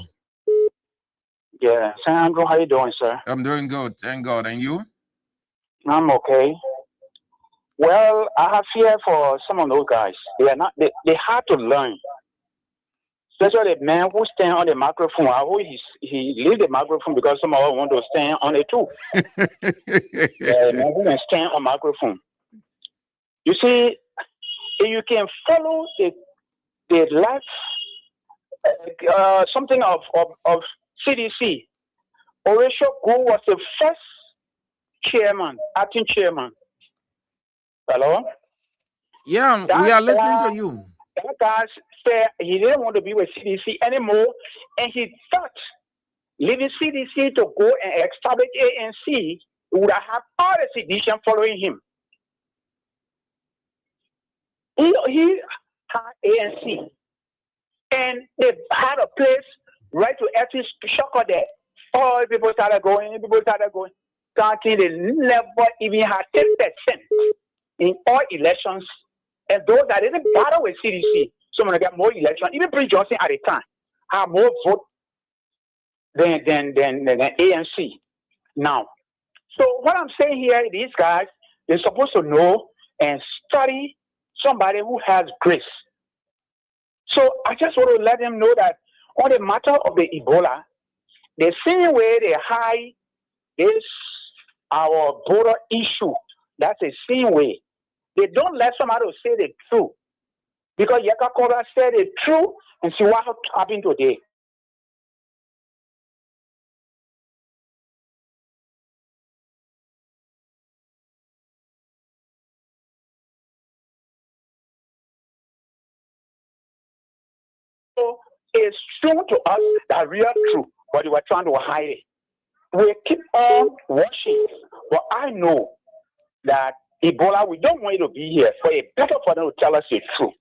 Yeah. San Andrew, how you doing, sir? I'm doing good, thank God. And you? I'm okay. Well, I have fear for some of those guys. They are not. They have to learn. Especially the man who stand on the microphone. I hope he leave the microphone because some of us want to stand on it too. The man who can stand on microphone. You see, if you can follow the life, something of CDC. Horatio Go was the first chairman, acting chairman. Hello? Yeah, we are listening to you. That guy said he didn't want to be with CDC anymore, and he thought leaving CDC to go and establish ANC would have all the sedition following him. He had ANC, and they had a place right to actually shocker there. All people started going, starting they never even had 10% in all elections. And those that didn't bother with CDC, some of them got more elections. Even Prince Johnson at the time had more vote than ANC now. So what I'm saying here, these guys, they're supposed to know and study somebody who has grace. So I just want to let them know that on the matter of the Ebola, the same way they hide this our border issue, that's the same way. They don't let somebody say the truth. Because Yaka Kora said the truth and see what happened today. So it's true to us that real truth, but they were trying to hide it. We keep on watching, but I know that Ebola, we don't want it to be here. For it's better for them to tell us the truth.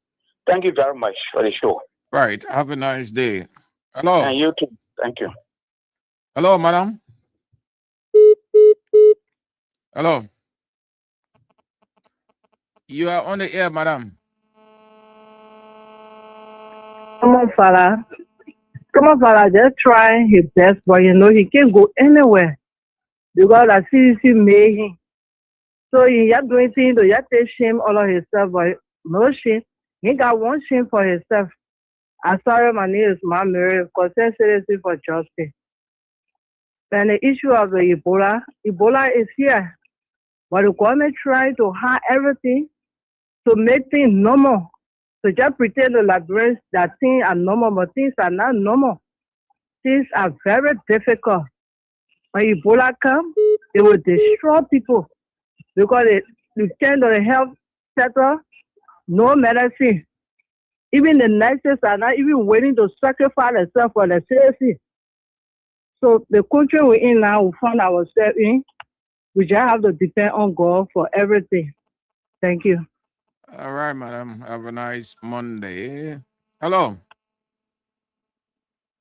Thank you very much for the show. Right. Have a nice day. Hello. And you too. Thank you. Hello, madam. Hello. You are on the air, madam. Come on, Father, just try his best, but you know he can't go anywhere because the CDC made him. So he just doing things to just take shame all of himself, but no shame. He got one shame for himself. I'm sorry, my name is Ma Mary, concerned citizen for justice. And the issue of the Ebola is here. But the government trying to hide everything. to make things normal. To just pretend the Liberians that things are normal, but things are not normal. Things are very difficult. When Ebola comes, it will destroy people because it turn to the health sector, no medicine. Even the nurses are not even willing to sacrifice themselves for the safety. So the country we're in now, we find ourselves in, we just have to depend on God for everything. Thank you. All right, madam. Have a nice Monday. Hello.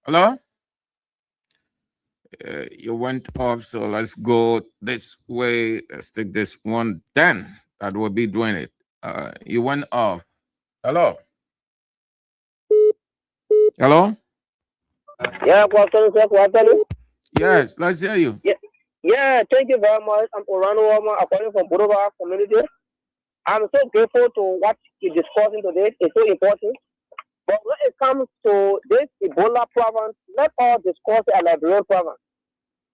Hello? You went off, so let's go this way. Let's take this one. Then that will be doing it. You went off. Hello? Hello? Yeah, good afternoon, sir. Good afternoon. Yes, let's hear you. Yeah, thank you very much. I'm Orlando Wama. I'm calling from Buruba community. I'm so grateful to what you're discussing today. It's so important. But when it comes to this Ebola province, let all discuss a Liberian province.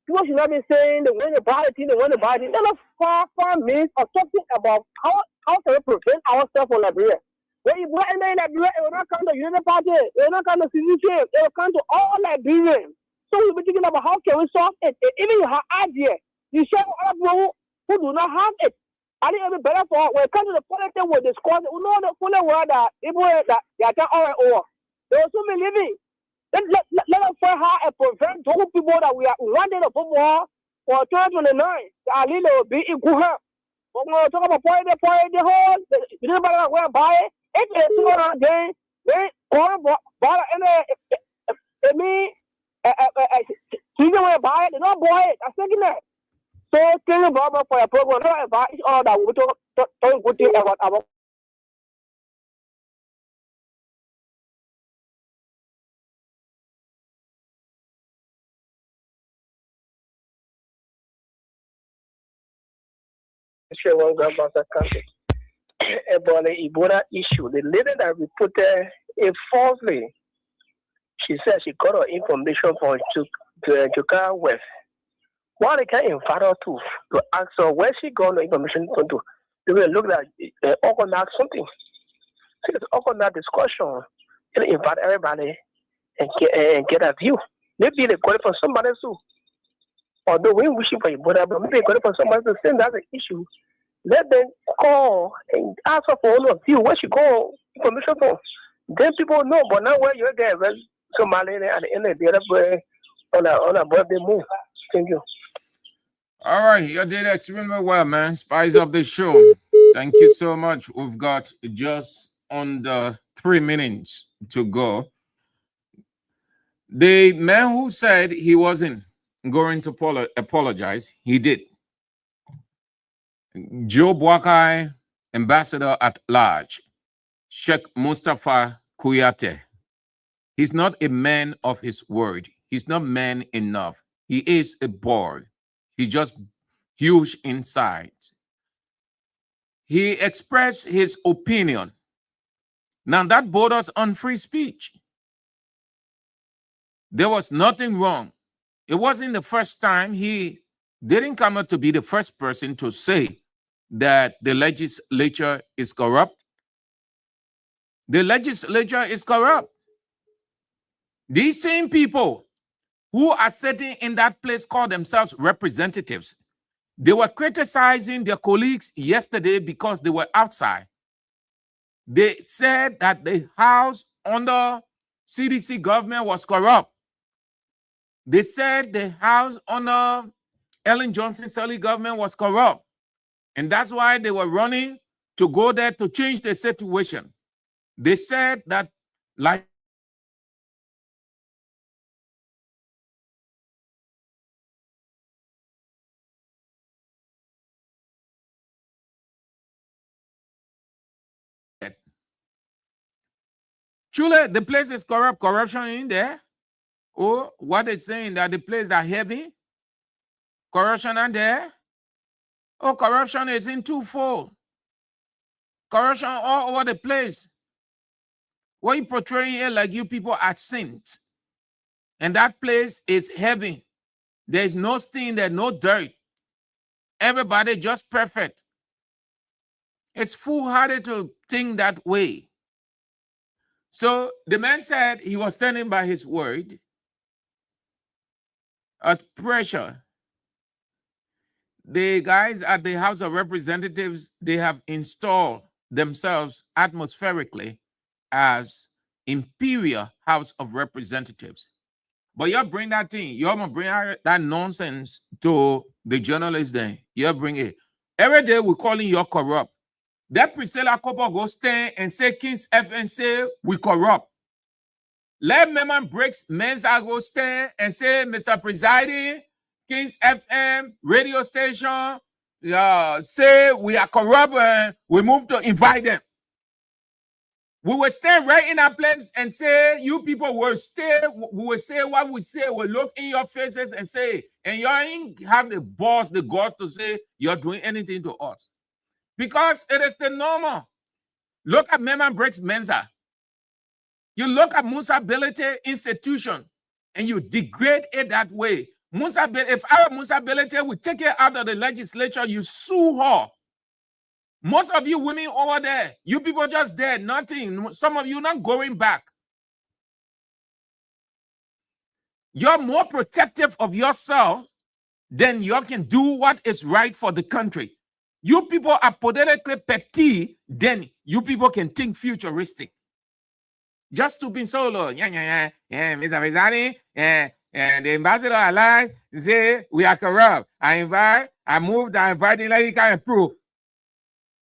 People should not be saying they want to buy it, they want to buy it. That's far means of talking about how can we prevent ourselves from Liberia. When Ebola in Liberia, it will not come to Unity Party, it will not come to CCC, it will come to all Liberians. So we'll be thinking about how can we solve it. Even you have idea, you share with other people who do not have it. I think it will be better for when it comes to the politics we discuss it. We know the full word that people that they are all over. They also be living. Let us find how to prevent those people that we are wanting to put more for 2029. That really will be equal. But when we talk about the whole, you know about where buy it. If it's not then call buy it. Me, you know where buy it. They don't buy it. I'm thinking that. So, tell you about for a program. No advice all that we talk good thing about our. One grandmaster country about the Ebola issue. The lady that reported it falsely. She said she got her information from Chuka West. Why they can't invite her to ask her where she got the information from to. They will look like organize something. So it's organize discussion and invite everybody and get a view. Maybe they got it from somebody too. Although we wishing for Ebola, but maybe they got it from somebody to say that's an issue. Let them call and ask her for all of you where she got information from. Then people know, but now where you're there, somebody at the end of the other on a birthday move. Thank you. All right, you did extremely well, man. Spice up the show. Thank you so much. We've got just under 3 minutes to go. The man who said he wasn't going to apologize, he did. Joe Boakai, ambassador at large, Sheikh Mustafa Kuyate. He's not a man of his word. He's not man enough. He is a boy. He's just huge inside. He expressed his opinion. Now that borders on free speech. There was nothing wrong. It wasn't the first time. He didn't come out to be the first person to say that the legislature is corrupt. The legislature is corrupt. These same people who are sitting in that place call themselves representatives. They were criticizing their colleagues yesterday because they were outside. They said that the house under CDC government was corrupt. They said the house under Ellen Johnson Sirleaf government was corrupt. And that's why they were running to go there to change the situation. They said that like truly, the place is corrupt, corruption in there. Or what they're saying that the place that heavy, corruption are there. Oh, corruption is in twofold. Corruption all over the place. What you portraying here like you people are saints. And that place is heavy. There's no stain there, no dirt. Everybody just perfect. It's foolhardy to think that way. So the man said he was standing by his word. At pressure, the guys at the House of Representatives, they have installed themselves atmospherically as Imperial House of Representatives. But you bring that thing, you're going to bring that nonsense to the journalists then. You bring it. Every day we're calling you corrupt. That Priscilla Cooper go stand and say Kings FM say we corrupt. Let Memon Breaks Mensa go stand and say, Mr. Presiding, Kings FM radio station, say we are corrupt and we move to invite them. We will stand right in our place and say, you people will stay, we will say what we say, we'll look in your faces and say, and you ain't have the balls, the guts to say you're doing anything to us. Because it is the normal. Look at Memon Breaks Mensa. You look at Musa Belete institution and you degrade it that way. If our Musa Belete would take it out of the legislature, you sue her. Most of you women over there, you people just dead, nothing. Some of you not going back. You're more protective of yourself than you can do what is right for the country. You people are politically petty, then you people can think futuristic. Just to be solo, Mr. Rizani, the ambassador alive say we are corrupt. I moved, I invited, like you can prove.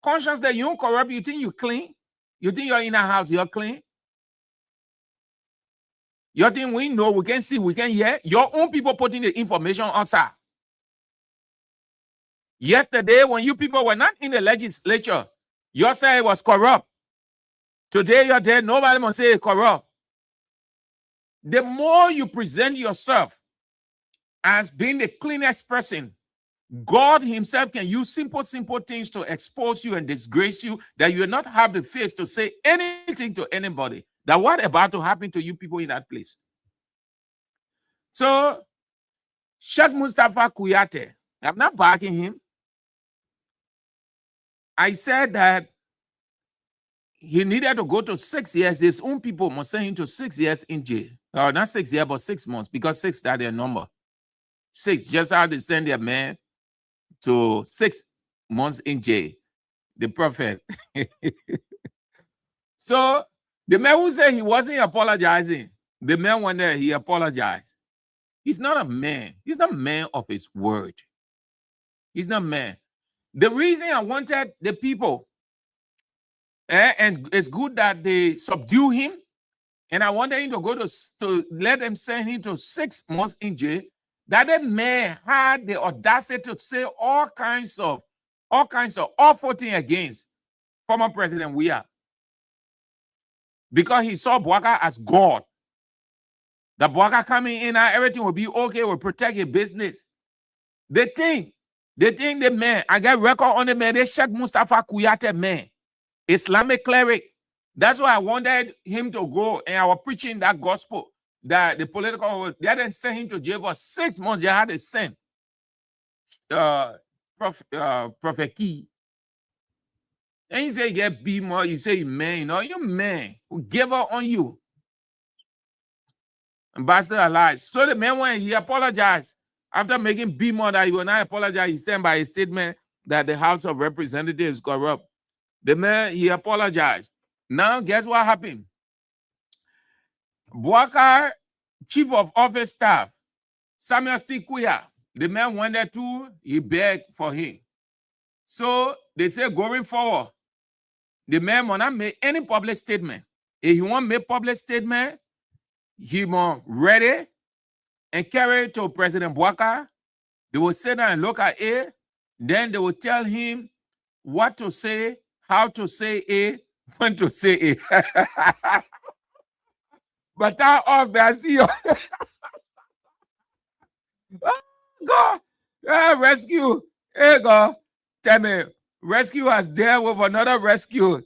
Conscious that you don't corrupt, you think you clean? You think you're in a house, you're clean? You think we know, we can see, we can hear? Your own people putting the information outside. Yesterday, when you people were not in the legislature, you say it was corrupt. Today, you're there, nobody must say it's corrupt. The more you present yourself as being the cleanest person, God himself can use simple things to expose you and disgrace you, that you will not have the face to say anything to anybody. That what about to happen to you people in that place? So, Sheikh Mustafa Kuyate, I'm not backing him. I said that he needed to go to 6 years. His own people must send him to 6 years in jail. Or not 6 years, but 6 months, because 6 is their number. 6, just how they send their man to 6 months in jail. The prophet. So the man who said he wasn't apologizing, the man went there, he apologized. He's not a man. He's not a man of his word. He's not a man. The reason I wanted the people, and it's good that they subdue him, and I wanted him to go to let them send him to 6 months in jail, that the man had the audacity to say all kinds of awful things against former President Weah. Because he saw Bouaka as God. The Bouaka coming in and everything will be okay, will protect his business. They think the man, I get record on the man, they Sheikh Mustafa Kuyate man, Islamic cleric. That's why I wanted him to go, and I was preaching that gospel, that the political, they hadn't sent him to jail for 6 months. They had to send Prophet Key. And you say you get beat more, you say you man, you know, you man who gave up on you. Ambassador Elijah. So the man went, he apologized. After making B more that he will not apologize, he stand by his statement that the House of Representatives is corrupt. The man, he apologized. Now, guess what happened? Bouaka, Chief of Office Staff, Samuel Stikuya, the man went there too, he begged for him. So they say going forward, the man will not make any public statement. If he won't make public statement, he must ready and carry it to President Bouaka. They will sit down and look at it. Then they will tell him what to say, how to say it, when to say it. But that off, I see you. God, rescue. Hey, God, tell me, rescue has dealt with another rescue.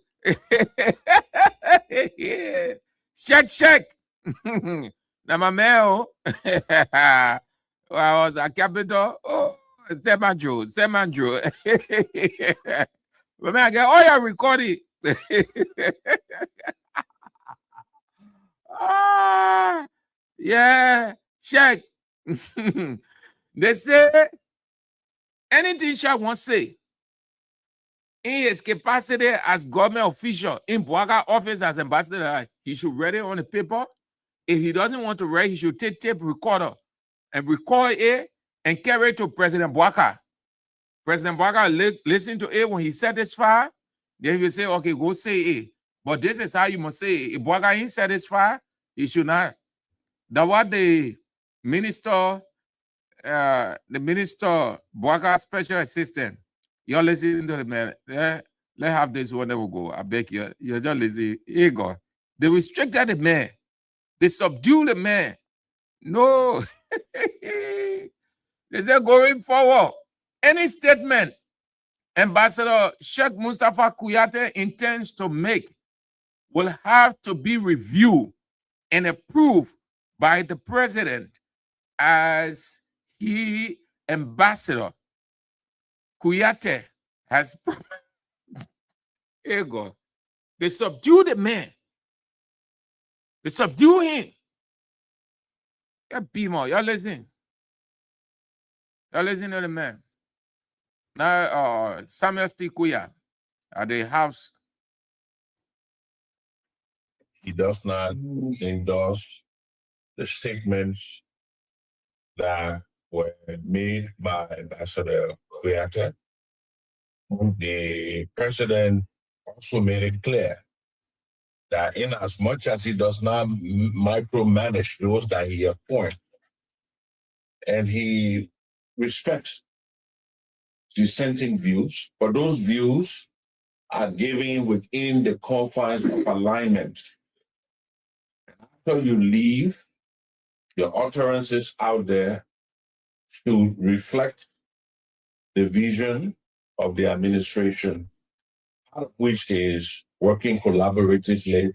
Check. Now, my man, I was a capital. Oh, Semandro. But man, I get all your recording. Yeah, check. They say anything Shaq wants to say in his capacity as government official in Bouaka office as ambassador, he should write it on the paper. If he doesn't want to write, he should take tape recorder and record it and carry it to President Bouaka. President Bouaka listen to it. When he's satisfied, then he will say, okay, go say it. But this is how you must say it. If Bouaka ain't satisfied, he should not. That's what the minister, Bouaka special assistant, you're listening to the man. Let's have this one that will go. I beg you. You're just lazy. Here you go. They restricted the man. They subdue the man. No. They say going forward, any statement Ambassador Sheikh Mustafa Kuyate intends to make will have to be reviewed and approved by the president as he, Ambassador Kuyate, has. Here you go. They subdue the man. They subdue him. Yeah, Bimo, y'all listen. Y'all listen to the man. Now, Samuel Stikuya at the house. He does not endorse the statements that were made by Ambassador Kuyate. The president also made it clear that in as much as he does not micromanage those that he appoints, and he respects dissenting views, but those views are given within the confines of alignment. After you leave, your utterances out there to reflect the vision of the administration, part of which is working collaboratively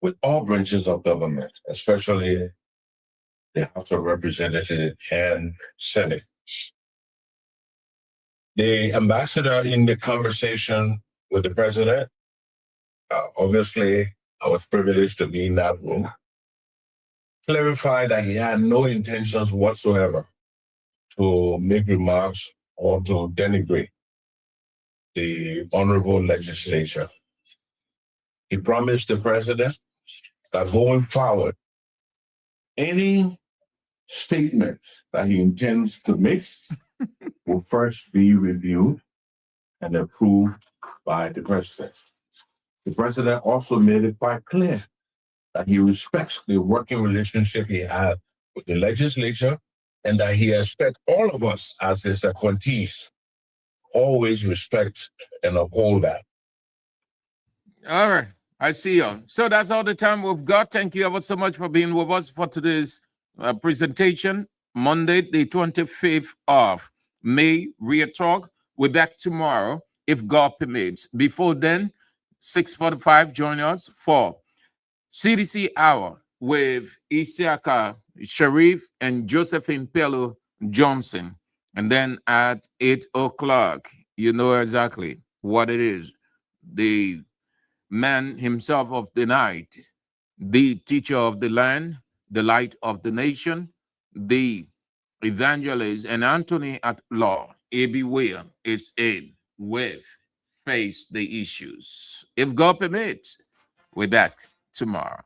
with all branches of government, especially the House of Representatives and Senate. The ambassador in the conversation with the president, obviously I was privileged to be in that room, clarified that he had no intentions whatsoever to make remarks or to denigrate the honorable legislature. He promised the president that going forward, any statement that he intends to make will first be reviewed and approved by the president. The president also made it quite clear that he respects the working relationship he had with the legislature and that he expects all of us as his appointees always respect and uphold that. All right. I see you. So that's all the time we've got. Thank you ever so much for being with us for today's presentation. Monday, the 25th of May, Real Talk. We're back tomorrow, if God permits. Before then, 6:45, join us for CDC Hour with Isiaka Sharif and Josephine Pello Johnson. And then at 8 o'clock, you know exactly what it is. The man himself of the night, the teacher of the land, the light of the nation, the evangelist, and Anthony at law, A.B. Williams, is in with Face the Issues. If God permits, we're back tomorrow.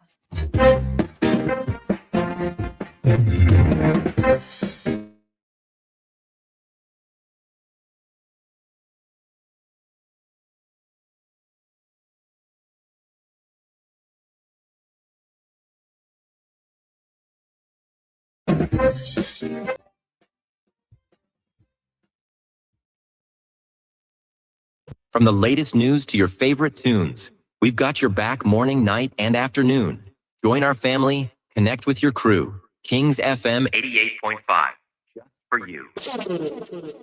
From the latest news to your favorite tunes, we've got your back morning, night, and afternoon. Join our family, connect with your crew. Kings FM 88.5, just for you.